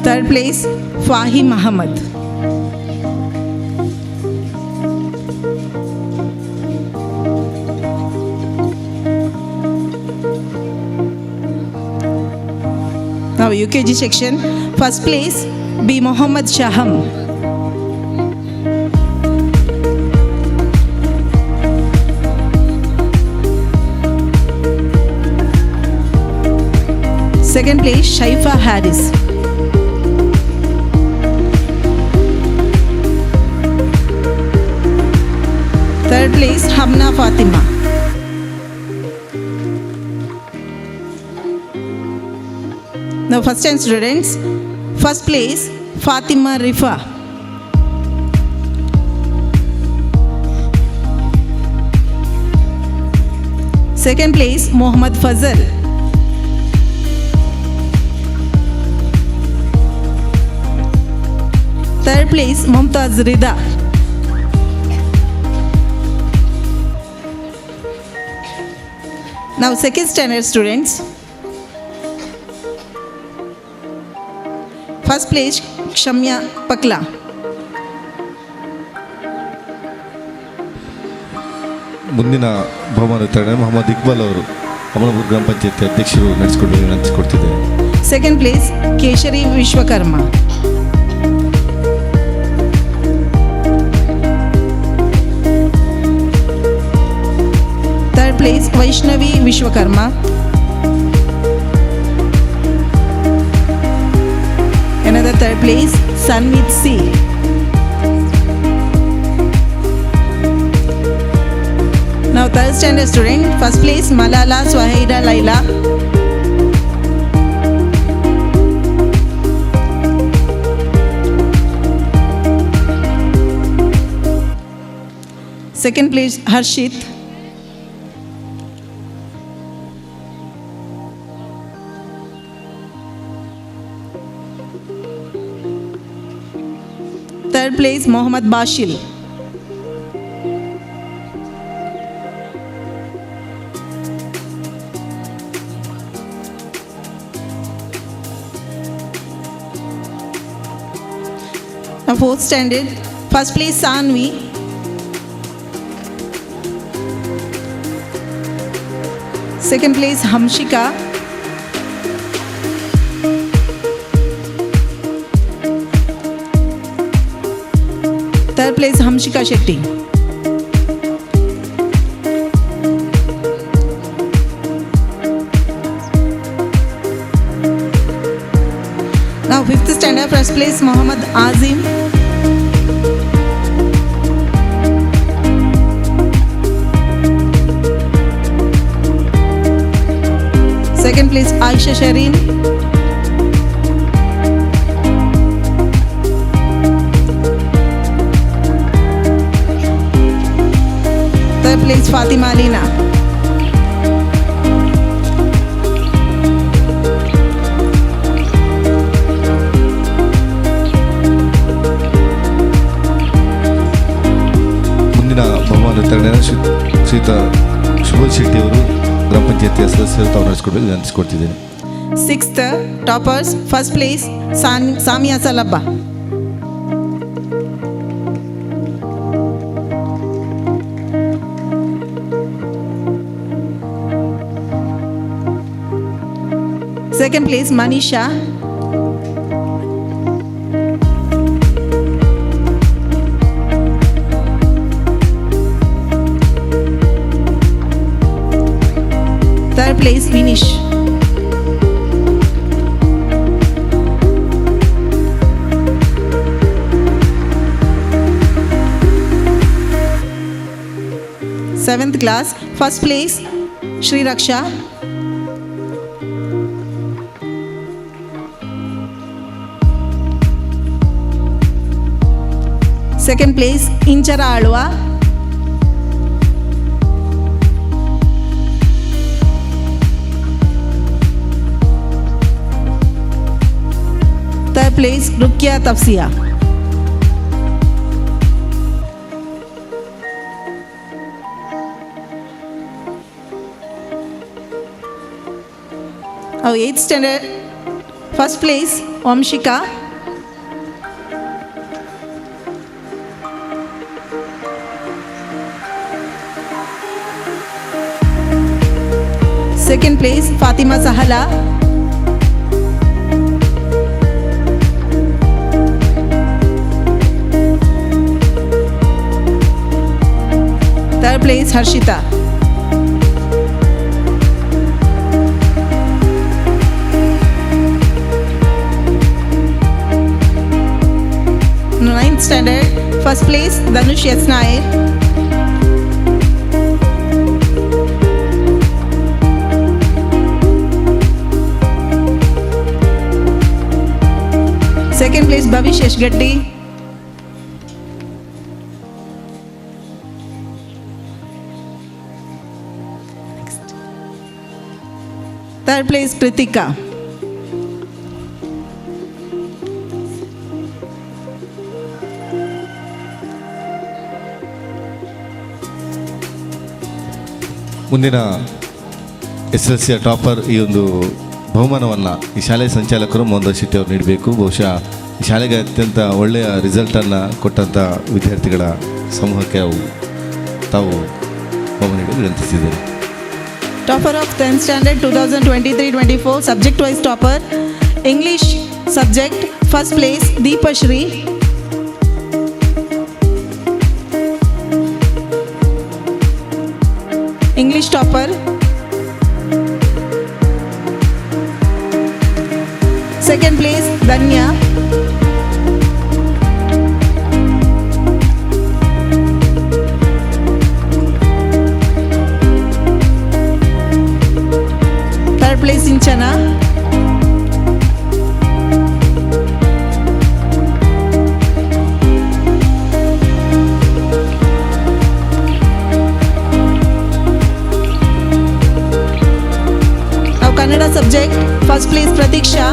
Third place Fahi Muhammad. Now UKG section, first place B Muhammad Shaham. Second place Shaifa Harris. Third place Hamna Fatima. Now first time students, first place Fatima Rifa. Second place Mohammad Fazal. Third place Mumtaz Rida. Now second standard students, first place Kshamya Pakla. ಮುಂದಿನ ಬಹುಮಾನ ವಿತರಣೆ ಮೊಹಮ್ಮದ್ ಇಕ್ಬಾಲ್ ಅವರು ಅಮಲಪುರ ಗ್ರಾಮ ಪಂಚಾಯತ್ ಅಧ್ಯಕ್ಷರು ನಡೆಸಿಕೊಡ್ಬೇಕು ವಿನಂತಿಸಿಕೊಡ್ತಿದೆ. Second place Keshari Vishwakarma. Third place Vaishnavi Vishwakarma. Another third place Sanmeet C. Now third standard student, first place Malala Swahida Laila. Second place Harshit. Third place Mohammad Bashil. Now fourth standard, first place Sanvi. Second place Hamshika. Third place Hamshika Shetty. first place, Mohammad Azim. Second place, Aisha Shareen. Third place, Fatima Alina. ಮುಂದಿನ ಬಹುಮಾನ ವಿತರಣೆಯನ್ನು ಶ್ರೀಯುತ ಶುಭೋಜ್ ಶೆಟ್ಟಿ ಅವರು ಗ್ರಾಮ ಪಂಚಾಯತಿಯ ಸದಸ್ಯರು ತಾವು ನಡೆಸಿಕೊಡ್ಬೇಕು ವಿನಂತಿಸಿಕೊಡ್ತಿದ್ದೇನೆ. Sixth, toppers, first place, Samia Salabba. Second place, Manisha. Third place, Vinish. Seventh class, first place, Sri Raksha. Second place, Inchara Alwa. Third place, Rukia Tafsia. Our 8th standard, first place, Omshika. Second place, Fatima Sahala. Third place, Harshita. Ninth standard, first place, Dhanush Yasnair. Second place, Bhavish Yashgatti. Third place, Kritika. ಮುಂದಿನ SSLC topper ಈ ಒಂದು ಬಹುಮಾನವನ್ನು ಈ ಶಾಲೆಯ ಸಂಚಾಲಕರು ಮೋಹನ್ ಶೆಟ್ಟಿ ಅವರು ನೀಡಬೇಕು. ಬಹುಶಃ ಈ ಶಾಲೆಗೆ ಅತ್ಯಂತ ಒಳ್ಳೆಯ ರಿಸಲ್ಟನ್ನು ಕೊಟ್ಟಂಥ ವಿದ್ಯಾರ್ಥಿಗಳ ಸಮೂಹಕ್ಕೆ ತಾವು ಬಹುಮಾನ ನೀಡಲು ವಿನಂತಿಸಿದ್ದೇನೆ. Topper of 10th standard 2023-24, subject wise topper, English subject, first place, Deepa Shri. English topper. Second place, Danya. Third place, Inchana. Now Kannada subject, first place, Pratiksha.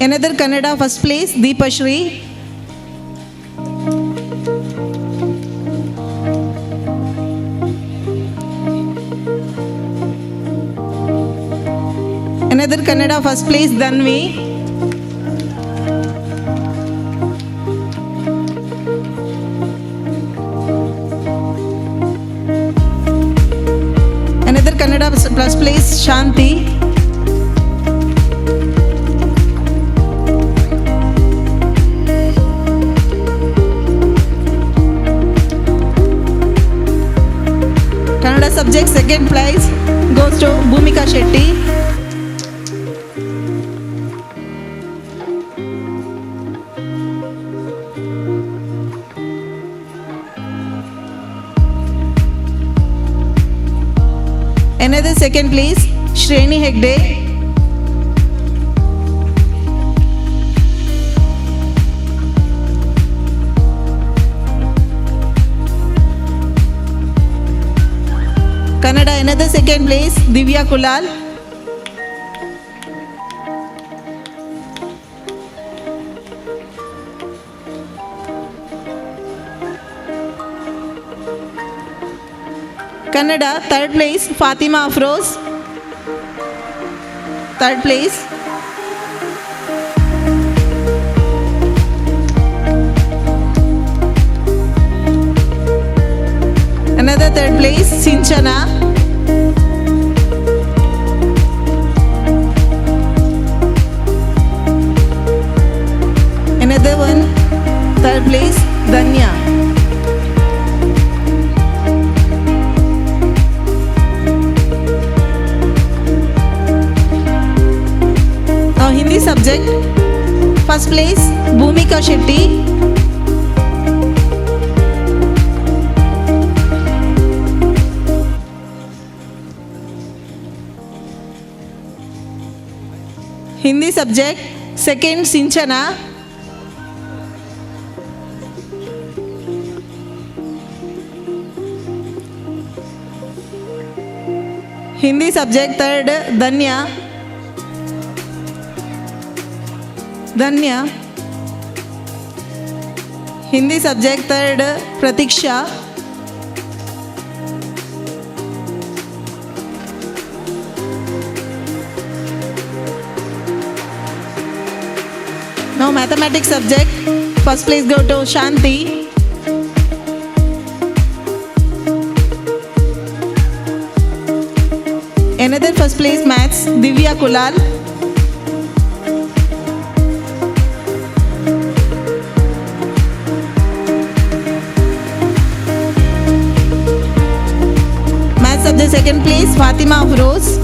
Another Kannada first place, Deepa Shri. Another Kannada first place, Dhanvi. Another Kannada first place, Shanti. subject, second prize goes to Bhumika Shetty. Another second place, Shreni Hegde. Kannada, another second place, Divya Kulal. Kannada, third place, Fatima Afroz. Third place. Another third place, Sinchana. Another one, third place, Danya. Now Hindi subject, first place, Bhumika Shetty. Hindi subject, second, Sinchana. Hindi subject, third, Danya. Danya. Hindi subject, third, Pratiksha. Now mathematics subject, first place go to Shanti. Another first place maths, Divya Kulal. Maths subject second place, Fatima Afroz.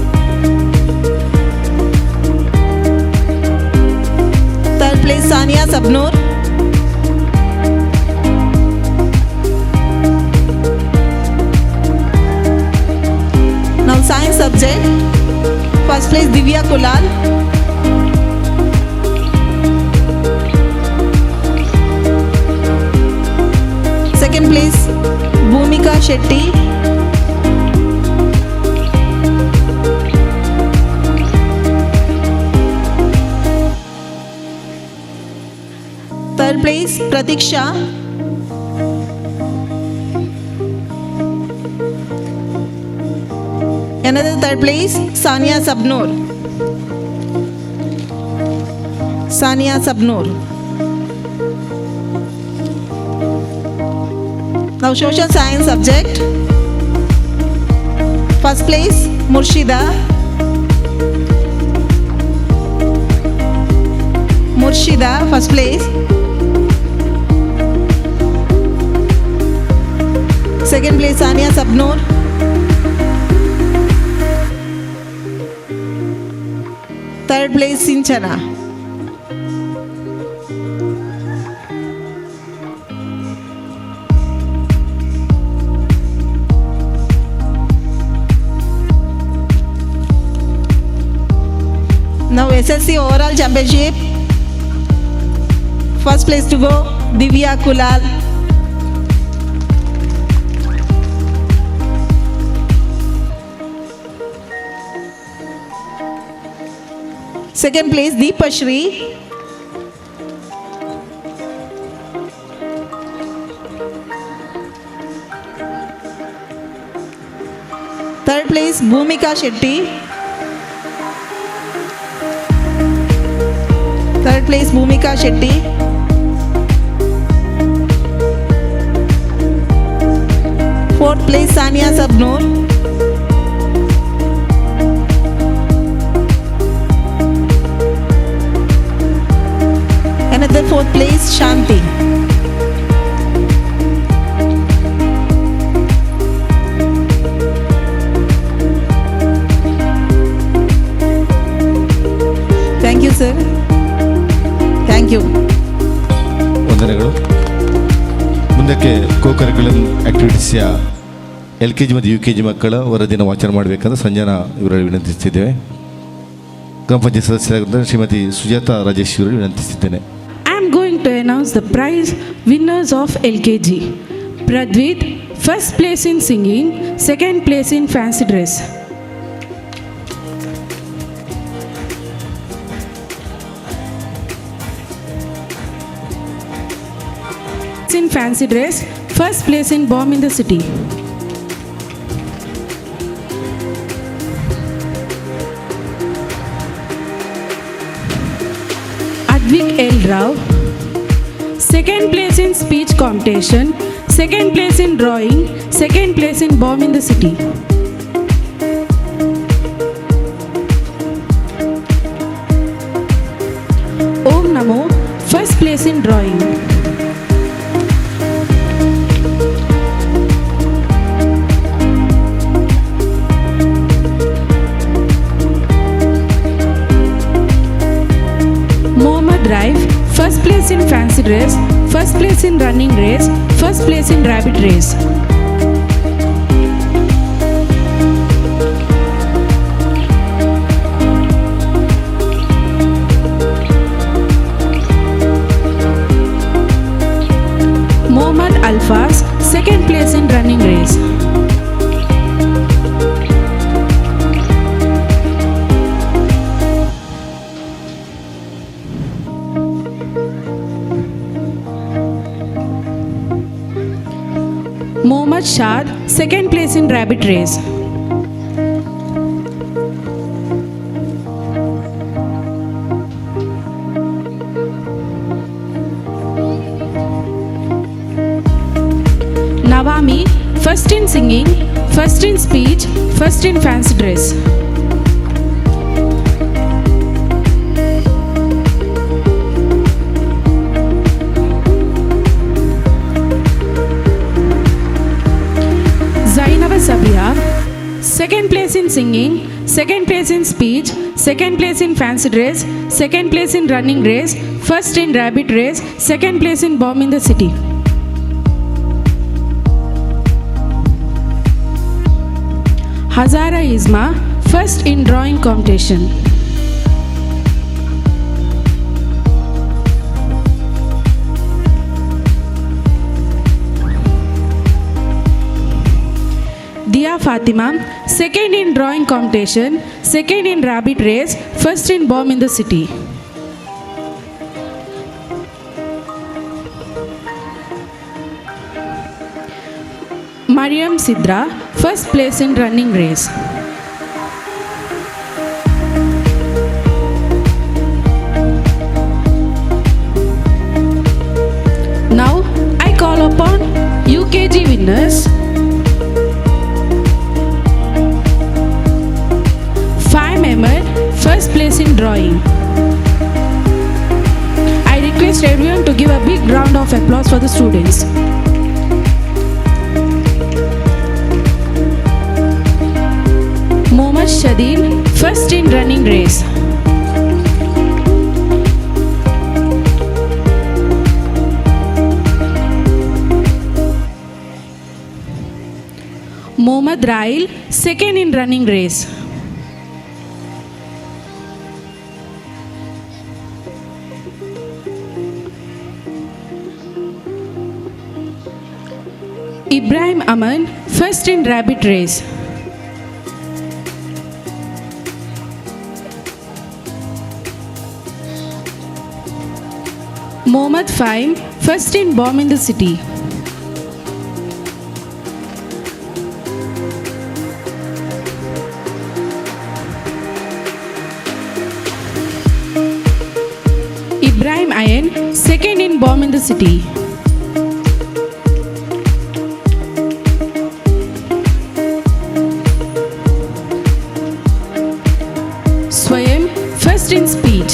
Third place, Sania Sabnoor. Now science subject, first place, Divya Kulal. Second place, Bhumika Shetty. Third place, Pratiksha. Another third place, Sania Sabnoor. Sania Sabnoor. Now social science subject, first place, Murshida. Murshida, first place. Second place, Sania Sabnoor. Third place, Sinchana. Now SSC overall championship, first place to go, Divya Kulal. Second place, Deepashri. Third place, Bhumika Shetty. Third place, Bhumika Shetty. Fourth place, Sania Sabnoor. Another fourth place, Shanti. ಮುಂದಕ್ಕೆ ಕೋ-ಕರಿಕ್ಯುಲಮ್ ಆ್ಯಕ್ಟಿವಿಟೀಸ್ಯ LKG ಮತ್ತು UKG ಮಕ್ಕಳ ವರದಿಯನ್ನು ವಾಚನ ಮಾಡಬೇಕಂತ ಸಂಜನಾ ಇವರಲ್ಲಿ ವಿನಂತಿಸ್ತಿದ್ದೇವೆ. ಗ್ರಾಮ ಪಂಚಾಯತ್ ಸದಸ್ಯರಾಗಿದ್ದ ಶ್ರೀಮತಿ ಸುಜಾತಾ ರಾಜೇಶ್ ಇವರಲ್ಲಿ ವಿನಂತಿಸಿದ್ದೇನೆ. I am going to announce the prize winners of LKG. Pradvit, first place in singing, second place in fancy dress. In fancy dress, first place in Bomb in the City. Advik L. Rao, second place in speech competition, second place in drawing, second place in Bomb in the City. Om Namo, first place in drawing. First place in fancy dress, first place in running race, first place in rabbit race. Mohammad Alfaz, second place in running race. Mohammad Shad, second place in rabbit race. Nawami, first in singing, first in speech, first in fancy dress. Sabia, second place in singing, second place in speech, second place in fancy dress, second place in running race, first in rabbit race, second place in Bomb in the City. Hazara Isma, first in drawing competition. Dia Fatima, second in drawing competition, second in rabbit race, first in Bomb in the City. Mariam Sidra, first place in running race. Now I call upon UKG winners. Ahmed, first place in drawing. I request everyone to give a big round of applause for the students. Mohammad Shadil, first in running race. Mohammad Rail, second in running race. Ibrahim Aman, first in rabbit race. Mohammad Faim, first in Bomb in the City. Ibrahim Ayan, second in Bomb in the City. Swayam, first in speech.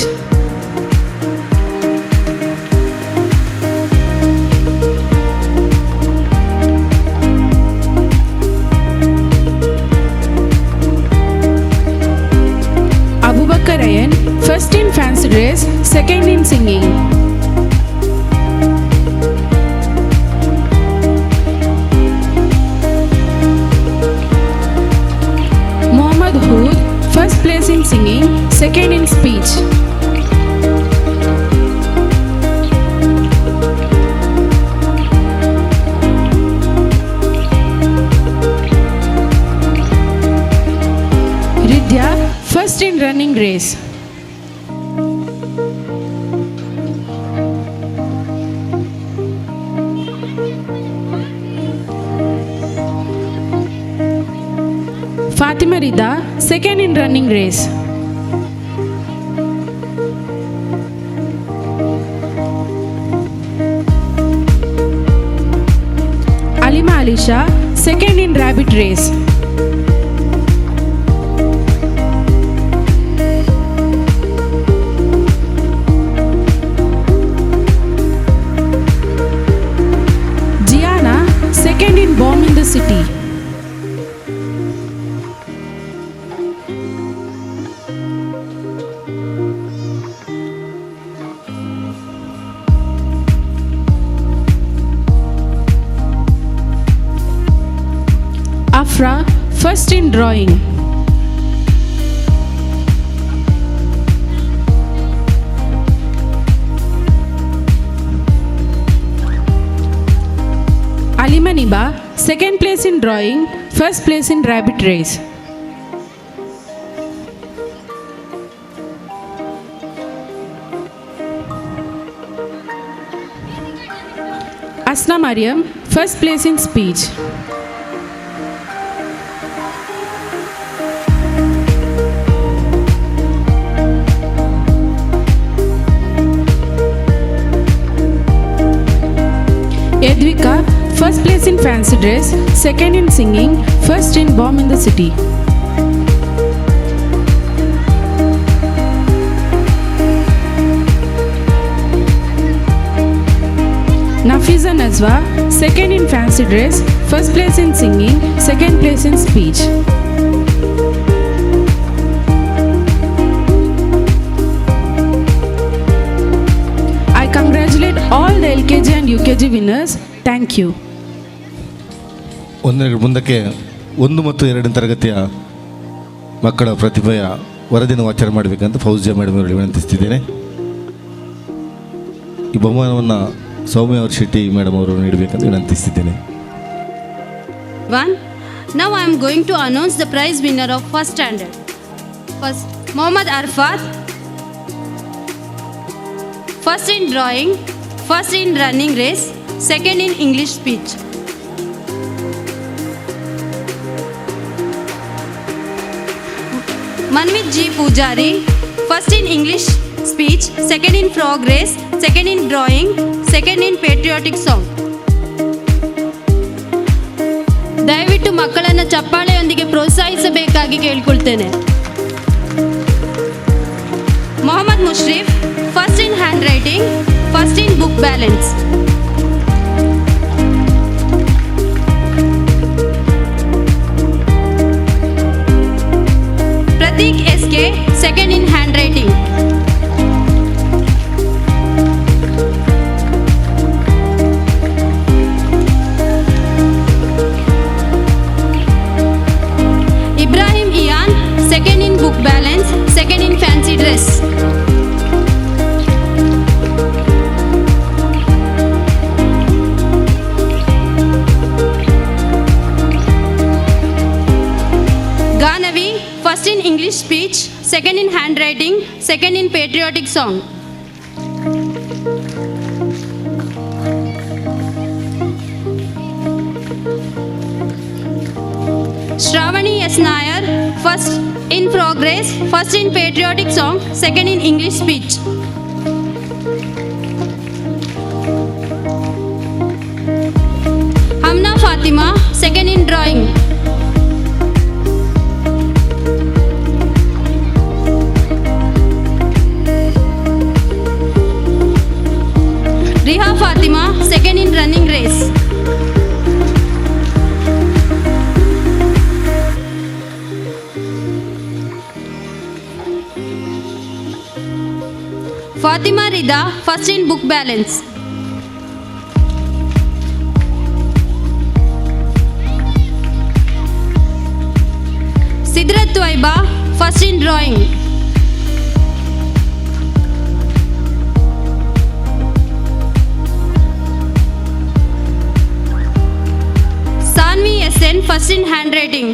Abubakar Ayan, first in fancy dress, second in singing. first place in singing, second in speech. Ridhya, first in running race. Fatima Rida, second in running race. Alima Alisha, second in rabbit race. Gianna, second in bomb in the city. Afra, first in drawing. Alima Niba, second place in drawing, first place in rabbit race. Asna Mariam, first place in speech. Edvika, first place in fancy dress, second in singing, first in bomb in the city. Nafiza Nazwa, second in fancy dress, first place in singing, second place in speech. I congratulate all the LKG and UKG winners. Thank you. ಮುಂದಕ್ಕೆ 1 ಮತ್ತು 2ನೇ ತರಗತಿಯ ಮಕ್ಕಳ ಪ್ರತಿಭೆಯ ವರದಿಯನ್ನು ವಾಚನ ಮಾಡಬೇಕಂತ Fauzia madam ಅವರಿಗೆ ವಿನಂತಿಸ್ತಿದ್ದೇನೆ. ಈ ಬಹುಮಾನವನ್ನು ಸೌಮ್ಯ ಅವರ ಶೆಟ್ಟಿ ಮೇಡಮ್ ಅವರು ನೀಡಬೇಕಂತ ವಿನಂತಿಸ್ತಿದ್ದೇನೆ. Now I am going to announce the prize winner of first standard. First, Mohammad Arfat, first in drawing, first in running race, second in English speech. Manvit G. Pujari, first in English speech, second in frog race, second in drawing, second in patriotic song. ದಯವಿಟ್ಟು ಮಕ್ಕಳನ್ನು ಚಪ್ಪಾಳೆಯೊಂದಿಗೆ ಪ್ರೋತ್ಸಾಹಿಸಬೇಕಾಗಿ ಕೇಳಿಕೊಳ್ತೇನೆ. Mohammed Mushrif, first in handwriting, first in book balance. Prateek SK, second in handwriting. Ibrahim Ian, second in book balance, second in fancy dress. Ganavi, first in English speech, second in handwriting, second in patriotic song. Shravani S. Nair, first in progress, first in patriotic song, second in English speech. Hamna Fatima, second in drawing. Riha Fatima, second in running race. Fatima Rida, first in book balance. Sidrat Tuaiba, first in drawing. Sanvi SN, first in handwriting.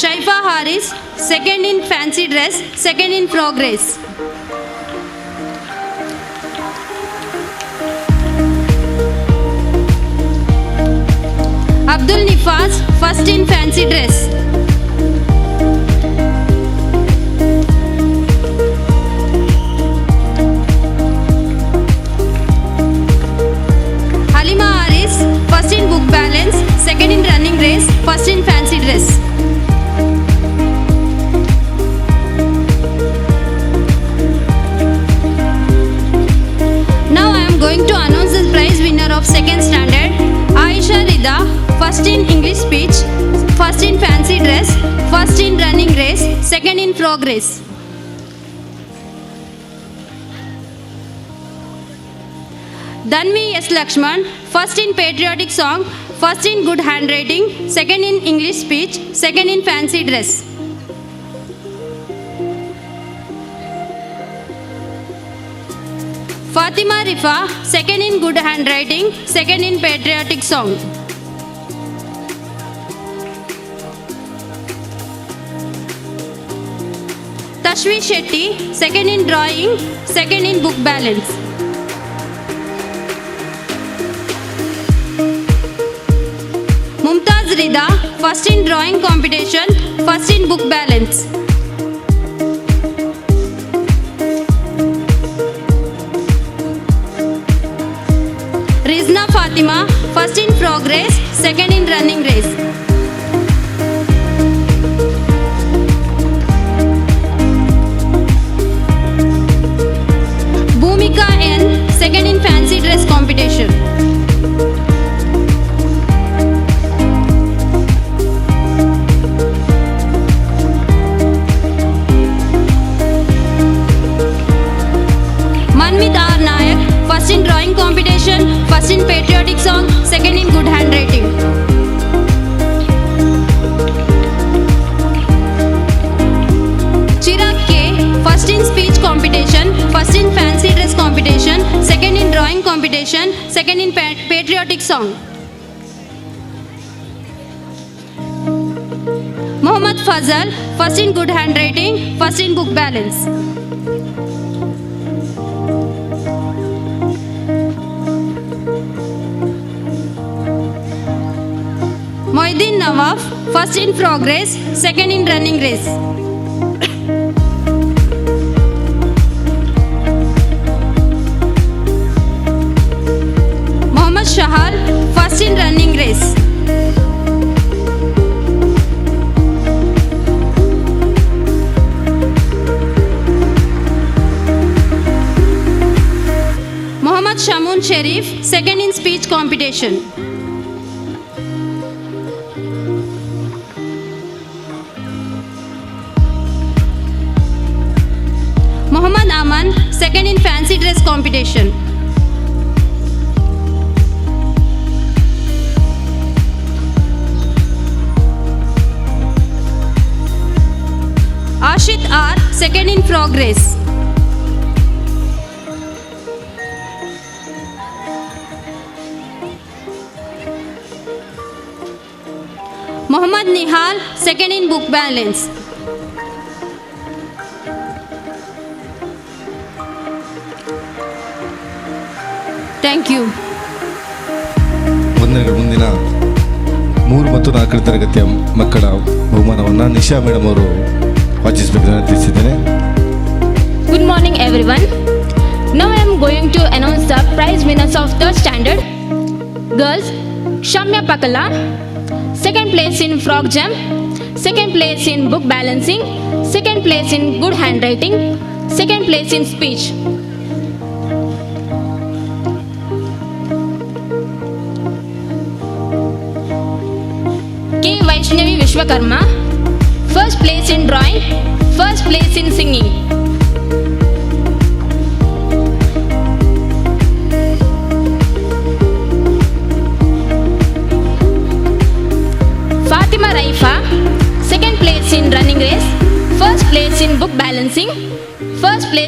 Shaifa Haris, second in fancy dress, second in progress. Abdul Nifaz, first in fancy dress. Halima Haris, first in book balance, second in running race, first in fancy dress. Now I am going to announce the prize winner of second standard. Aisha Rida, first in English speech, first in fancy dress, first in running race, second in progress. Dhanvi S. Lakshman, first in patriotic song, first in good handwriting, second in English speech, second in fancy dress. Fatima Rifa, second in good handwriting, second in patriotic song. Tashvi Shetty, second in drawing, second in book balance. Mumtaz Rida, first in drawing competition, first in book balance. Rizna Fatima, first in progress, second in running race. Bhumika N, second in fancy dress competition. Manvit R. Nayak, first in drawing competition, first in patriotic song, second in good handwriting. Chirag K, first in speech competition, first in fancy dress competition, second in drawing competition, second in patriotic song. Mohammad Fazal, first in good handwriting, first in book balance. Moidin Nawaf, first in progress, second in running race. Mohammad Shahal, first in running race. Mohammad Shamun Sharif, second in speech competition. Mohammad Aman, second in fancy dress competition. Ashit R, second in progress. Mohammad Nihal, second in book balance. Thank you. ಮುಂದಿನ 3 ಮತ್ತು 4ನೇ ತರಗತಿಯ ಮಕ್ಕಳ ಬಹುಮಾನವನ್ನು Nisha madam ಅವರು ವಾಚಿಸಬೇಕು ಅಂತ ತಿಳಿಸಿದ್ದೇನೆ. Good morning everyone. Now I am going to announce the prize winners of third standard. Girls, Shamya Pakala, second place in frog jump, second place in book balancing, second place in good handwriting, second place in speech. K. Vaishnavi Vishwakarma, first place in drawing, first place in singing.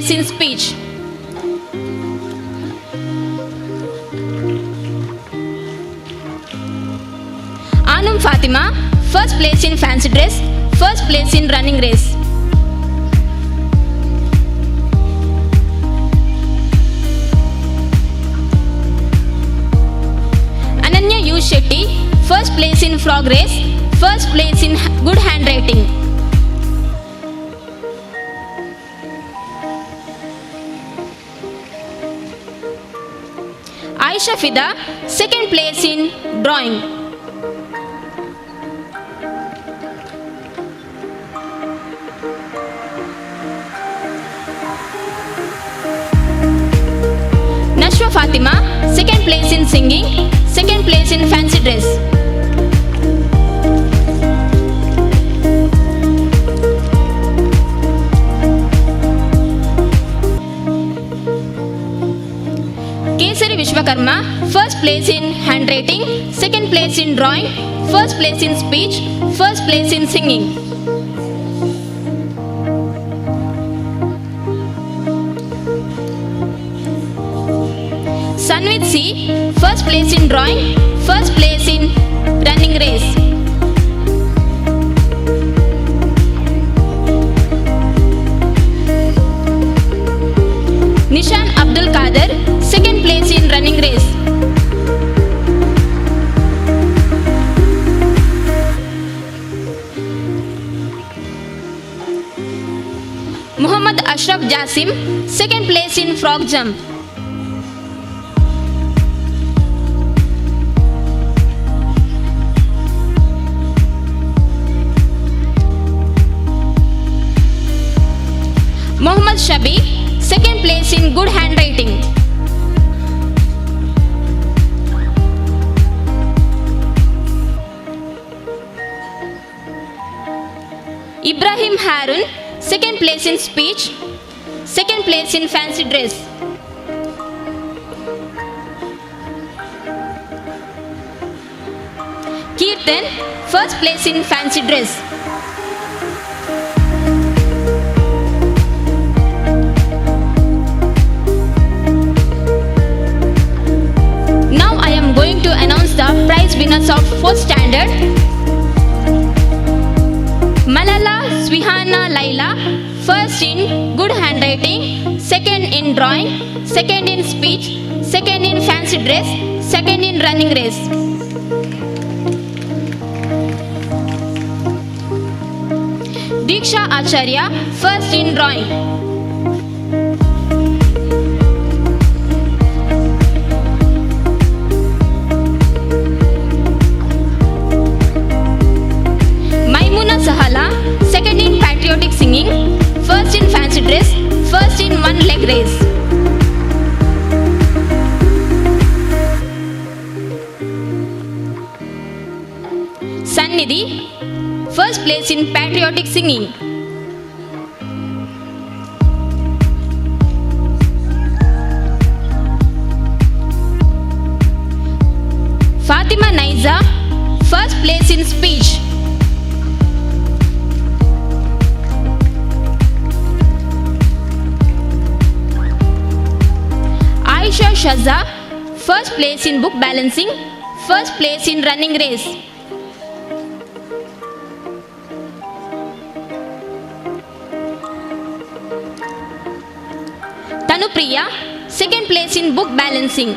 place in speech. Anum Fatima, first place in fancy dress, first place in running race. Ananya U. Shetty, first place in frog race, first place in good handwriting. Aisha Fida, second place in drawing. Nashwa Fatima, second place in singing, second place in fancy dress. Kesari Vishwakarma, first place in handwriting, second place in drawing, first place in speech, first place in singing. Sanvit C, first place in drawing, first place in running race. Nishan Abdul Kader, second place in running race. Muhammad Ashraf Jasim, second place in frog jump. Muhammad Shabi, second place in good handwriting. Ibrahim Harun, second place in speech, second place in fancy dress. Kirtan, first place in fancy dress. Now I am going to announce the prize winners of 4th standard. Malala Swihana Laila, first in good handwriting, second in drawing, second in speech, second in fancy dress, second in running race. Diksha Acharya, first in drawing. Maimuna Sahala, second in patriotic singing, first in fancy dress, first in one leg race. Sannidhi, first place in patriotic singing. Fatima Naiza, first place in speech. Aisha Shaza, first place in book balancing, first place in running race. Tanupriya, second place in book balancing.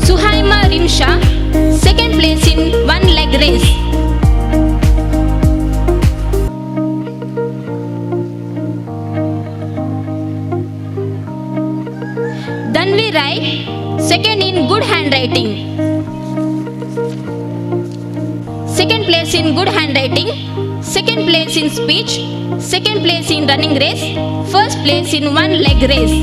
Suhaima Rimsha, second place in one leg race. Danvi Rai, second in good handwriting. Second place in good handwriting, second place in speech, second place in running race, first place in one leg race.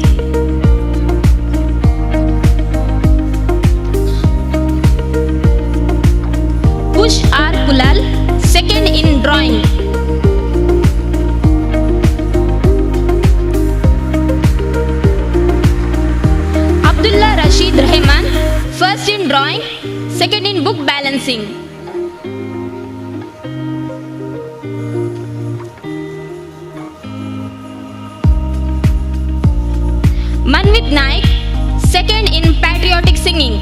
Push R. Kulal, second in drawing. Abdullah Rashid Rahman, drawing, second in book balancing. Manvit Naik, second in patriotic singing.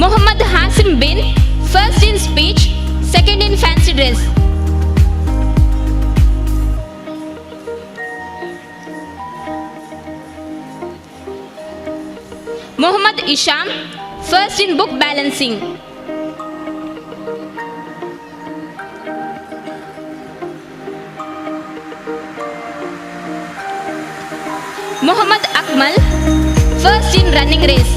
Muhammad Hasim bin, first in speech, second in fancy dress. Muhammad Isham, first in book balancing. Muhammad Akmal, first in running race.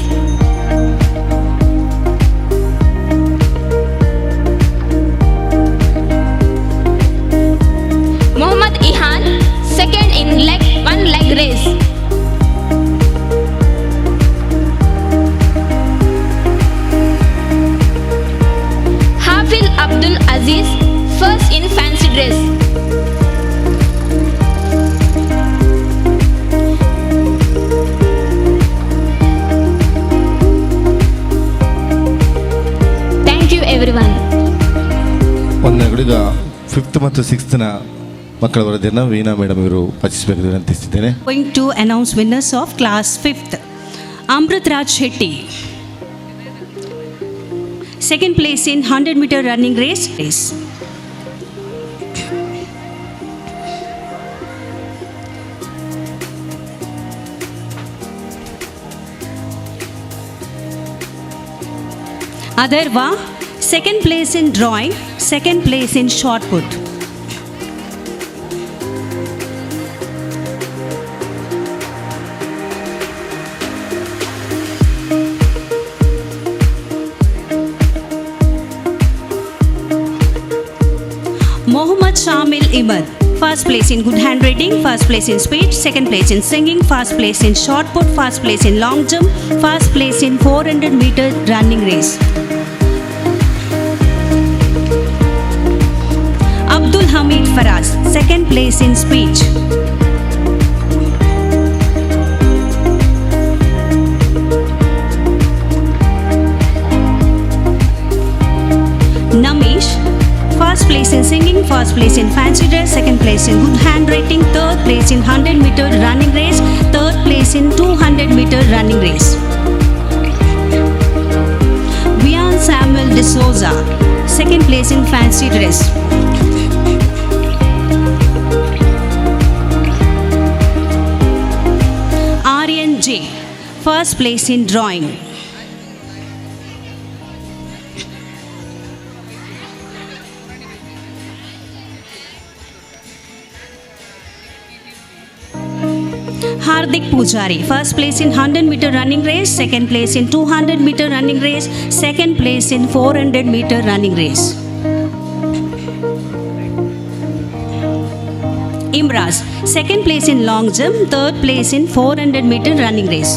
Muhammad Ihan, second in one leg race. Hafil Abdul Aziz, first in fancy dress. Thank you everyone. ಈಗ 5th ಮತ್ತು 6th ಮಕ್ಕಳ ವರದಿಯನ್ನು Veena madam ಇವರು ವಾಚಿಸಬೇಕು ವಿನಂತಿಸಿದ್ದೇನೆ. Going to announce winners of class 5th. Amrit Raj Shetty, second place in 100-meter running race. Adarva, second place in drawing, second place in shot put. Mohammad Shamil Imad, first place in good handwriting, first place in speech, second place in singing, first place in shot put, first place in long jump, first place in 400-meter running race. Abdul Hamid Faraz, second place in speech. Namish, first place in singing, first place in fancy dress, second place in good handwriting, third place in 100-meter running race, third place in 200-meter running race. Vian Samuel D'Souza, second place in fancy dress. Aryan J, first place in drawing. Hardik Pujari, first place in 100-meter running race, second place in 200-meter running race, second place in 400-meter running race. Imraz, second place in long jump, third place in 400-meter running race.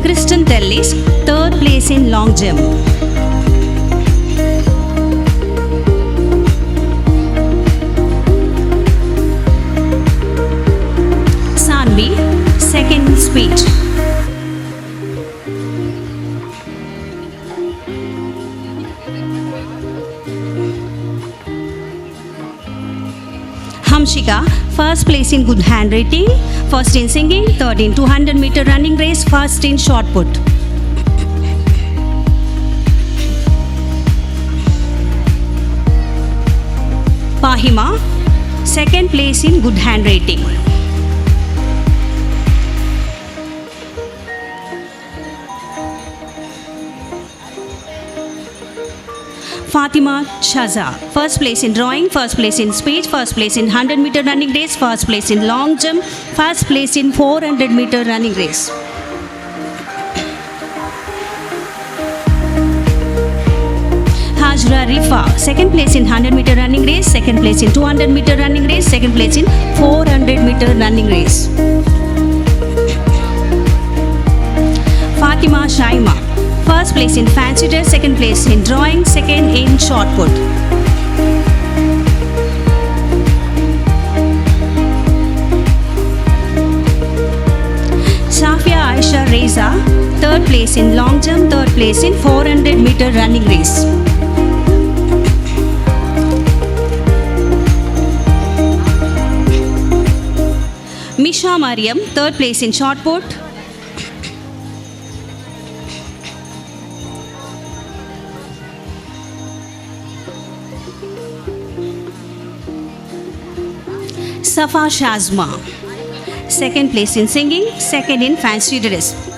Kristen Tellis, third place in long jump. Sanvi, second in speech. Hamshika, first place in good handwriting, first in singing, third in 200-meter running race, first in shot put. Pahima, second place in good handwriting. Fatima Shaza, first place in drawing, first place in speech, first place in 100-meter running race, first place in long jump, first place in 400-meter running race. Hajra Rifa, second place in 100-meter running race, second place in 200-meter running race, second place in 400-meter running race. Fatima Shaima, first place in fancy dress, second place in drawing, second in shot put. place in long jump, third place in 400-meter running race. Misha Mariam, third place in shot put. Safa Shazma, second place in singing, second in fancy dress.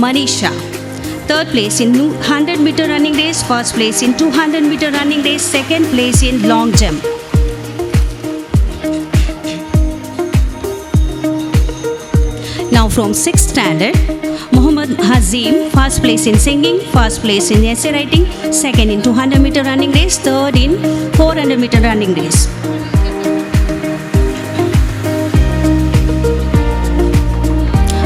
Manisha, third place in 100-meter running race, first place in 200-meter running race, second place in long jump. Now from 6th standard, Muhammad Hazim, first place in singing, first place in essay writing, second in 200-meter running race, third in 400-meter running race.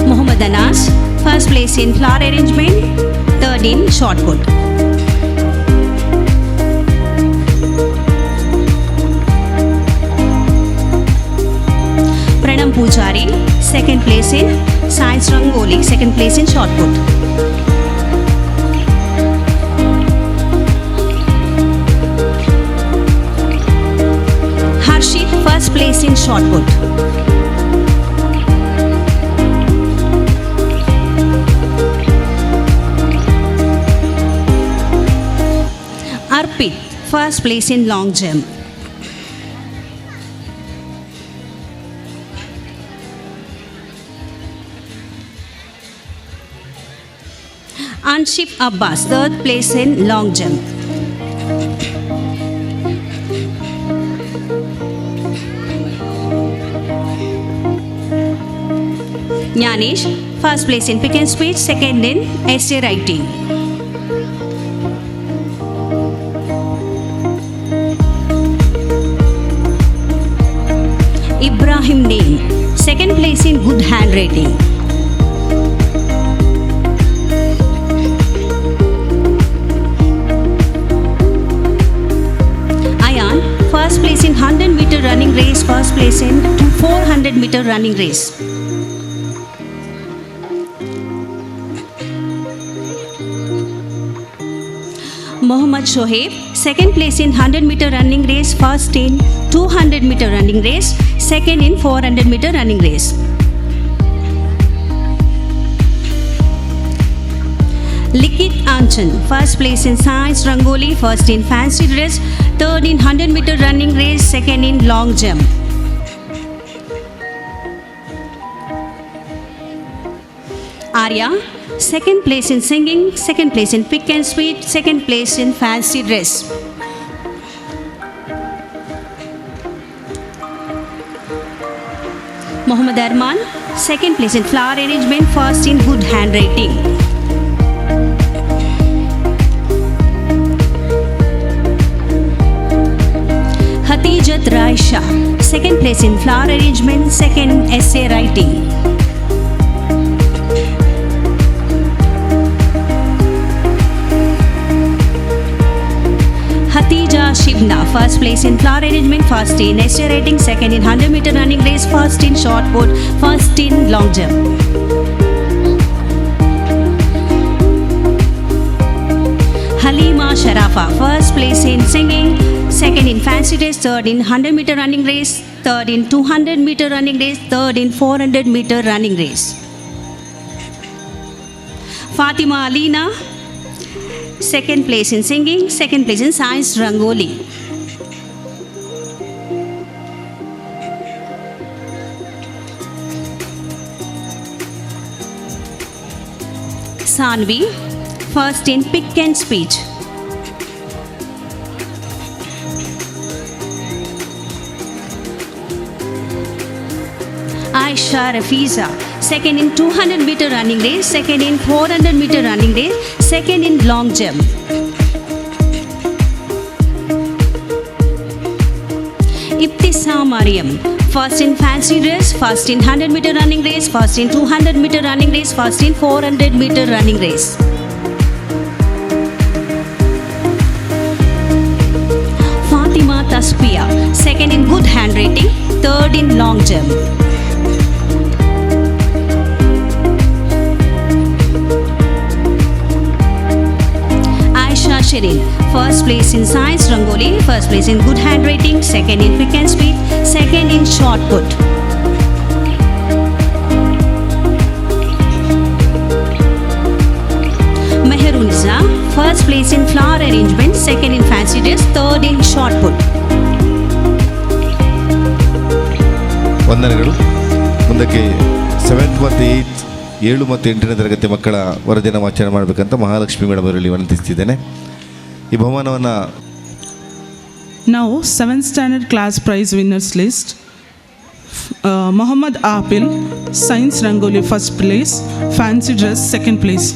Muhammad Anas, first place in flower arrangement, third in shot put. Pranam Pujari, second place in Science Rangoli, second place in shot put. Harshit, first place in shot put. Arpit, first place in long jump. Anshif Abbas, third place in long jump. Jnanish, first place in pick and speech, second in essay writing. Ibrahim Naeem, second place in good handwriting. Ayan, first place in 100-meter running race, first place in 400-meter running race. Mohammad Shoaib, second place in 100-meter running race, first in 200-meter running race, second in 400-meter running race. Likit Anchan, first place in Science Rangoli, first in fancy dress, third in 100-meter running race, second in long jump. Arya, second place in singing, second place in pick and speech, second place in fancy dress. Muhammad Arman, second place in flower arrangement, first in good handwriting. Hatijat Raisha, second place in flower arrangement, second in essay writing. Hatija Shibna, first place in flower arrangement, first in essay writing, second in 100-meter running race, first in shot put, first in long jump. Halima Sharafa, first place in singing, second in fancy dress, third in 100-meter running race, third in 200-meter running race, third in 400-meter running race. Fatima Alina, second place in singing, second place in Science Rangoli. Sanvi, first in pick and speech. Aisha Rafiza, second in 200-meter running race, second in 400-meter running race, second in long jump. Ibtisam Mariam, first in fancy dress, first in 100-meter running race, first in 200-meter running race, first in 400-meter running race. second in good handwriting, third in long jump. Aisha Shirin, first place in science Rangoli, first place in good handwriting, second in quick and speed, second in short put. Meheruniza, first place in flower arrangement, second in fancy dress, third in short put. ವಂದನೆಗಳು. ಮುಂದಕ್ಕೆ 7th ಮತ್ತು 8th 7 ಮತ್ತು 8ನೇ ತರಗತಿ ಮಕ್ಕಳ ವರದಿನ ವಾಚನ ಮಾಡಬೇಕಂತ Mahalakshmi madam ಅವರಲ್ಲಿ ವಿನಂತಿಸ್ತಿದ್ದೇನೆ. ಈ ಬಹುಮಾನವನ್ನು Now 7th standard class prize winners list. Muhammad Apil, Science Rangoli first place, Fancy Dress second place.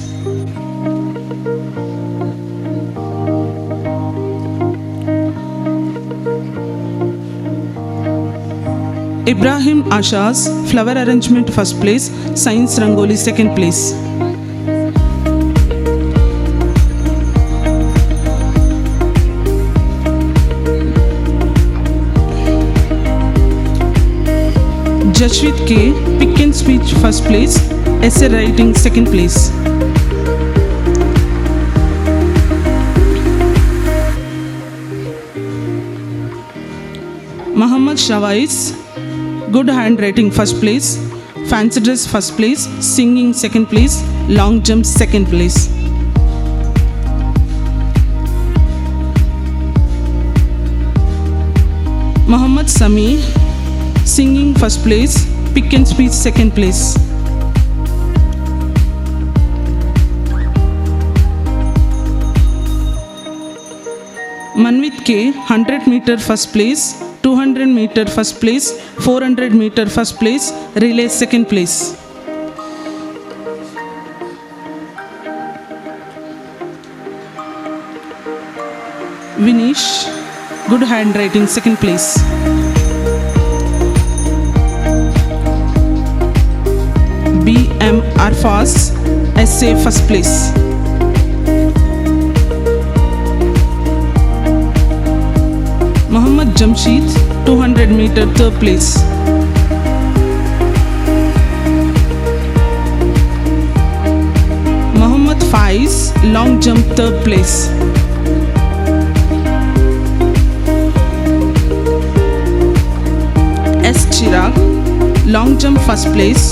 Ibrahim Ashaz, Flower Arrangement first place, Science Rangoli second place. Jashwit K, Pick and Speech first place, Essay Writing second place. Muhammad Shawais, Good Handwriting first place, Fancy Dress first place, Singing second place, Long Jump second place. Muhammad Sami, Singing first place, Pick and Speech second place. Manvit K, 100 meter first place, 200 meter first place, 400 meter first place, relay second place. Vinish, Good Handwriting second place. B.M. Arfas, Essay first place. Muhammad Jamshid, 200 meter third place. Muhammad Faiz, long jump third place. S. Chirag, long jump first place,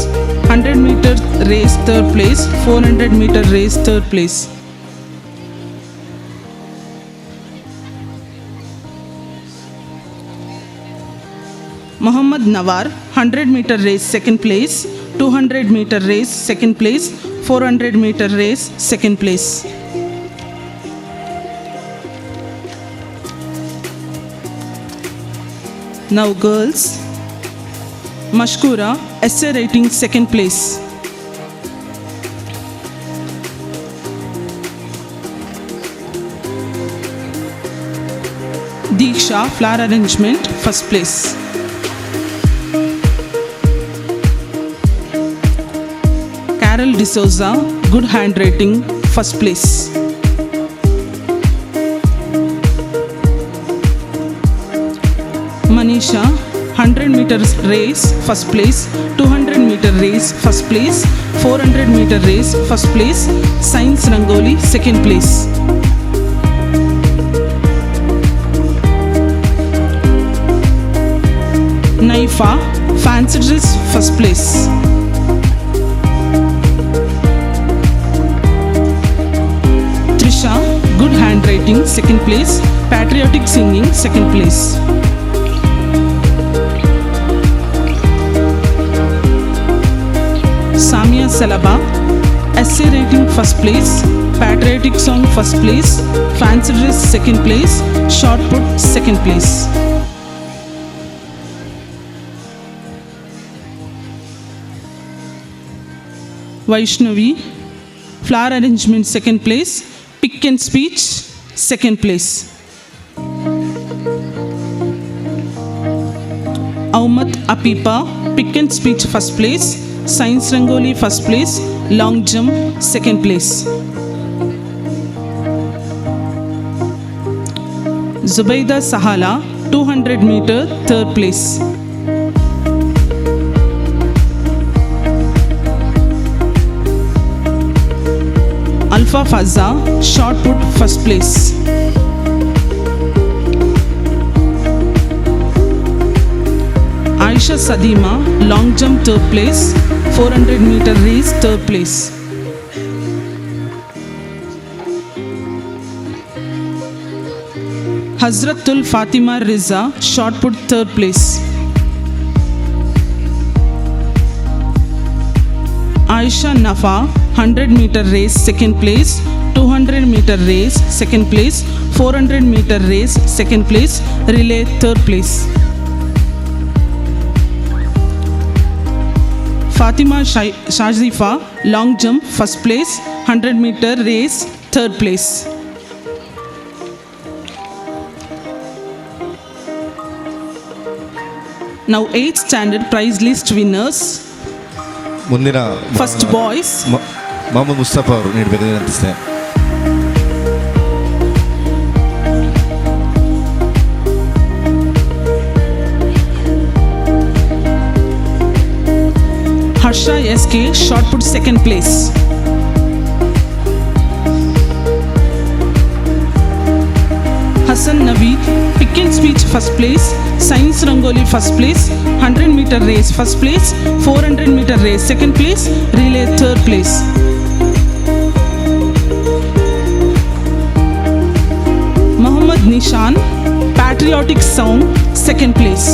100 meter race third place, 400 meter race third place. Muhammad Nawar, 100 meter race second place, 200 meter race second place, 400 meter race second place. Now girls, Mashkura, Essay Writing second place. Diksha, Flower Arrangement first place. Carol D'Souza, Good Handwriting first place. Manisha, 100 meters race first place, 200 meter race first place, 400 meter race first place, Science Rangoli second place. Naifa, Fancy Dress first place. Trisha, Good Handwriting second place, Patriotic Singing second place. Samia Salaba, Essay Writing first place, Patriotic Song first place, Fancy Dress second place, Short Put second place. Vaishnavi, Flower Arrangement second place, Pick and Speech second place. Aumat Apipa, Pick and Speech first place, Science Rangoli first place, Long Jump second place. Zubaida Sahala, 200 meter, third place. Alpha Fazza, shot put, first place. Aisha Sadima, long jump, third place. 400 meter race, third place. Hazratul Fatima Riza, shot put, third place. Aisha Nafa, 100 meter race, second place. 200 meter race, second place. 400 meter race, second place. Relay, third place. Fatima Shazifa, long jump, first place. 100 meter race, third place. Now 8th standard prize list winners. ಮುಂದಿನ First boys. Mohammed Mustafa ಅವರು ನೀಡಬೇಕು ವಿನಂತಿಸ್ತೇನೆ. Harsha SK, shot put, second place. Hassan Naveed, pick and speech, first place. Science Rangoli, first place. 100 meter race, first place. 400 meter race, second place. Relay, third place. Muhammad Nishan, patriotic song, second place.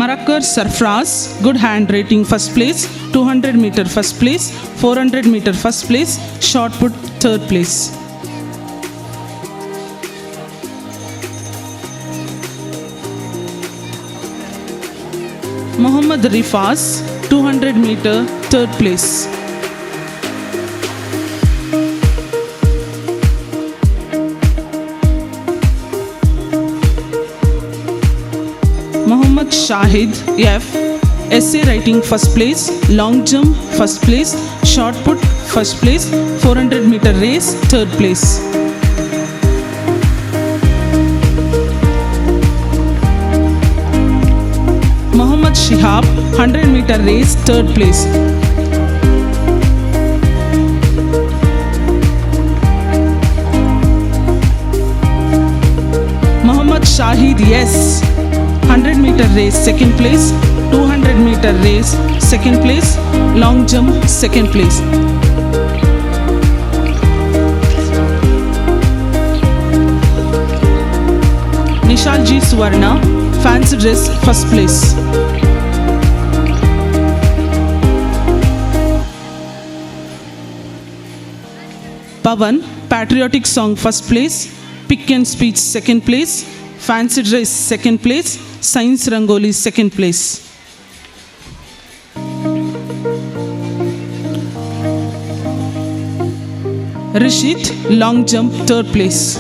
Marakar Sarfraz, good handwriting, first place. 200 meter, first place. 400 meter, first place. Shot put, third place. Muhammad Rifaz, 200 meter, third place. Muhammad Shahid F, essay writing, first place. Long jump, first place. Shot put, first place. 400 meter race, third place. Muhammad Shihab, 100 meter race, third place. Muhammad Shahid Yes, 100 meter race, second place. 200 meter race, second place. Long jump, second place. Nishalji Swarna, fancy dress, first place. Pavan, patriotic song, first place. Pick and speech, second place. Fancy dress, second place. Science Rangoli, second place. Rishit, long jump, third place.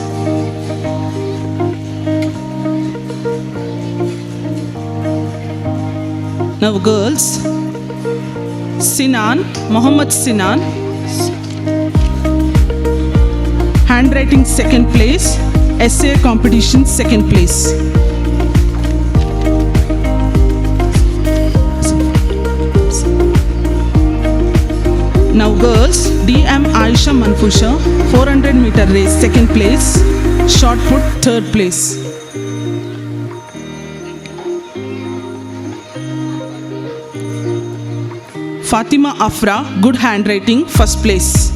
Now girls, Sinan, Muhammad Sinan, handwriting, second place. Essay competition, second place. Now girls, DM Aisha Manfusha, 400 meter race, second place. Shot put, third place. Fatima Afra, good handwriting, first place.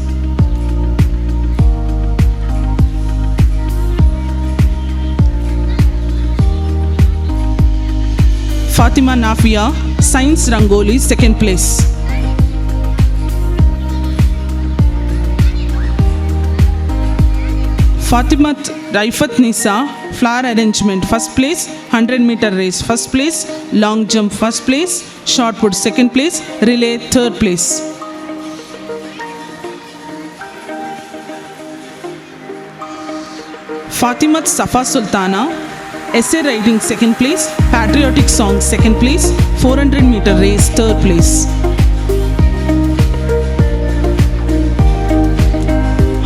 Fatima Nafia, Science Rangoli, second place. Fatima Raifat Nisa, flower arrangement, first place. 100 meter race, first place. Long jump, first place. Shot put, second place. Relay, third place. Fatimat Safa Sultana, essay writing 2nd place, patriotic song 2nd place, 400-meter race 3rd place.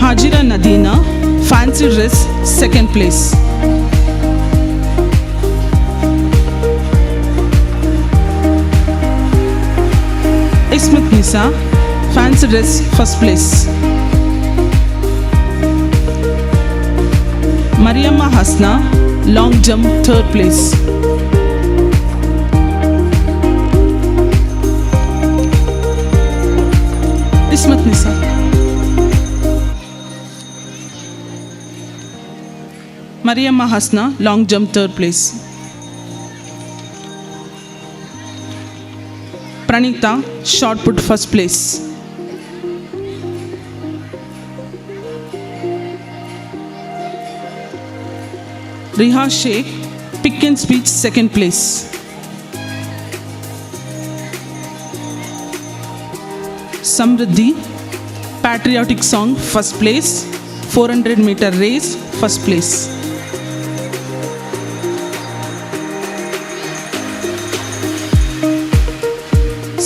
Hajira Nadina, fancy dress 2nd place. Ismat Nisa, fancy dress 1st place. Mariamma Hasna, long jump 3rd place. Ismat Nisa. Mariamma Hasna, long jump 3rd place. Pranita, shot put 1st place. Riha Sheikh, pick and speech 2nd place. Samriddhi, patriotic song 1st place, 400-meter race 1st place.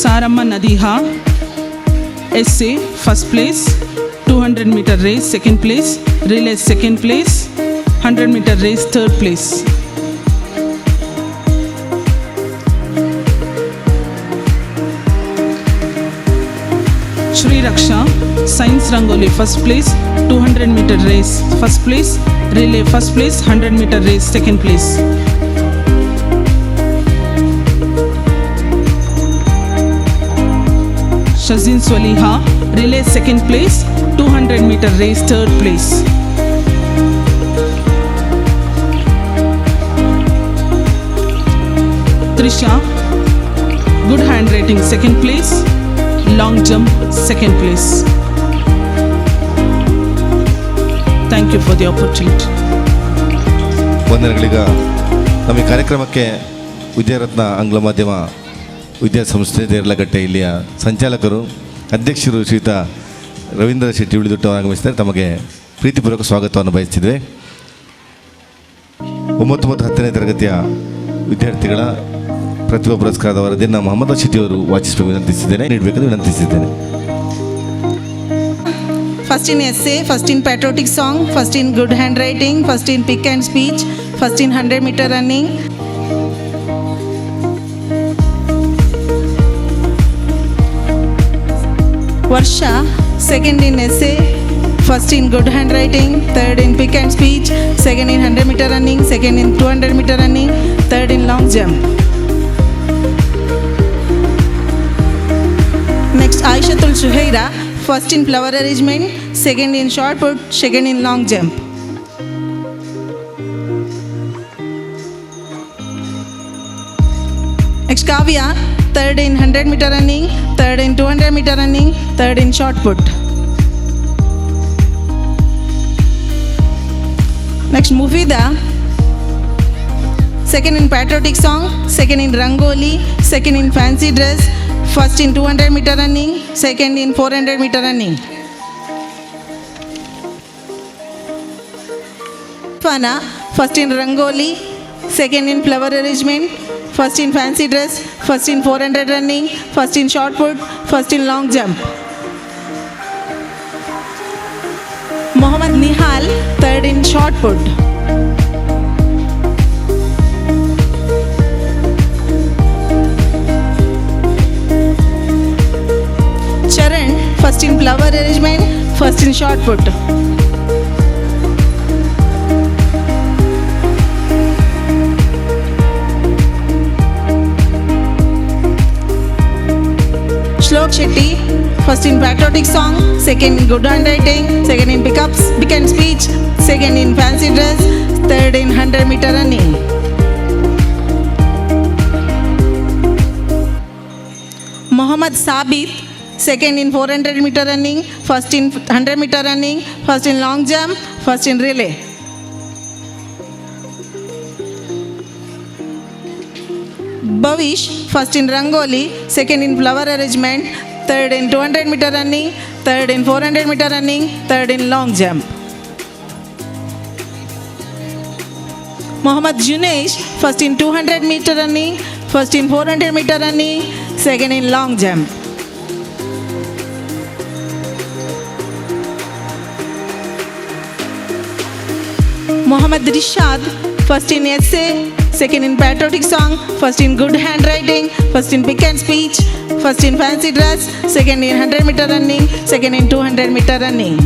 Saramma Nadiha, essay 1st place, 200-meter race 2nd place, relay 2nd place, 100-meter race 3rd place. Shri Raksha, science Rangoli 1st place, 200-meter race 1st place, relay 1st place, 100-meter race 2nd place. Shazin Swaliha, relay 2nd place, 200-meter race 3rd place. Trisha, good handwriting 2nd place, long jump 2nd place. Thank you for the opportunity. ವಂದನೆಗಳೀಗ ನಮ್ಮ ಈ ಕಾರ್ಯಕ್ರಮಕ್ಕೆ ವಿದ್ಯಾರತ್ನ ಆಂಗ್ಲ ಮಾಧ್ಯಮ ವಿದ್ಯಾಸಂಸ್ಥೆ ದೇರ್ಲಗಟ್ಟೆ ಇಲ್ಲಿಯ ಸಂಚಾಲಕರು ಅಧ್ಯಕ್ಷರು ಶ್ರೀಯುತ ರವೀಂದ್ರ ಶೆಟ್ಟಿ ಉಳಿದುಟ್ಟು ಆಗಮಿಸಿದ್ದಾರೆ. ತಮಗೆ ಪ್ರೀತಿಪೂರ್ವಕ ಸ್ವಾಗತವನ್ನು ಬಯಸ್ತಿದ್ವಿ. 9 ಮತ್ತು 10ನೇ ತರಗತಿಯ ವಿದ್ಯಾರ್ಥಿಗಳ ಪ್ರತಿಭಾ ಪುರಸ್ಕಾರದ ವರದಿಯನ್ನು ಮೊಹಮ್ಮದ್ ಶೆಟ್ಟಿಯವರು ವಾಚಿಸಬೇಕು ನೀಡಬೇಕೆಂದು ವಿನಂತಿಸಿದ್ದೇನೆ. First in essay, first in patriotic song, first in good handwriting, first in pick and speech, first in 100-meter running. Varsha, 2nd in essay, 1st in good handwriting, 3rd in pick and speech, 2nd in 100-meter running, 2nd in 200-meter running, 3rd in long jump. Next, Aishatul Shuhaira, 1st in flower arrangement, 2nd in shot put, 2nd in long jump. Next, Kavya, 3rd in 100-meter running, 3rd in 200-meter running, 3rd in shot put. Next, Mufida, 2nd in patriotic song, 2nd in Rangoli, 2nd in fancy dress, 1st in 200-meter running, 2nd in 400-meter running. Fana, 1st in Rangoli, 2nd in flower arrangement, 1st in fancy dress, 1st in 400 running, 1st in shot put, 1st in long jump. Mohammad Nihal, 3rd in shot put. Charan, 1st in flower arrangement, 1st in shot put. Shlok Shetty, 1st in patriotic song, 2nd in good handwriting, 2nd in pick and speech, 2nd in fancy dress, 3rd in 100-meter running. Mohammad Sabit, 2nd in 400-meter running, 1st in 100-meter running, 1st in long jump, 1st in relay. Bhavish, 1st in Rangoli, 2nd in flower arrangement, 3rd in 200-meter running, 3rd in 400-meter running, 3rd in long jump. Mohammad Junesh, first in 200 meter running, first in 400 meter running, second in long jump. Mohammad Rishad, first in essay, second in patriotic song, first in good handwriting, first in pick and speech, first in fancy dress, second in 100 meter running, second in 200 meter running.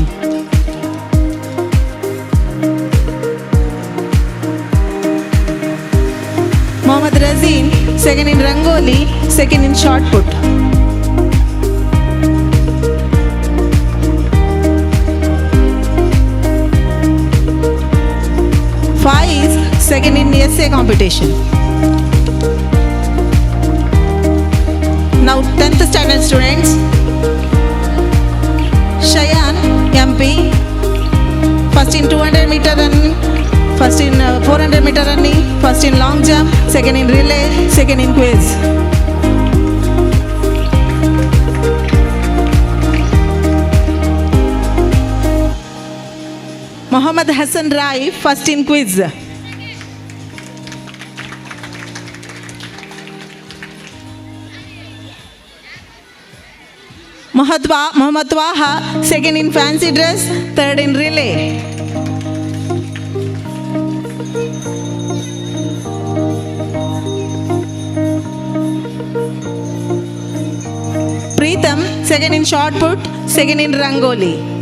Mohammad Razin, second in Rangoli, second in shot put. Faiz, second in essay competition. Now 10th standard students. Shayan, MP, first in 200 meter running, first in 400 meter running, first in long jump, second in relay, second in quiz. Mohammad Hassan Rai, first in quiz. Mohammad Waha, second in fancy dress, third in relay. Preetham, second in shot put, second in Rangoli.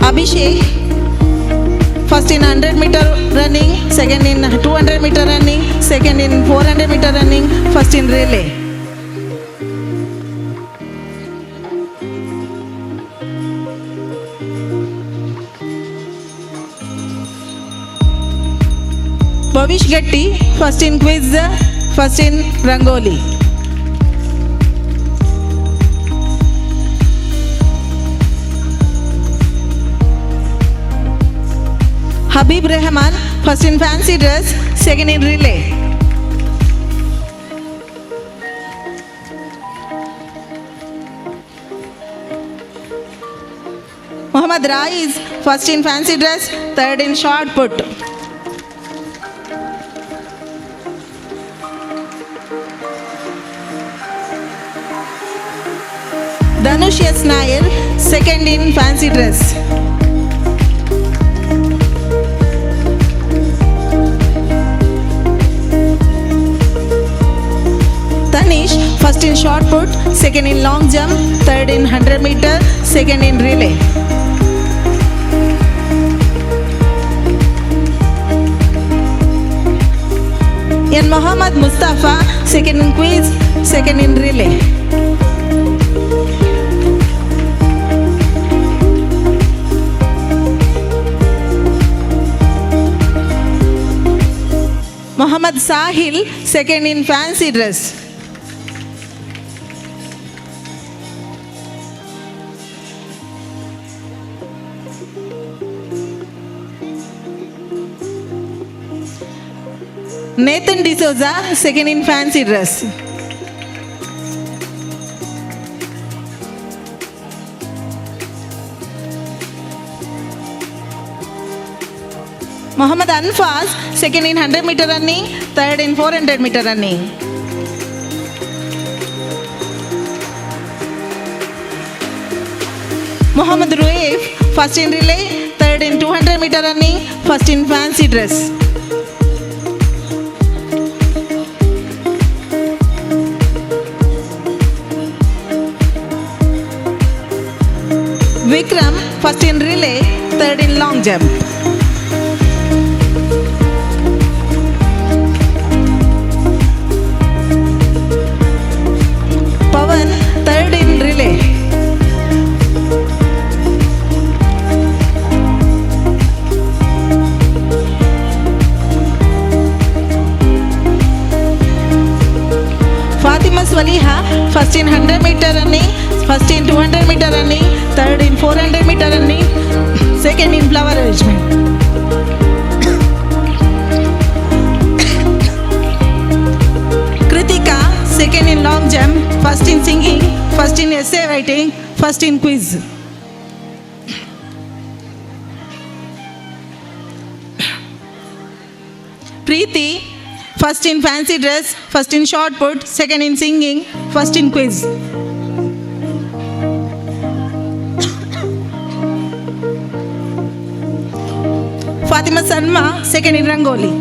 Abhishek, first in 100 meter running, second in 200 meter running, second in 400 meter running, first in relay. Bhavish Gatti, first in quiz, first in Rangoli. Habib Rahman, first in fancy dress, second in relay. Mohammad Raiz, first in fancy dress, third in shot put. Dhanush S. Nair, second in fancy dress. Tanish, first in shot put, second in long jump, third in 100 meter, second in relay. And Mohammad Mustafa, second in quiz, second in relay. Mohammad Sahil, second in fancy dress. Nathan D'Souza, second in fancy dress. Mohammad Anfaz, second in 100 meter running, third in 400 meter running. Mohammad Ruaif, first in relay, third in 200 meter running, first in fancy dress. Vikram, first in relay, third in long jump. Pawan, third in relay. Fatima Swaliha, first in 100 meter running, first in 200 meter running, third in 400 meter running, second in flower arrangement. second in long jump, first in singing, first in essay writing, first in quiz. Preeti, first in fancy dress, first in shot put, second in singing, first in quiz. Fatima Sanma, second in Rangoli.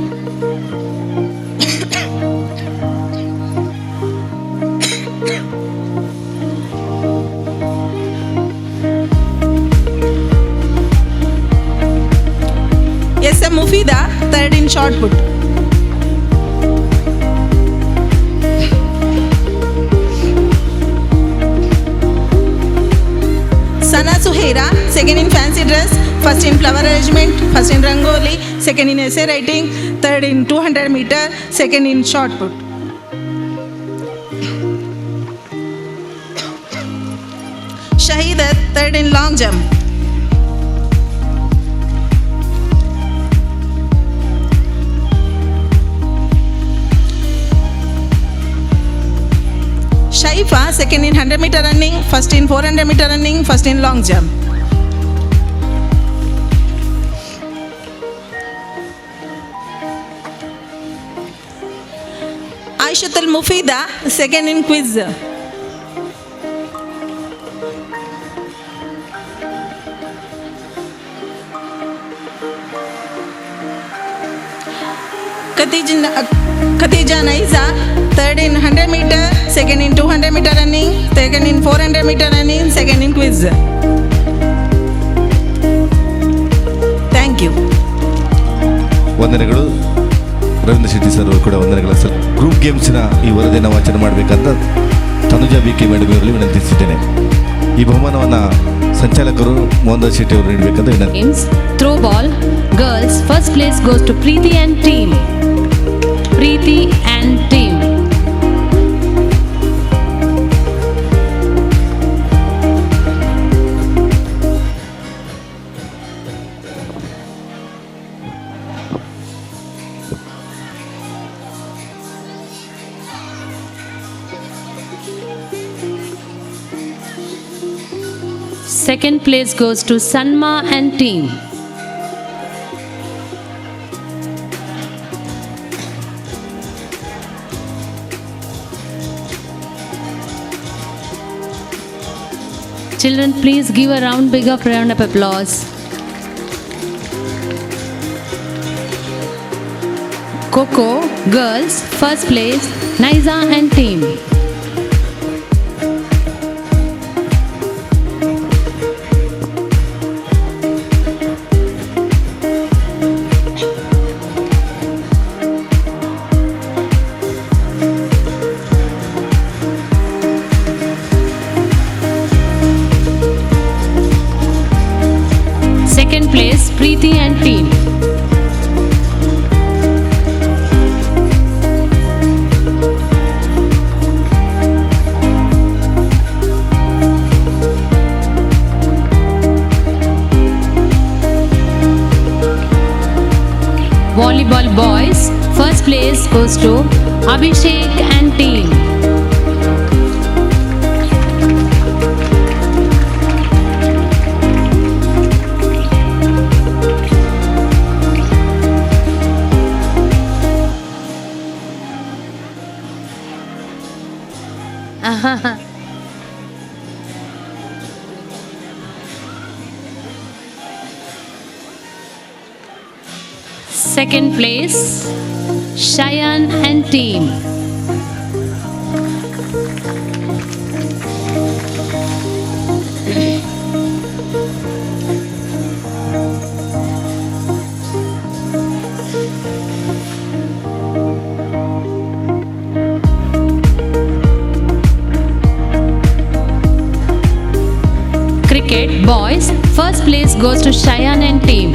SM Mufida, third in shot put. Sana Suhaira, second in fancy dress, first in flower arrangement, first in Rangoli, second in essay writing, third in 200 meter, second in shot put. Shahidat, third in long jump. Shaifa, second in 100 meter running, first in 400 meter running, first in long jump. Aishatul Mufida, second in quiz. Khadija Naiza, third in 100 meter, second in 200 meter running, second in 400 meter running, second in quiz. Thank you. ವಂದನೆಗಳು Ravindra Shetty sir ಅವರು ಕೂಡ ವಂದನೆಗಳ sir. Group ಗೇಮ್ಸ್ನ ಈ ವರದಿಯನ್ನು ವಾಚನ ಮಾಡಬೇಕಂತ Tanuja BK madam ಅವರಲ್ಲಿ ವಿನಂತಿಸಿದ್ದೇನೆ. ಈ ಬಹುಮಾನವನ್ನು ಸಂಚಾಲಕರು ಮೋಹನ್ ಶೆಟ್ಟಿ ಅವರು ನೀಡಬೇಕಂತ ವಿನಂತಿ. Throw ball, girls, first place goes to Preeti and team. Preeti and team. Second place goes to Sanma and team. Children, please give a big round of applause. Coco, girls, first place, Naiza and team. Second place, Preeti and team. Volleyball boys, first place goes to Abhishek and team. Second place, Cheyenne and team. Cricket boys, first place goes to Cheyenne and team.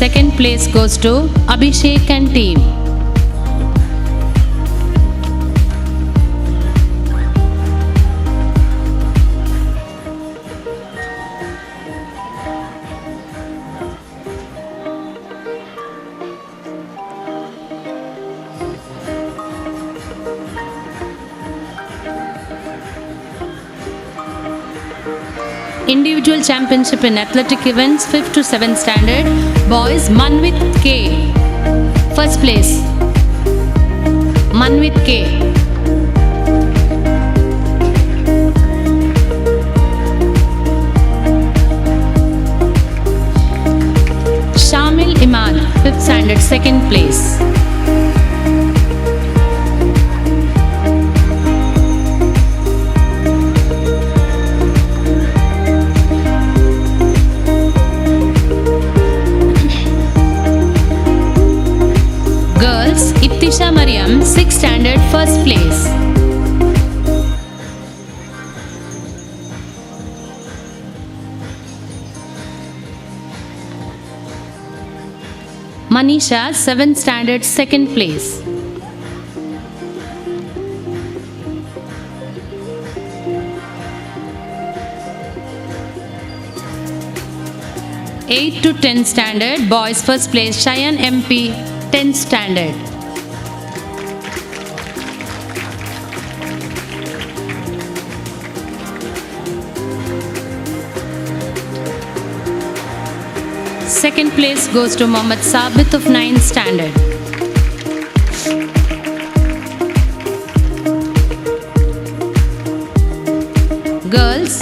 Second place goes to Abhishek and team. Individual championship in athletic events 5th to 7th standard, boys Manvit K. First place Manvit K. Shamil Imad 5th standard, second place. Iftisha Mariam, 6th standard, first place. Manisha, 7th standard, second place. Eighth to 10th standard, boys, first place. Cheyenne MP, 10th standard. Second place goes to Mohammad Sabit of 9th standard. Girls,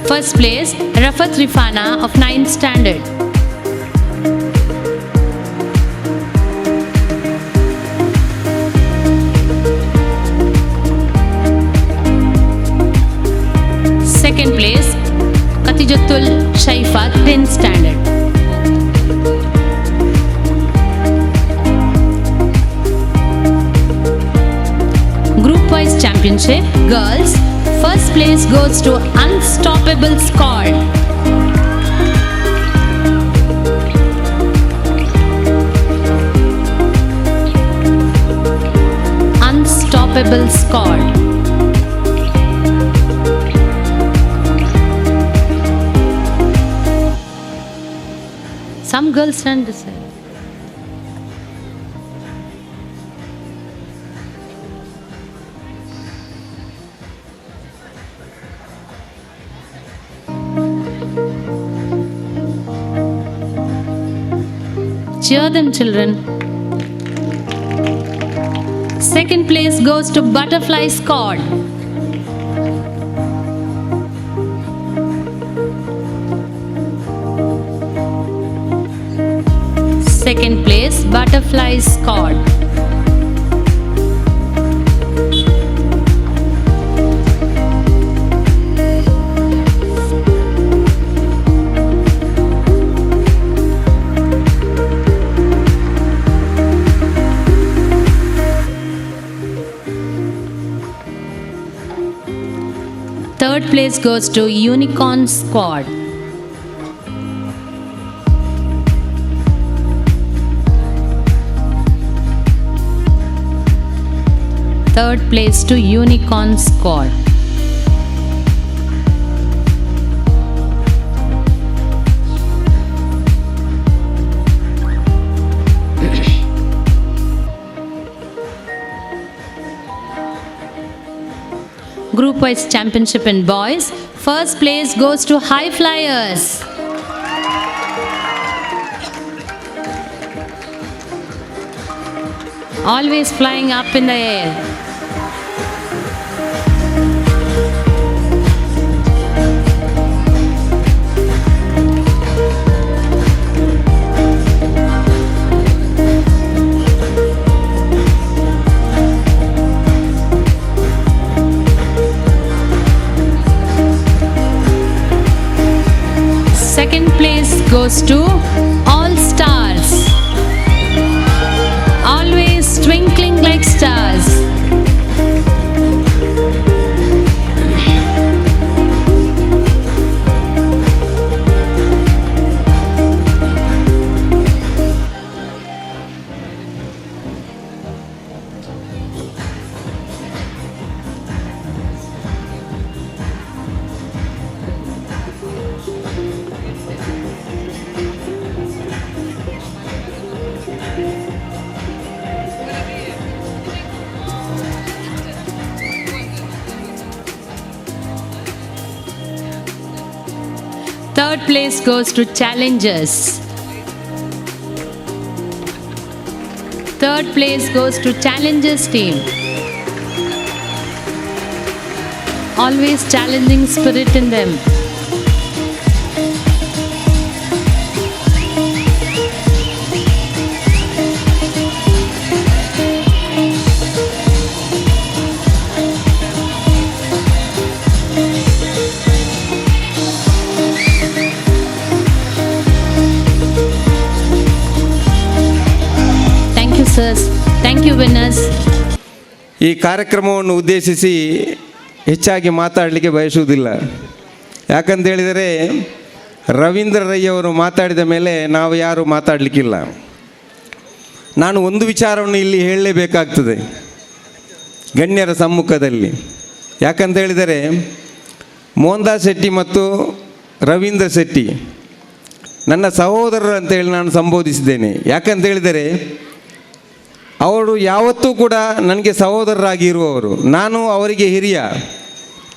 first place Rafat Rifana of 9th standard. Second place Khatijatul Shaifa, 10th standard. Group wise championship, girls, first place goes to Unstoppable Squad. Unstoppable Squad. Some girls stand this side. Cheer them, children. Second place goes to Butterfly Squad. Second place, Butterfly Squad. Third place goes to Unicorn Squad. Third place to Unicorn Squad. Group wise championship in boys, first place goes to High Flyers. Always flying up in the air. Second place goes to All Stars. Always twinkling like stars. Third place goes to Challengers. Third place goes to Challengers team. Always challenging spirit in them. Thank you, sirs. Thank you, winners. ಈ ಕಾರ್ಯಕ್ರಮವನ್ನು ಉದ್ದೇಶಿಸಿ ಹೆಚ್ಚಾಗಿ ಮಾತಾಡಲಿಕ್ಕೆ ಬಯಸುವುದಿಲ್ಲ. ಯಾಕಂತ ಹೇಳಿದರೆ ರವೀಂದ್ರ ರೈ ಅವರು ಮಾತಾಡಿದ ಮೇಲೆ ನಾವು ಯಾರೂ ಮಾತಾಡಲಿಕ್ಕಿಲ್ಲ. ನಾನು ಒಂದು ವಿಚಾರವನ್ನು ಇಲ್ಲಿ ಹೇಳಲೇಬೇಕಾಗ್ತದೆ ಗಣ್ಯರ ಸಮ್ಮುಖದಲ್ಲಿ. ಯಾಕಂತ ಹೇಳಿದರೆ ಮೋಹನ್ದಾಸ್ ಶೆಟ್ಟಿ ಮತ್ತು ರವೀಂದ್ರ ಶೆಟ್ಟಿ ನನ್ನ ಸಹೋದರರು ಅಂತೇಳಿ ನಾನು ಸಂಬೋಧಿಸಿದ್ದೇನೆ. ಯಾಕಂತ ಹೇಳಿದರೆ ಅವರು ಯಾವತ್ತೂ ಕೂಡ ನನಗೆ ಸಹೋದರರಾಗಿ ಇರುವವರು, ನಾನು ಅವರಿಗೆ ಹಿರಿಯ.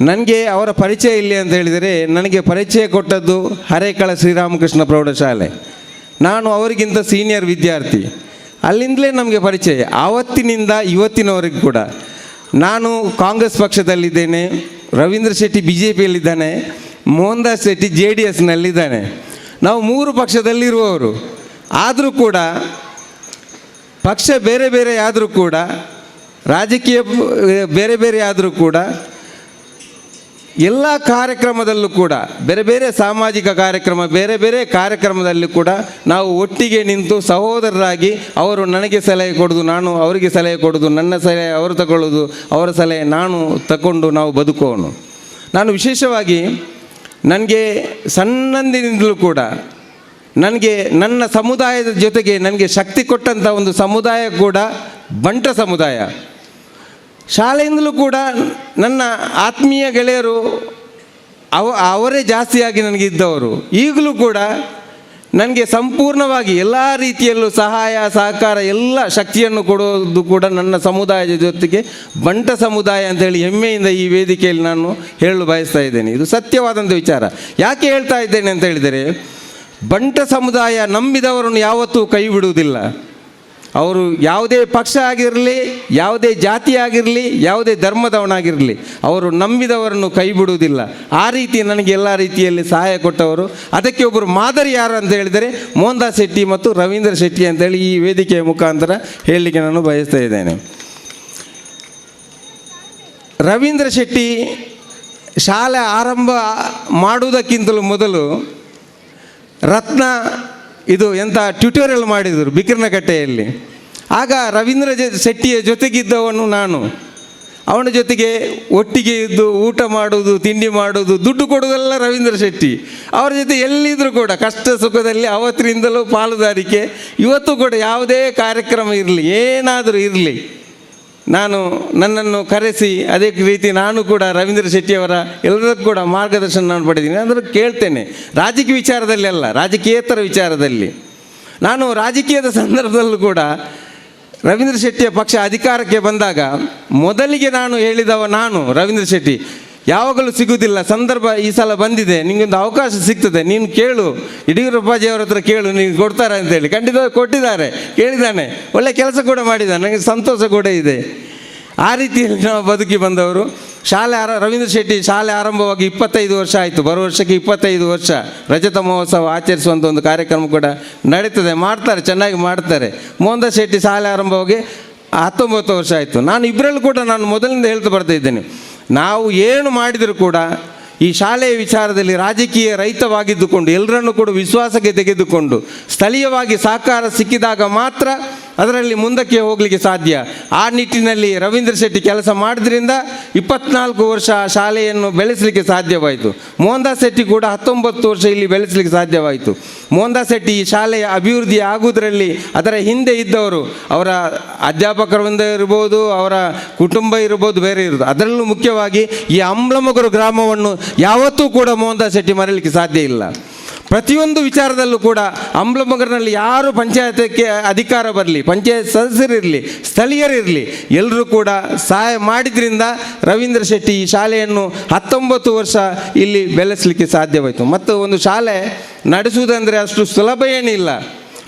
ನನಗೆ ಅವರ ಪರಿಚಯ ಇಲ್ಲಿ ಅಂತ ಹೇಳಿದರೆ ನನಗೆ ಪರಿಚಯ ಕೊಟ್ಟದ್ದು ಹರೇಕಳ ಶ್ರೀರಾಮಕೃಷ್ಣ ಪ್ರೌಢಶಾಲೆ. ನಾನು ಅವರಿಗಿಂತ ಸೀನಿಯರ್ ವಿದ್ಯಾರ್ಥಿ. ಅಲ್ಲಿಂದಲೇ ನಮಗೆ ಪರಿಚಯ. ಆವತ್ತಿನಿಂದ ಇವತ್ತಿನವರೆಗೂ ಕೂಡ ನಾನು ಕಾಂಗ್ರೆಸ್ ಪಕ್ಷದಲ್ಲಿದ್ದೇನೆ, ರವೀಂದ್ರ ಶೆಟ್ಟಿ BJPಯಲ್ಲಿದ್ದಾನೆ, ಮೋಹನ್ದಾಸ್ ಶೆಟ್ಟಿ JDSನಲ್ಲಿದ್ದಾನೆ. ನಾವು 3 ಪಕ್ಷದಲ್ಲಿರುವವರು. ಆದರೂ ಕೂಡ ಪಕ್ಷ ಬೇರೆ ಬೇರೆ ಆದರೂ ಕೂಡ, ರಾಜಕೀಯ ಬೇರೆ ಬೇರೆ ಆದರೂ ಕೂಡ, ಎಲ್ಲ ಕಾರ್ಯಕ್ರಮದಲ್ಲೂ ಕೂಡ ಬೇರೆ ಬೇರೆ ಸಾಮಾಜಿಕ ಕಾರ್ಯಕ್ರಮ ಬೇರೆ ಬೇರೆ ಕಾರ್ಯಕ್ರಮದಲ್ಲಿ ಕೂಡ ನಾವು ಒಟ್ಟಿಗೆ ನಿಂತು ಸಹೋದರರಾಗಿ, ಅವರು ನನಗೆ ಸಲಹೆ ಕೊಡೋದು, ನಾನು ಅವರಿಗೆ ಸಲಹೆ ಕೊಡೋದು, ನನ್ನ ಸಲಹೆ ಅವರು ತಗೊಳ್ಳೋದು, ಅವರ ಸಲಹೆ ನಾನು ತಗೊಂಡು ನಾವು ಬದುಕೋನು. ನಾನು ವಿಶೇಷವಾಗಿ ನನಗೆ ಸಣ್ಣಂದಿನಿಂದಲೂ ಕೂಡ ನನಗೆ ನನ್ನ ಸಮುದಾಯದ ಜೊತೆಗೆ ನನಗೆ ಶಕ್ತಿ ಕೊಟ್ಟಂಥ ಒಂದು ಸಮುದಾಯ ಕೂಡ ಬಂಟ ಸಮುದಾಯ. ಶಾಲೆಯಿಂದಲೂ ಕೂಡ ನನ್ನ ಆತ್ಮೀಯ ಗೆಳೆಯರು ಅವರೇ ಜಾಸ್ತಿಯಾಗಿ ನನಗಿದ್ದವರು. ಈಗಲೂ ಕೂಡ ನನಗೆ ಸಂಪೂರ್ಣವಾಗಿ ಎಲ್ಲ ರೀತಿಯಲ್ಲೂ ಸಹಾಯ ಸಹಕಾರ ಎಲ್ಲ ಶಕ್ತಿಯನ್ನು ಕೊಡೋದು ಕೂಡ ನನ್ನ ಸಮುದಾಯದ ಜೊತೆಗೆ ಬಂಟ ಸಮುದಾಯ ಅಂತೇಳಿ ಹೆಮ್ಮೆಯಿಂದ ಈ ವೇದಿಕೆಯಲ್ಲಿ ನಾನು ಹೇಳಲು ಬಯಸ್ತಾ ಇದ್ದೇನೆ. ಇದು ಸತ್ಯವಾದಂಥ ವಿಚಾರ. ಯಾಕೆ ಹೇಳ್ತಾ ಇದ್ದೇನೆ ಅಂತ ಹೇಳಿದರೆ, ಬಂಟ ಸಮುದಾಯ ನಂಬಿದವರನ್ನು ಯಾವತ್ತೂ ಕೈ ಬಿಡುವುದಿಲ್ಲ. ಅವರು ಯಾವುದೇ ಪಕ್ಷ ಆಗಿರಲಿ, ಯಾವುದೇ ಜಾತಿ ಆಗಿರಲಿ, ಯಾವುದೇ ಧರ್ಮದವನಾಗಿರಲಿ, ಅವರು ನಂಬಿದವರನ್ನು ಕೈ ಬಿಡುವುದಿಲ್ಲ. ಆ ರೀತಿ ನನಗೆ ಎಲ್ಲ ರೀತಿಯಲ್ಲಿ ಸಹಾಯ ಕೊಟ್ಟವರು. ಅದಕ್ಕೆ ಒಬ್ಬರು ಮಾದರಿ ಯಾರು ಅಂತ ಹೇಳಿದರೆ ಮೋಹನ್ದಾಸ್ ಶೆಟ್ಟಿ ಮತ್ತು ರವೀಂದ್ರ ಶೆಟ್ಟಿ ಅಂತೇಳಿ ಈ ವೇದಿಕೆಯ ಮುಖಾಂತರ ಹೇಳಲಿಕ್ಕೆ ನಾನು ಬಯಸ್ತಾ ಇದ್ದೇನೆ. ರವೀಂದ್ರ ಶೆಟ್ಟಿ ಶಾಲೆ ಆರಂಭ ಮಾಡುವುದಕ್ಕಿಂತಲೂ ಮೊದಲು ರತ್ನ ಇದು ಎಂಥ ಟ್ಯುಟೋರಿಯಲ್ ಮಾಡಿದರು ಬಿಕ್ರನಕಟ್ಟೆಯಲ್ಲಿ. ಆಗ ರವೀಂದ್ರ ಶೆಟ್ಟಿಯ ಜೊತೆಗಿದ್ದವನು ನಾನು. ಅವನ ಜೊತೆಗೆ ಒಟ್ಟಿಗೆ ಇದ್ದು ಊಟ ಮಾಡೋದು, ತಿಂಡಿ ಮಾಡೋದು, ದುಡ್ಡು ಕೊಡೋದೆಲ್ಲ ರವೀಂದ್ರ ಶೆಟ್ಟಿ. ಅವರ ಜೊತೆ ಎಲ್ಲಿದ್ದರೂ ಕೂಡ ಕಷ್ಟ ಸುಖದಲ್ಲಿ ಅವತ್ತಿನಿಂದಲೂ ಪಾಲುದಾರಿಕೆ. ಇವತ್ತು ಕೂಡ ಯಾವುದೇ ಕಾರ್ಯಕ್ರಮ ಇರಲಿ, ಏನಾದರೂ ಇರಲಿ, ನನ್ನನ್ನು ಕರೆಸಿ ಅದೇ ರೀತಿ ನಾನು ಕೂಡ ರವೀಂದ್ರ ಶೆಟ್ಟಿಯವರ ಎಲ್ಲದಕ್ಕೂ ಕೂಡ ಮಾರ್ಗದರ್ಶನ ನಾನು ಪಡೆದೀನಿ. ಅಂದರೆ ಕೇಳ್ತೇನೆ, ರಾಜಕೀಯ ವಿಚಾರದಲ್ಲಿ ಅಲ್ಲ, ರಾಜಕೀಯೇತರ ವಿಚಾರದಲ್ಲಿ. ನಾನು ರಾಜಕೀಯದ ಸಂದರ್ಭದಲ್ಲೂ ಕೂಡ ರವೀಂದ್ರ ಶೆಟ್ಟಿಯ ಪಕ್ಷ ಅಧಿಕಾರಕ್ಕೆ ಬಂದಾಗ ಮೊದಲಿಗೆ ನಾನು ಹೇಳಿದವ ನಾನು ರವೀಂದ್ರ ಶೆಟ್ಟಿ. ಯಾವಾಗಲೂ ಸಿಗುವುದಿಲ್ಲ, ಸಂದರ್ಭ ಈ ಸಲ ಬಂದಿದೆ, ನಿಮಗೊಂದು ಅವಕಾಶ ಸಿಗ್ತದೆ, ನೀನು ಕೇಳು, ಯಡಿಯೂರಪ್ಪಾಜಿಯವರ ಹತ್ರ ಕೇಳು, ನೀವು ಕೊಡ್ತಾರೆ ಅಂತೇಳಿ. ಖಂಡಿತ ಕೊಟ್ಟಿದ್ದಾರೆ, ಕೇಳಿದ್ದಾನೆ, ಒಳ್ಳೆ ಕೆಲಸ ಕೂಡ ಮಾಡಿದ್ದಾನೆ, ನನಗೆ ಸಂತೋಷ ಕೂಡ ಇದೆ. ಆ ರೀತಿಯಲ್ಲಿ ನಾವು ಬದುಕಿ ಬಂದವರು. ರವೀಂದ್ರ ಶೆಟ್ಟಿ ಶಾಲೆ ಆರಂಭವಾಗಿ 25 ವರ್ಷ ಆಯಿತು. ಬರುವ ವರ್ಷಕ್ಕೆ 25 ವರ್ಷ ರಜತ ಮಹೋತ್ಸವ ಆಚರಿಸುವಂಥ ಒಂದು ಕಾರ್ಯಕ್ರಮ ಕೂಡ ನಡೀತದೆ, ಮಾಡ್ತಾರೆ, ಚೆನ್ನಾಗಿ ಮಾಡ್ತಾರೆ. ಮೋಹನ್ದಾಸ್ ಶೆಟ್ಟಿ ಶಾಲೆ ಆರಂಭವಾಗಿ 19 ವರ್ಷ ಆಯಿತು. ನಾನು ಇಬ್ಬರಲ್ಲೂ ಕೂಡ ನಾನು ಮೊದಲಿಂದ ಹೇಳ್ತಾ ಬರ್ತಾ ಇದ್ದೇನೆ, ನಾವು ಏನು ಮಾಡಿದರೂ ಕೂಡ ಈ ಶಾಲೆಯ ವಿಚಾರದಲ್ಲಿ ರಾಜಕೀಯ ರಹಿತವಾಗಿದ್ದುಕೊಂಡು ಎಲ್ಲರನ್ನೂ ಕೂಡ ವಿಶ್ವಾಸಕ್ಕೆ ತೆಗೆದುಕೊಂಡು ಸ್ಥಳೀಯವಾಗಿ ಸಹಕಾರ ಸಿಕ್ಕಿದಾಗ ಮಾತ್ರ ಅದರಲ್ಲಿ ಮುಂದಕ್ಕೆ ಹೋಗಲಿಕ್ಕೆ ಸಾಧ್ಯ. ಆ ನಿಟ್ಟಿನಲ್ಲಿ ರವೀಂದ್ರ ಶೆಟ್ಟಿ ಕೆಲಸ ಮಾಡಿದ್ರಿಂದ 24 ವರ್ಷ ಶಾಲೆಯನ್ನು ಬೆಳೆಸಲಿಕ್ಕೆ ಸಾಧ್ಯವಾಯಿತು. ಮೋಹನ್ದಾಸ್ ಶೆಟ್ಟಿ ಕೂಡ 19 ವರ್ಷ ಇಲ್ಲಿ ಬೆಳೆಸಲಿಕ್ಕೆ ಸಾಧ್ಯವಾಯಿತು. ಮೋಹನ್ದಾಸ್ ಶೆಟ್ಟಿ ಈ ಶಾಲೆಯ ಅಭಿವೃದ್ಧಿ ಆಗುವುದರಲ್ಲಿ ಅದರ ಹಿಂದೆ ಇದ್ದವರು, ಅವರ ಅಧ್ಯಾಪಕರಿಂದ ಇರ್ಬೋದು, ಅವರ ಕುಟುಂಬ ಇರ್ಬೋದು, ಬೇರೆ ಇರ್ಬೋದು. ಅದರಲ್ಲೂ ಮುಖ್ಯವಾಗಿ ಈ ಅಂಬ್ಲಮೊಗರು ಗ್ರಾಮವನ್ನು ಯಾವತ್ತೂ ಕೂಡ ಮೋಹನ್ದಾಸ್ ಶೆಟ್ಟಿ ಮರೆಯಲಿಕ್ಕೆ ಸಾಧ್ಯ ಇಲ್ಲ. ಪ್ರತಿಯೊಂದು ವಿಚಾರದಲ್ಲೂ ಕೂಡ ಅಂಬ್ಲಮೊಗರಿನಲ್ಲಿ ಯಾರು ಪಂಚಾಯತಕ್ಕೆ ಅಧಿಕಾರ ಬರಲಿ, ಪಂಚಾಯತ್ ಸದಸ್ಯರಿರಲಿ, ಸ್ಥಳೀಯರಿರಲಿ, ಎಲ್ಲರೂ ಕೂಡ ಸಹಾಯ ಮಾಡಿದ್ರಿಂದ ರವೀಂದ್ರ ಶೆಟ್ಟಿ ಈ ಶಾಲೆಯನ್ನು 19 ವರ್ಷ ಇಲ್ಲಿ ಬೆಳೆಸಲಿಕ್ಕೆ ಸಾಧ್ಯವಾಯಿತು. ಮತ್ತು ಒಂದು ಶಾಲೆ ನಡೆಸುವುದಂದರೆ ಅಷ್ಟು ಸುಲಭ ಏನಿಲ್ಲ.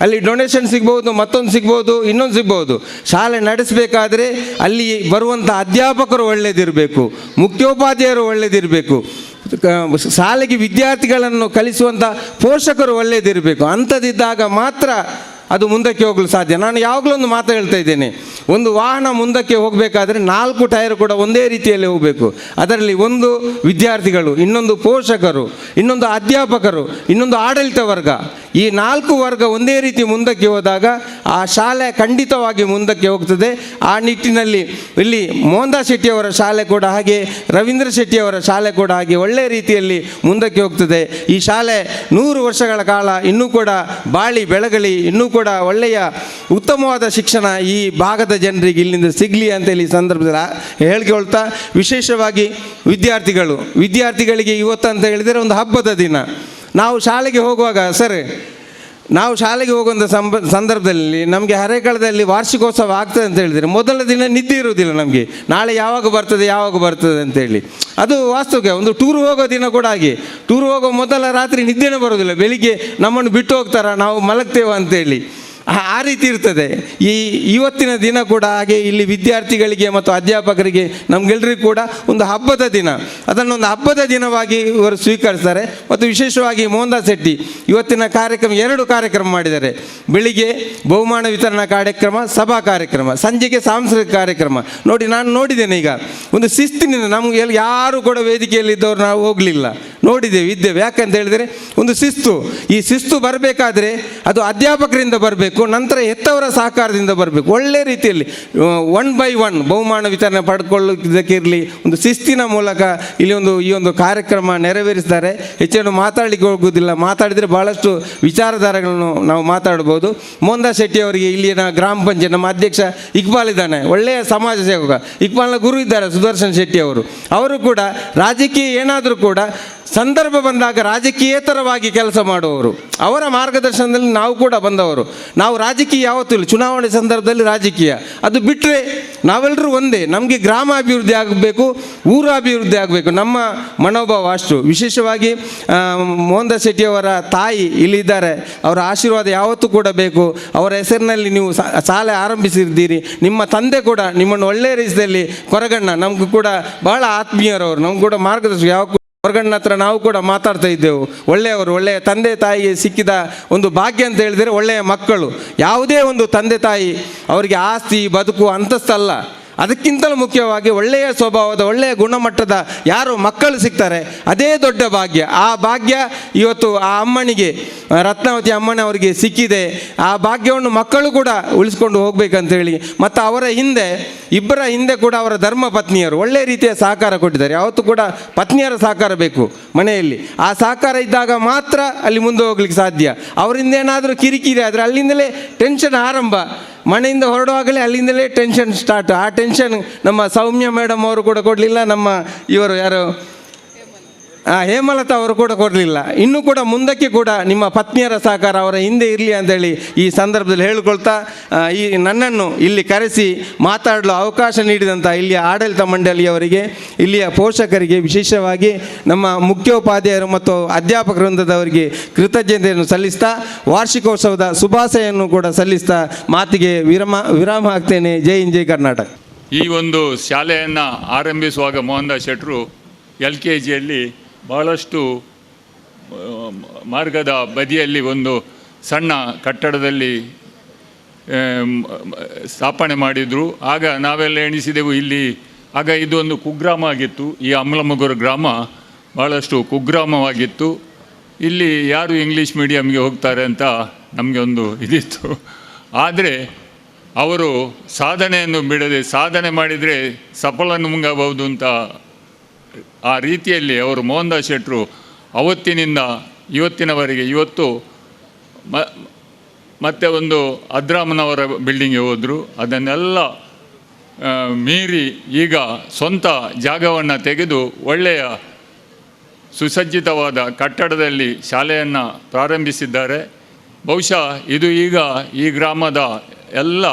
ಅಲ್ಲಿ ಡೊನೇಷನ್ ಸಿಗ್ಬೋದು, ಮತ್ತೊಂದು ಸಿಗ್ಬೋದು, ಇನ್ನೊಂದು ಸಿಗ್ಬೋದು. ಶಾಲೆ ನಡೆಸಬೇಕಾದ್ರೆ ಅಲ್ಲಿ ಬರುವಂಥ ಅಧ್ಯಾಪಕರು ಒಳ್ಳೆಯದಿರಬೇಕು, ಮುಖ್ಯೋಪಾಧ್ಯಾಯರು ಒಳ್ಳೆಯದಿರಬೇಕು, ಶಾಲೆಗೆ ವಿದ್ಯಾರ್ಥಿಗಳನ್ನು ಕಲಿಸುವಂಥ ಪೋಷಕರು ಒಳ್ಳೆಯದಿರಬೇಕು. ಅಂಥದ್ದಿದ್ದಾಗ ಮಾತ್ರ ಅದು ಮುಂದಕ್ಕೆ ಹೋಗಲು ಸಾಧ್ಯ. ನಾನು ಯಾವಾಗಲೂ ಒಂದು ಮಾತು ಹೇಳ್ತಾ ಇದ್ದೇನೆ, ಒಂದು ವಾಹನ ಮುಂದಕ್ಕೆ ಹೋಗಬೇಕಾದ್ರೆ 4 ಟೈರ್ ಕೂಡ ಒಂದೇ ರೀತಿಯಲ್ಲಿ ಹೋಗಬೇಕು. ಅದರಲ್ಲಿ ಒಂದು ವಿದ್ಯಾರ್ಥಿಗಳು, ಇನ್ನೊಂದು ಪೋಷಕರು, ಇನ್ನೊಂದು ಅಧ್ಯಾಪಕರು, ಇನ್ನೊಂದು ಆಡಳಿತ ವರ್ಗ, ಈ 4 ವರ್ಗ ಒಂದೇ ರೀತಿ ಮುಂದಕ್ಕೆ ಹೋದಾಗ ಆ ಶಾಲೆ ಖಂಡಿತವಾಗಿ ಮುಂದಕ್ಕೆ ಹೋಗ್ತದೆ. ಆ ನಿಟ್ಟಿನಲ್ಲಿ ಇಲ್ಲಿ ಮೋಹನ್ದಾಸ್ ಶೆಟ್ಟಿಯವರ ಶಾಲೆ ಕೂಡ ಹಾಗೆ, ರವೀಂದ್ರ ಶೆಟ್ಟಿಯವರ ಶಾಲೆ ಕೂಡ ಹಾಗೆ ಒಳ್ಳೆಯ ರೀತಿಯಲ್ಲಿ ಮುಂದಕ್ಕೆ ಹೋಗ್ತದೆ. ಈ ಶಾಲೆ 100 ವರ್ಷಗಳ ಕಾಲ ಇನ್ನೂ ಕೂಡ ಬಾಳಿ ಬೆಳಗಲಿ, ಇನ್ನೂ ಕೂಡ ಒಳ್ಳೆಯ ಉತ್ತಮವಾದ ಶಿಕ್ಷಣ ಈ ಭಾಗದ ಜನರಿಗೆ ಇಲ್ಲಿಂದ ಸಿಗಲಿ ಅಂತೇಳಿ ಈ ಸಂದರ್ಭದಲ್ಲಿ ಹೇಳ್ಕೊಳ್ತಾ, ವಿಶೇಷವಾಗಿ ವಿದ್ಯಾರ್ಥಿಗಳಿಗೆ ಇವತ್ತು ಅಂತ ಹೇಳಿದರೆ ಒಂದು ಹಬ್ಬದ ದಿನ. ನಾವು ಶಾಲೆಗೆ ಹೋಗುವಾಗ ನಾವು ಶಾಲೆಗೆ ಹೋಗುವಂಥ ಸಂದರ್ಭದಲ್ಲಿ ನಮಗೆ ಹರೇಕಳದಲ್ಲಿ ವಾರ್ಷಿಕೋತ್ಸವ ಆಗ್ತದೆ ಅಂತ ಹೇಳಿದರೆ ಮೊದಲ ದಿನ ನಿದ್ದೆ ಇರುವುದಿಲ್ಲ ನಮಗೆ, ನಾಳೆ ಯಾವಾಗ ಬರ್ತದೆ ಅಂತೇಳಿ. ಅದು ವಾಸ್ತವಿಕ. ಒಂದು ಟೂರ್ ಹೋಗೋ ದಿನ ಕೂಡ ಹಾಗೆ, ಟೂರ್ ಹೋಗೋ ಮೊದಲ ರಾತ್ರಿ ನಿದ್ದೆನೇ ಬರೋದಿಲ್ಲ, ಬೆಳಿಗ್ಗೆ ನಮ್ಮನ್ನು ಬಿಟ್ಟು ಹೋಗ್ತಾರ, ನಾವು ಮಲಗ್ತೇವೆ ಅಂತೇಳಿ. ಆ ರೀತಿ ಇರ್ತದೆ. ಇವತ್ತಿನ ದಿನ ಕೂಡ ಹಾಗೆ ಇಲ್ಲಿ ವಿದ್ಯಾರ್ಥಿಗಳಿಗೆ ಮತ್ತು ಅಧ್ಯಾಪಕರಿಗೆ ನಮಗೆಲ್ಲರಿಗೂ ಕೂಡ ಒಂದು ಹಬ್ಬದ ದಿನ. ಅದನ್ನೊಂದು ಹಬ್ಬದ ದಿನವಾಗಿ ಇವರು ಸ್ವೀಕರಿಸ್ತಾರೆ. ಮತ್ತು ವಿಶೇಷವಾಗಿ ಮೋಹನ್ದಾಸ್ ಶೆಟ್ಟಿ ಇವತ್ತಿನ ಕಾರ್ಯಕ್ರಮ 2 ಕಾರ್ಯಕ್ರಮ ಮಾಡಿದ್ದಾರೆ. ಬೆಳಿಗ್ಗೆ ಬಹುಮಾನ ವಿತರಣಾ ಕಾರ್ಯಕ್ರಮ, ಸಭಾ ಕಾರ್ಯಕ್ರಮ, ಸಂಜೆಗೆ ಸಾಂಸ್ಕೃತಿಕ ಕಾರ್ಯಕ್ರಮ. ನೋಡಿ, ನಾನು ನೋಡಿದ್ದೇನೆ ಈಗ ಒಂದು ಶಿಸ್ತಿನಿಂದ. ನಮಗೆ ಯಾರು ಕೂಡ ವೇದಿಕೆಯಲ್ಲಿದ್ದವರು ನಾವು ಹೋಗಲಿಲ್ಲ, ಇದ್ದೇವೆ. ಯಾಕಂತ ಹೇಳಿದರೆ ಒಂದು ಶಿಸ್ತು. ಈ ಶಿಸ್ತು ಬರಬೇಕಾದ್ರೆ ಅದು ಅಧ್ಯಾಪಕರಿಂದ ಬರಬೇಕು, ನಂತರ ಹೆತ್ತವರ ಸಹಕಾರದಿಂದ ಬರಬೇಕು. ಒಳ್ಳೆ ರೀತಿಯಲ್ಲಿ 1 by 1 ಬಹುಮಾನ ವಿತರಣೆ ಪಡ್ಕೊಳ್ಳೋದಕ್ಕಿರಲಿ, ಒಂದು ಶಿಸ್ತಿನ ಮೂಲಕ ಇಲ್ಲಿ ಈ ಒಂದು ಕಾರ್ಯಕ್ರಮ ನೆರವೇರಿಸಿದ್ದಾರೆ. ಹೆಚ್ಚೇನು ಮಾತಾಡಲಿಕ್ಕೆ ಹೋಗುವುದಿಲ್ಲ, ಮಾತಾಡಿದರೆ ಭಾಳಷ್ಟು ವಿಚಾರಧಾರೆಗಳನ್ನು ನಾವು ಮಾತಾಡ್ಬೋದು. ಮೋಹನ್ದಾಸ್ ಶೆಟ್ಟಿ ಅವರಿಗೆ ಇಲ್ಲಿನ ಗ್ರಾಮ ಪಂಚಾಯತ್ ನಮ್ಮ ಅಧ್ಯಕ್ಷ ಇಕ್ಬಾಲ್ ಇದ್ದಾನೆ, ಒಳ್ಳೆಯ ಸಮಾಜ ಸೇವಕ. ಇಕ್ಬಾಲ್ನ ಗುರು ಇದ್ದಾರೆ ಸುದರ್ಶನ್ ಶೆಟ್ಟಿ ಅವರು ಕೂಡ ರಾಜಕೀಯ ಏನಾದರೂ ಕೂಡ ಸಂದರ್ಭ ಬಂದಾಗ ರಾಜಕೀಯೇತರವಾಗಿ ಕೆಲಸ ಮಾಡುವವರು. ಅವರ ಮಾರ್ಗದರ್ಶನದಲ್ಲಿ ನಾವು ಕೂಡ ಬಂದವರು. ನಾವು ರಾಜಕೀಯ ಯಾವತ್ತೂ ಇಲ್ಲ, ಚುನಾವಣೆ ಸಂದರ್ಭದಲ್ಲಿ ರಾಜಕೀಯ, ಅದು ಬಿಟ್ಟರೆ ನಾವೆಲ್ಲರೂ ಒಂದೇ. ನಮಗೆ ಗ್ರಾಮ ಅಭಿವೃದ್ಧಿ ಆಗಬೇಕು, ಊರ ಅಭಿವೃದ್ಧಿ ಆಗಬೇಕು, ನಮ್ಮ ಮನೋಭಾವ ಅಷ್ಟು. ವಿಶೇಷವಾಗಿ ಮೋಹನ್ದಾಸ್ ಶೆಟ್ಟಿಯವರ ತಾಯಿ ಇಲ್ಲಿದ್ದಾರೆ, ಅವರ ಆಶೀರ್ವಾದ ಯಾವತ್ತೂ ಕೂಡ ಬೇಕು. ಅವರ ಹೆಸರಿನಲ್ಲಿ ನೀವು ಶಾಲೆ ಆರಂಭಿಸಿದ್ದೀರಿ. ನಿಮ್ಮ ತಂದೆ ಕೂಡ ನಿಮ್ಮನ್ನು ಒಳ್ಳೆಯ ರೀತಿಯಲ್ಲಿ ಕೊರಗಣ್ಣ ನಮಗೂ ಕೂಡ ಬಹಳ ಆತ್ಮೀಯರವರು, ನಮ್ಗೆ ಕೂಡ ಮಾರ್ಗದರ್ಶಕ. ಯಾವ ಹೊರಗಣ್ಣ ಹತ್ರ ನಾವು ಕೂಡ ಮಾತಾಡ್ತಾ ಇದ್ದೆವು. ಒಳ್ಳೆಯ ತಂದೆ ತಾಯಿಗೆ ಸಿಕ್ಕಿದ ಒಂದು ಭಾಗ್ಯ ಅಂತ ಹೇಳಿದರೆ ಒಳ್ಳೆಯ ಮಕ್ಕಳು. ಯಾವುದೇ ಒಂದು ತಂದೆ ತಾಯಿ ಅವರಿಗೆ ಆಸ್ತಿ ಬದುಕು ಅಂತಸ್ತಲ್ಲ, ಅದಕ್ಕಿಂತಲೂ ಮುಖ್ಯವಾಗಿ ಒಳ್ಳೆಯ ಸ್ವಭಾವದ ಒಳ್ಳೆಯ ಗುಣಮಟ್ಟದ ಯಾರು ಮಕ್ಕಳು ಸಿಗ್ತಾರೆ, ಅದೇ ದೊಡ್ಡ ಭಾಗ್ಯ. ಆ ಭಾಗ್ಯ ಇವತ್ತು ಆ ಅಮ್ಮನಿಗೆ, ರತ್ನಾವತಿ ಅಮ್ಮನವರಿಗೆ ಸಿಕ್ಕಿದೆ. ಆ ಭಾಗ್ಯವನ್ನು ಮಕ್ಕಳು ಕೂಡ ಉಳಿಸ್ಕೊಂಡು ಹೋಗ್ಬೇಕಂತೇಳಿ, ಮತ್ತು ಅವರ ಇಬ್ಬರ ಹಿಂದೆ ಕೂಡ ಅವರ ಧರ್ಮ ಪತ್ನಿಯರು ಒಳ್ಳೆಯ ರೀತಿಯ ಸಹಕಾರ ಕೊಟ್ಟಿದ್ದಾರೆ. ಯಾವತ್ತೂ ಕೂಡ ಪತ್ನಿಯರ ಸಹಕಾರ ಬೇಕು ಮನೆಯಲ್ಲಿ. ಆ ಸಹಕಾರ ಇದ್ದಾಗ ಮಾತ್ರ ಅಲ್ಲಿ ಮುಂದೆ ಹೋಗ್ಲಿಕ್ಕೆ ಸಾಧ್ಯ. ಅವರಿಂದ ಏನಾದರೂ ಕಿರಿಕಿರಿ ಆದರೆ ಅಲ್ಲಿಂದಲೇ ಟೆನ್ಷನ್ ಆರಂಭ. ಮನೆಯಿಂದ ಹೊರಡುವಾಗಲೇ ಅಲ್ಲಿಂದಲೇ ಟೆನ್ಷನ್ ಸ್ಟಾರ್ಟ್. ಆ ಟೆನ್ಷನ್ ನಮ್ಮ ಸೌಮ್ಯ ಮೇಡಮ್ ಅವರು ಕೂಡ ಕೊಡಲಿಲ್ಲ, ನಮ್ಮ ಇವರು ಯಾರು ಹೇಮಲತಾ ಅವರು ಕೂಡ ಕೊಡಲಿಲ್ಲ. ಇನ್ನೂ ಕೂಡ ಮುಂದಕ್ಕೆ ಕೂಡ ನಿಮ್ಮ ಪತ್ನಿಯರ ಸಹಕಾರ ಅವರ ಹಿಂದೆ ಇರಲಿ ಅಂತೇಳಿ ಈ ಸಂದರ್ಭದಲ್ಲಿ ಹೇಳಿಕೊಳ್ತಾ, ನನ್ನನ್ನು ಇಲ್ಲಿ ಕರೆಸಿ ಮಾತಾಡಲು ಅವಕಾಶ ನೀಡಿದಂಥ ಇಲ್ಲಿಯ ಆಡಳಿತ ಮಂಡಳಿಯವರಿಗೆ, ಇಲ್ಲಿಯ ಪೋಷಕರಿಗೆ, ವಿಶೇಷವಾಗಿ ನಮ್ಮ ಮುಖ್ಯೋಪಾಧ್ಯಾಯರು ಮತ್ತು ಅಧ್ಯಾಪಕ ವೃಂದದವರಿಗೆ ಕೃತಜ್ಞತೆಯನ್ನು ಸಲ್ಲಿಸ್ತಾ, ವಾರ್ಷಿಕೋತ್ಸವದ ಶುಭಾಶಯನ್ನು ಕೂಡ ಸಲ್ಲಿಸ್ತಾ ಮಾತಿಗೆ ವಿರಾಮ ಹಾಕ್ತೇನೆ. ಜೈ ಹಿಂದ್, ಜೈ ಕರ್ನಾಟಕ. ಈ ಒಂದು ಶಾಲೆಯನ್ನು ಆರಂಭಿಸುವಾಗ ಮೋಹನ್ದಾಸ್ ಶೆಟ್ಟರು LKGಯಲ್ಲಿ ಬಹಳಷ್ಟು ಮಾರ್ಗದ ಬದಿಯಲ್ಲಿ ಒಂದು ಸಣ್ಣ ಕಟ್ಟಡದಲ್ಲಿ ಸ್ಥಾಪನೆ ಮಾಡಿದರು. ಆಗ ನಾವೆಲ್ಲ ಎಣಿಸಿದೆವು ಇಲ್ಲಿ, ಆಗ ಇದೊಂದು ಕುಗ್ರಾಮ ಆಗಿತ್ತು. ಈ ಅಮ್ಲಮೊಗರು ಗ್ರಾಮ ಭಾಳಷ್ಟು ಕುಗ್ರಾಮವಾಗಿತ್ತು. ಇಲ್ಲಿ ಯಾರು ಇಂಗ್ಲೀಷ್ ಮೀಡಿಯಮ್ಗೆ ಹೋಗ್ತಾರೆ ಅಂತ ನಮಗೆ ಒಂದು ಇದಿತ್ತು. ಆದರೆ ಅವರು ಸಾಧನೆಯನ್ನು ಬಿಡದೆ, ಸಾಧನೆ ಮಾಡಿದರೆ ಸಫಲನುಂಗಬಹುದು ಅಂತ ಆ ರೀತಿಯಲ್ಲಿ ಅವರು ಮೋಹನ್ದಾಸ್ ಶೆಟ್ಟರು ಅವತ್ತಿನಿಂದ ಇವತ್ತಿನವರೆಗೆ, ಇವತ್ತು ಮತ್ತೆ ಒಂದು ಅದ್ರಾಮನವರ ಬಿಲ್ಡಿಂಗ್ಗೆ ಹೋದರು. ಅದನ್ನೆಲ್ಲ ಮೀರಿ ಈಗ ಸ್ವಂತ ಜಾಗವನ್ನು ತೆಗೆದು ಒಳ್ಳೆಯ ಸುಸಜ್ಜಿತವಾದ ಕಟ್ಟಡದಲ್ಲಿ ಶಾಲೆಯನ್ನು ಪ್ರಾರಂಭಿಸಿದ್ದಾರೆ. ಬಹುಶಃ ಇದು ಈಗ ಈ ಗ್ರಾಮದ ಎಲ್ಲ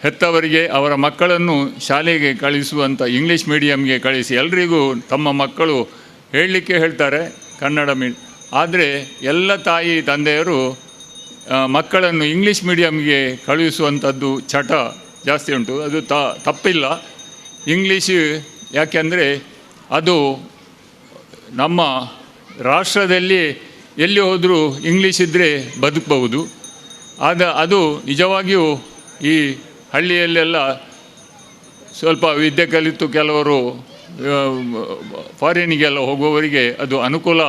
ಹೆತ್ತವರಿಗೆ ಅವರ ಮಕ್ಕಳನ್ನು ಶಾಲೆಗೆ ಕಳಿಸುವಂಥ ಇಂಗ್ಲೀಷ್ ಮೀಡಿಯಮ್ಗೆ ಕಳಿಸಿ ಎಲ್ರಿಗೂ ತಮ್ಮ ಮಕ್ಕಳು ಹೇಳಲಿಕ್ಕೆ ಹೇಳ್ತಾರೆ ಕನ್ನಡ ಆದರೆ ಎಲ್ಲ ತಾಯಿ ತಂದೆಯರು ಮಕ್ಕಳನ್ನು ಇಂಗ್ಲೀಷ್ ಮೀಡಿಯಮ್ಗೆ ಕಳುಹಿಸುವಂಥದ್ದು ಚಟ ಜಾಸ್ತಿ ಉಂಟು. ಅದು ತಪ್ಪಿಲ್ಲ. ಇಂಗ್ಲೀಷ್ ಯಾಕೆಂದರೆ ಅದು ನಮ್ಮ ರಾಷ್ಟ್ರದಲ್ಲಿ ಎಲ್ಲಿ ಹೋದರೂ ಇಂಗ್ಲೀಷ್ ಇದ್ದರೆ ಬದುಕಬಹುದು. ಅದು ನಿಜವಾಗಿಯೂ ಈ ಹಳ್ಳಿಯಲ್ಲೆಲ್ಲ ಸ್ವಲ್ಪ ವಿದ್ಯೆ ಕಲಿತು ಕೆಲವರು ಫಾರಿನಿಗೆಲ್ಲ ಹೋಗುವವರಿಗೆ ಅದು ಅನುಕೂಲ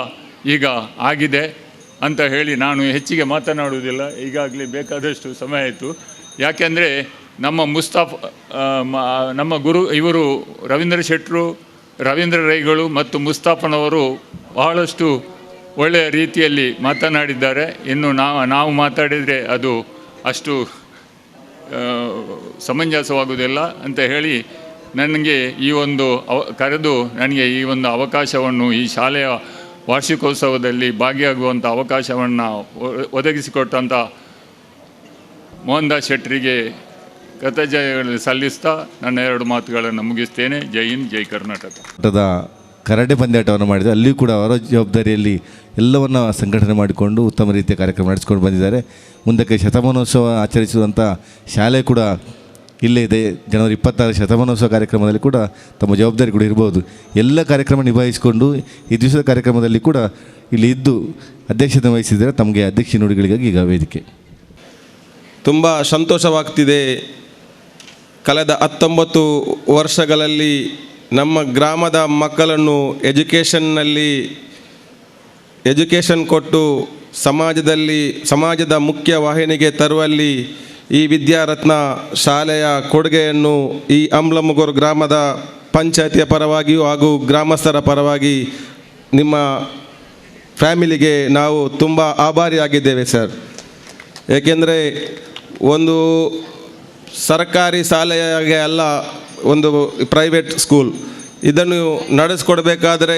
ಈಗ ಆಗಿದೆ ಅಂತ ಹೇಳಿ ನಾನು ಹೆಚ್ಚಿಗೆ ಮಾತನಾಡುವುದಿಲ್ಲ. ಈಗಾಗಲೇ ಬೇಕಾದಷ್ಟು ಸಮಯ ಆಯಿತು. ಯಾಕೆಂದರೆ ನಮ್ಮ ಗುರು ಇವರು ರವೀಂದ್ರ ಶೆಟ್ಟರು, ರವೀಂದ್ರ ರೈಗಳು ಮತ್ತು ಮುಸ್ತಾಫನವರು ಬಹಳಷ್ಟು ಒಳ್ಳೆಯ ರೀತಿಯಲ್ಲಿ ಮಾತನಾಡಿದ್ದಾರೆ. ಇನ್ನು ನಾವು ಮಾತಾಡಿದರೆ ಅದು ಅಷ್ಟು ಸಮಂಜಸವಾಗುವುದಿಲ್ಲ ಅಂತ ಹೇಳಿ ನನಗೆ ಈ ಒಂದು ಕರೆದು ನನಗೆ ಈ ಒಂದು ಅವಕಾಶವನ್ನು ಈ ಶಾಲೆಯ ವಾರ್ಷಿಕೋತ್ಸವದಲ್ಲಿ ಭಾಗಿಯಾಗುವಂಥ ಅವಕಾಶವನ್ನು ಒದಗಿಸಿಕೊಟ್ಟಂಥ ಮೋಹನ್ ದಾಸ್ ಶೆಟ್ಟರಿಗೆ ಕೃತಜ್ಞತೆಗಳನ್ನು ಸಲ್ಲಿಸ್ತಾ ನನ್ನ 2 ಮಾತುಗಳನ್ನು ಮುಗಿಸ್ತೇನೆ. ಜೈ ಹಿಂದ್, ಜೈ ಕರ್ನಾಟಕ. ಕರಾಟೆ ಪಂದ್ಯಾಟವನ್ನು ಮಾಡಿದರೆ ಅಲ್ಲಿಯೂ ಕೂಡ ಅವರ ಜವಾಬ್ದಾರಿಯಲ್ಲಿ ಎಲ್ಲವನ್ನು ಸಂಘಟನೆ ಮಾಡಿಕೊಂಡು ಉತ್ತಮ ರೀತಿಯ ಕಾರ್ಯಕ್ರಮ ನಡೆಸಿಕೊಂಡು ಬಂದಿದ್ದಾರೆ. ಮುಂದಕ್ಕೆ ಶತಮಾನೋತ್ಸವ ಆಚರಿಸುವಂಥ ಶಾಲೆ ಕೂಡ ಇಲ್ಲೇ ಇದೆ. ಜನವರಿ 26 ಶತಮಾನೋತ್ಸವ ಕಾರ್ಯಕ್ರಮದಲ್ಲಿ ಕೂಡ ತಮ್ಮ ಜವಾಬ್ದಾರಿ ಕೂಡ ಇರ್ಬೋದು. ಎಲ್ಲ ಕಾರ್ಯಕ್ರಮ ನಿಭಾಯಿಸಿಕೊಂಡು ಈ ದಿವಸದ ಕಾರ್ಯಕ್ರಮದಲ್ಲಿ ಕೂಡ ಇಲ್ಲಿ ಇದ್ದು ಅಧ್ಯಕ್ಷತೆ ವಹಿಸಿದರೆ ತಮಗೆ ಅಧ್ಯಕ್ಷ ನುಡಿಗಳಿಗಾಗಿ ಈಗ ವೇದಿಕೆ. ತುಂಬ ಸಂತೋಷವಾಗ್ತಿದೆ. ಕಳೆದ 19 ವರ್ಷಗಳಲ್ಲಿ ನಮ್ಮ ಗ್ರಾಮದ ಮಕ್ಕಳನ್ನು ಎಜುಕೇಷನ್ ಕೊಟ್ಟು ಸಮಾಜದ ಮುಖ್ಯ ವಾಹಿನಿಗೆ ತರುವಲ್ಲಿ ಈ ವಿದ್ಯಾರತ್ನ ಶಾಲೆಯ ಕೊಡುಗೆಯನ್ನು ಈ ಅಮ್ಲಮುಗೂರು ಗ್ರಾಮದ ಪಂಚಾಯತಿಯ ಪರವಾಗಿಯೂ ಹಾಗೂ ಗ್ರಾಮಸ್ಥರ ಪರವಾಗಿ ನಿಮ್ಮ ಫ್ಯಾಮಿಲಿಗೆ ನಾವು ತುಂಬ ಆಭಾರಿಯಾಗಿದ್ದೇವೆ ಸರ್. ಏಕೆಂದರೆ ಒಂದು ಸರ್ಕಾರಿ ಶಾಲೆಯಾಗೆ ಅಲ್ಲ, ಒಂದು ಪ್ರೈವೇಟ್ ಸ್ಕೂಲ್, ಇದನ್ನು ನಡೆಸ್ಕೊಡ್ಬೇಕಾದ್ರೆ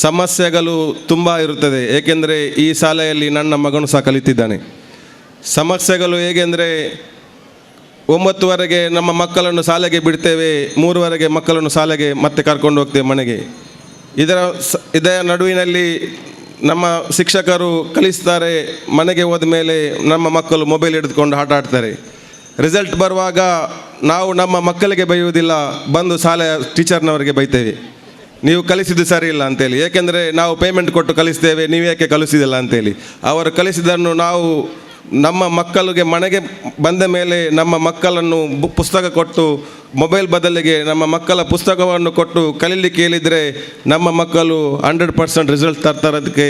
ಸಮಸ್ಯೆಗಳು ತುಂಬ ಇರುತ್ತದೆ. ಏಕೆಂದರೆ ಈ ಶಾಲೆಯಲ್ಲಿ ನನ್ನ ಮಗನು ಸಹ ಕಲಿತಿದ್ದಾನೆ. ಸಮಸ್ಯೆಗಳು ಹೇಗೆಂದರೆ 9ವರೆಗೆ ನಮ್ಮ ಮಕ್ಕಳನ್ನು ಶಾಲೆಗೆ ಬಿಡ್ತೇವೆ, 3ವರೆಗೆ ಮಕ್ಕಳನ್ನು ಶಾಲೆಗೆ ಮತ್ತೆ ಕರ್ಕೊಂಡು ಹೋಗ್ತೇವೆ ಮನೆಗೆ. ಇದರ ನಡುವಿನಲ್ಲಿ ನಮ್ಮ ಶಿಕ್ಷಕರು ಕಲಿಸ್ತಾರೆ, ಮನೆಗೆ ಹೋದ ಮೇಲೆ ನಮ್ಮ ಮಕ್ಕಳು ಮೊಬೈಲ್ ಹಿಡಿದುಕೊಂಡು ಆಟ ಆಡ್ತಾರೆ. ರಿಸಲ್ಟ್ ಬರುವಾಗ ನಾವು ನಮ್ಮ ಮಕ್ಕಳಿಗೆ ಬೈಯುವುದಿಲ್ಲ, ಬಂದು ಶಾಲೆಯ ಟೀಚರ್ನವರಿಗೆ ಬೈತೇವೆ, ನೀವು ಕಲಿಸಿದ್ದು ಸರಿ ಇಲ್ಲ ಅಂತೇಳಿ. ಏಕೆಂದರೆ ನಾವು ಪೇಮೆಂಟ್ ಕೊಟ್ಟು ಕಲಿಸ್ತೇವೆ, ನೀವು ಯಾಕೆ ಕಲಿಸಿದಿಲ್ಲ ಅಂತೇಳಿ. ಅವರು ಕಲಿಸಿದ್ದನ್ನು ನಾವು ನಮ್ಮ ಮಕ್ಕಳಿಗೆ ಮನೆಗೆ ಬಂದ ಮೇಲೆ ನಮ್ಮ ಮಕ್ಕಳನ್ನು ಪುಸ್ತಕ ಕೊಟ್ಟು ಮೊಬೈಲ್ ಬದಲಿಗೆ ನಮ್ಮ ಮಕ್ಕಳ ಪುಸ್ತಕವನ್ನು ಕೊಟ್ಟು ಕಲೀಲಿಕ್ಕೆ ಹೇಳಿದರೆ ನಮ್ಮ ಮಕ್ಕಳು 100% ರಿಸಲ್ಟ್ ತರ್ತಾರೋದಕ್ಕೆ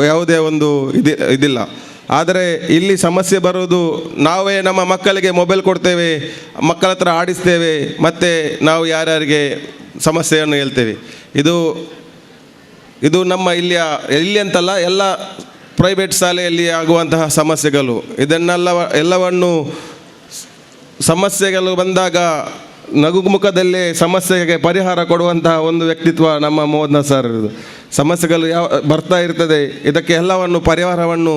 ಯಾವುದೇ ಒಂದು ಇದಿಲ್ಲ. ಆದರೆ ಇಲ್ಲಿ ಸಮಸ್ಯೆ ಬರೋದು ನಾವೇ ನಮ್ಮ ಮಕ್ಕಳಿಗೆ ಮೊಬೈಲ್ ಕೊಡ್ತೇವೆ, ಮಕ್ಕಳ ಹತ್ರ ಆಡಿಸ್ತೇವೆ, ಮತ್ತು ನಾವು ಯಾರ್ಯಾರಿಗೆ ಸಮಸ್ಯೆಯನ್ನು ಹೇಳ್ತೇವೆ. ಇದು ನಮ್ಮ ಇಲ್ಲಿ ಅಂತಲ್ಲ, ಎಲ್ಲ ಪ್ರೈವೇಟ್ ಶಾಲೆಯಲ್ಲಿ ಆಗುವಂತಹ ಸಮಸ್ಯೆಗಳು. ಎಲ್ಲವನ್ನು ಸಮಸ್ಯೆಗಳು ಬಂದಾಗ ನಗುಮುಖದಲ್ಲೇ ಸಮಸ್ಯೆಗೆ ಪರಿಹಾರ ಕೊಡುವಂತಹ ಒಂದು ವ್ಯಕ್ತಿತ್ವ ನಮ್ಮ ಮೋಹನ್ ಸರ್. ಸಮಸ್ಯೆಗಳು ಬರ್ತಾ ಇರ್ತದೆ, ಇದಕ್ಕೆ ಎಲ್ಲವನ್ನು ಪರಿಹಾರವನ್ನು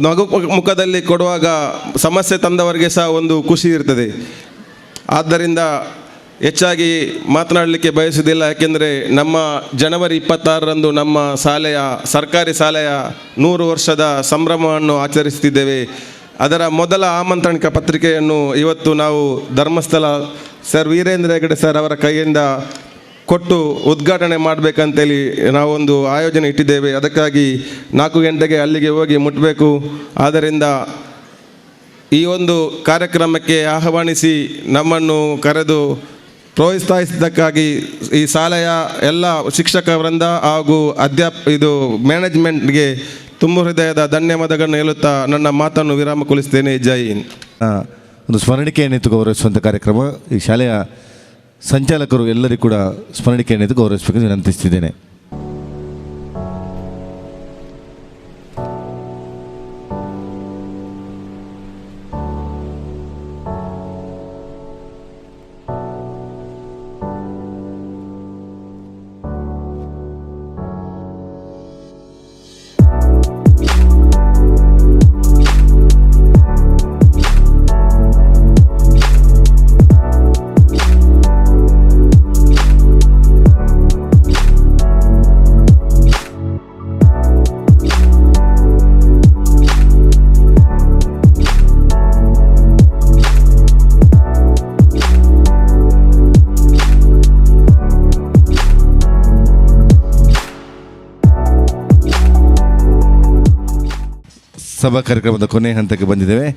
ನಗುಮುಖದಲ್ಲಿ ಕೊಡುವಾಗ ಸಮಸ್ಯೆ ತಂದವರಿಗೆ ಸಹ ಒಂದು ಖುಷಿ ಇರ್ತದೆ. ಆದ್ದರಿಂದ ಹೆಚ್ಚಾಗಿ ಮಾತನಾಡಲಿಕ್ಕೆ ಬಯಸುವುದಿಲ್ಲ. ಯಾಕೆಂದರೆ ನಮ್ಮ ಜನವರಿ 26ರಂದು ನಮ್ಮ ಸರ್ಕಾರಿ ಶಾಲೆಯ 100 ವರ್ಷದ ಸಂಭ್ರಮವನ್ನು ಆಚರಿಸುತ್ತಿದ್ದೇವೆ. ಅದರ ಮೊದಲ ಆಮಂತ್ರಣಕ ಪತ್ರಿಕೆಯನ್ನು ಇವತ್ತು ನಾವು ಧರ್ಮಸ್ಥಳ ಸರ್ ವೀರೇಂದ್ರ ಹೆಗಡೆ ಸರ್ ಅವರ ಕೈಯಿಂದ ಕೊಟ್ಟು ಉದ್ಘಾಟನೆ ಮಾಡಬೇಕಂತೇಳಿ ನಾವೊಂದು ಆಯೋಜನೆ ಇಟ್ಟಿದ್ದೇವೆ. ಅದಕ್ಕಾಗಿ 4 ಗಂಟೆಗೆ ಅಲ್ಲಿಗೆ ಹೋಗಿ ಮುಟ್ಟಬೇಕು. ಆದ್ದರಿಂದ ಈ ಒಂದು ಕಾರ್ಯಕ್ರಮಕ್ಕೆ ಆಹ್ವಾನಿಸಿ ನಮ್ಮನ್ನು ಕರೆದು ಪ್ರೋತ್ಸಾಹಿಸಿದ್ದಕ್ಕಾಗಿ ಈ ಶಾಲೆಯ ಎಲ್ಲ ಶಿಕ್ಷಕ ವೃಂದ ಹಾಗೂ ಮ್ಯಾನೇಜ್ಮೆಂಟ್ಗೆ ತುಂಬ ಹೃದಯದ ಧನ್ಯವಾದಗಳನ್ನು ಹೇಳುತ್ತಾ ನನ್ನ ಮಾತನ್ನು ವಿರಾಮಗೊಳಿಸ್ತೇನೆ. ಜೈ ಹಿಂದ್. ಒಂದು ಸ್ಮರಣಿಕೆಯನ್ನು ಗೌರವಿಸುವಂಥ ಕಾರ್ಯಕ್ರಮ. ಈ ಶಾಲೆಯ ಸಂಚಾಲಕರು ಎಲ್ಲರಿಗೂ ಕೂಡ ಸ್ಮರಣಿಕೆಯನ್ನು ಗೌರವಿಸಬೇಕೆಂದು ವಿನಂತಿಸ್ತಿದ್ದೇನೆ. ಸಭಾ ಕಾರ್ಯಕ್ರಮದ ಕೊನೆಯ ಹಂತಕ್ಕೆ ಬಂದಿದ್ದೇವೆ.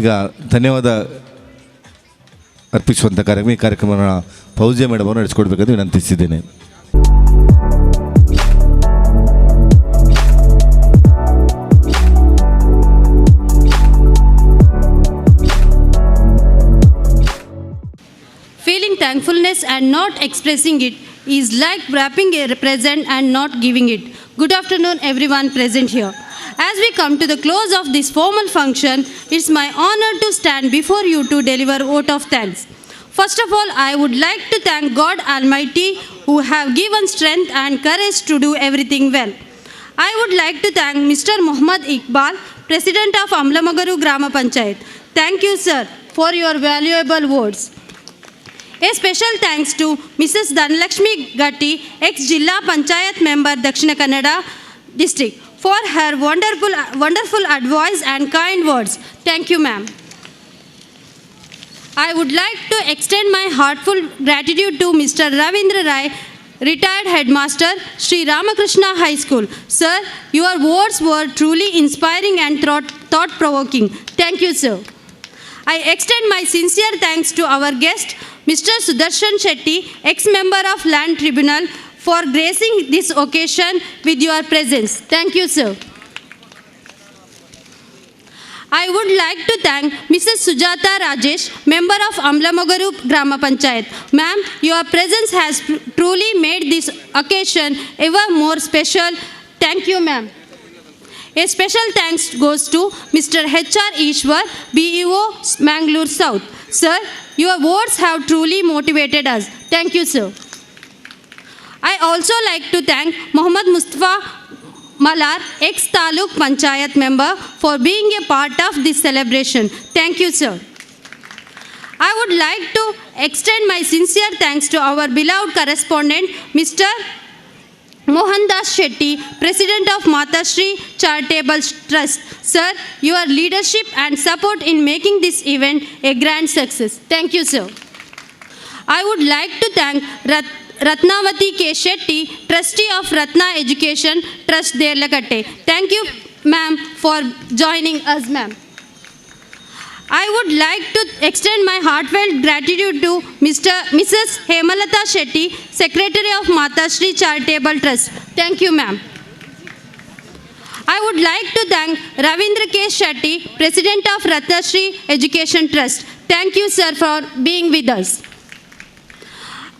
ಈಗ ಧನ್ಯವಾದ ಅರ್ಪಿಸುವಂಥ ಕಾರ್ಯಕ್ರಮ, ಈ ಕಾರ್ಯಕ್ರಮವನ್ನು ಫೌಜಿಯಾ ಮೇಡಮ್ ಅವರು ನಡೆಸಿಕೊಡ್ಬೇಕಂತ ವಿನಂತಿಸಿದ್ದೇನೆ. Feeling thankfulness and not expressing it is like wrapping a present and not giving it. Good afternoon, everyone present here. As we come to the close of this formal function, it's my honor to stand before you to deliver vote of thanks. First of all, I would like to thank God Almighty who have given strength and courage to do everything well. I would like to thank Mr. Muhammad Iqbal, President of Amlamagaru Grama Panchayat. Thank you, sir, for your valuable words. A special thanks to Mrs. Dhanlakshmi Gatti, ex-Jilla Panchayat member, Dakshina Kannada district, for her wonderful advice and kind words. Thank you, ma'am. I would like to extend my heartful gratitude to Mr. Ravindra Rai, retired headmaster, Sri Ramakrishna High School. Sir, your words were truly inspiring and thought-provoking. Thank you, sir. I extend my sincere thanks to our guest, Mr. Sudarshan Shetty, ex-member of Land Tribunal, for gracing this occasion with your presence. Thank you, sir. I would like to thank Mrs. Sujata Rajesh, member of Amlamagaru Grama Panchayat. Ma'am, your presence has truly made this occasion ever more special. Thank you, ma'am. A special thanks goes to Mr. H.R. Ishwar, BEO, Mangalore South. Sir, your words have truly motivated us. Thank you, sir. I also like to thank Muhammad Mustafa Malar, ex-Taluk Panchayat member, for being a part of this celebration. Thank you, sir. I would like to extend my sincere thanks to our beloved correspondent, Mr. Mohandas Shetty, President of Matashri Charitable Trust. Sir, your leadership and support in making this event a grand success. Thank you, sir. I would like to thank Ratnavati K. Shetty, Trustee of Ratna Education Trust, Derlakatte. Thank you, ma'am, for joining us, ma'am. I would like to extend my heartfelt gratitude to Mrs. Hemalata Shetty, Secretary of Matashri Charitable Trust. Thank you, ma'am. I would like to thank Ravindra K. Shetty, President of Ratnashri Education Trust. Thank you, sir, for being with us.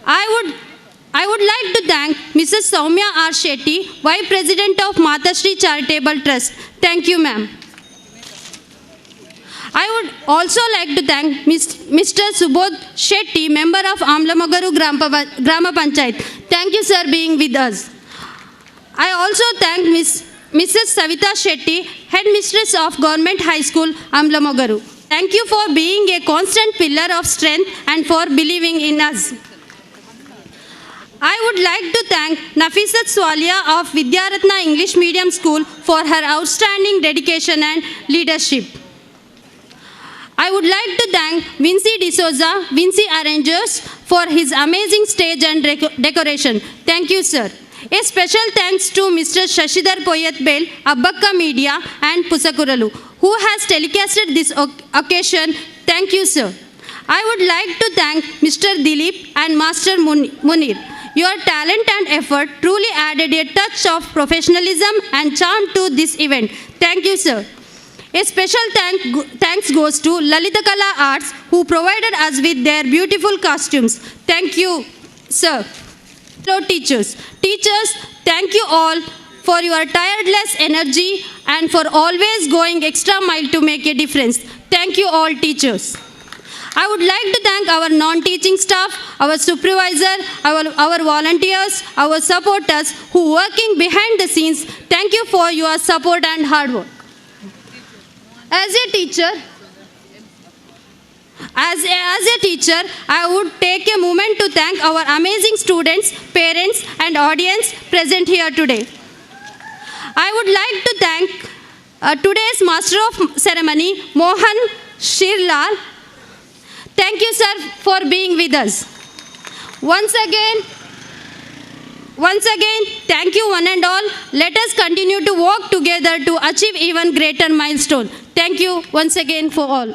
I would like to thank Mrs. Soumya R. Shetty, Vice President of Matashri Charitable Trust. Thank you, ma'am. I would also like to thank Mr. Subodh Shetty, member of Amlamagaru Grama Panchayat. Thank you, sir, being with us. I also thank Mrs. Savita Shetty, Headmistress of Government High School, Amlamagaru. Thank you for being a constant pillar of strength and for believing in us. I would like to thank Nafisat Swalia of Vidyaratna English Medium School for her outstanding dedication and leadership. I would like to thank Vinci D'Souza, Vinci Arrangers, for his amazing stage and decoration. Thank you, sir. A special thanks to Mr. Shashidhar Poyatbel, Abbakka Media and Pusakuralu, who has telecasted this occasion. Thank you, sir. I would like to thank Mr. Dilip and Master Munir. Your talent and effort truly added a touch of professionalism and charm to this event. Thank you, sir. A special thanks goes to Lalita Kala Arts, who provided us with their beautiful costumes. Thank you, sir. Hello, teachers. Teachers, thank you all for your tireless energy and for always going extra mile to make a difference. Thank you all, teachers. I would like to thank our non-teaching staff, our supervisor, our volunteers, our supporters who are working behind the scenes. Thank you for your support and hard work. As a teacher, I would take a moment to thank our amazing students, parents, and audience present here today. I would like to thank today's Master of Ceremony, Mohan Shirlal. Thank you, sir, for being with us. Once again, Once again, thank you one and all. Let us continue to work together to achieve even greater milestone. Thank you once again for all.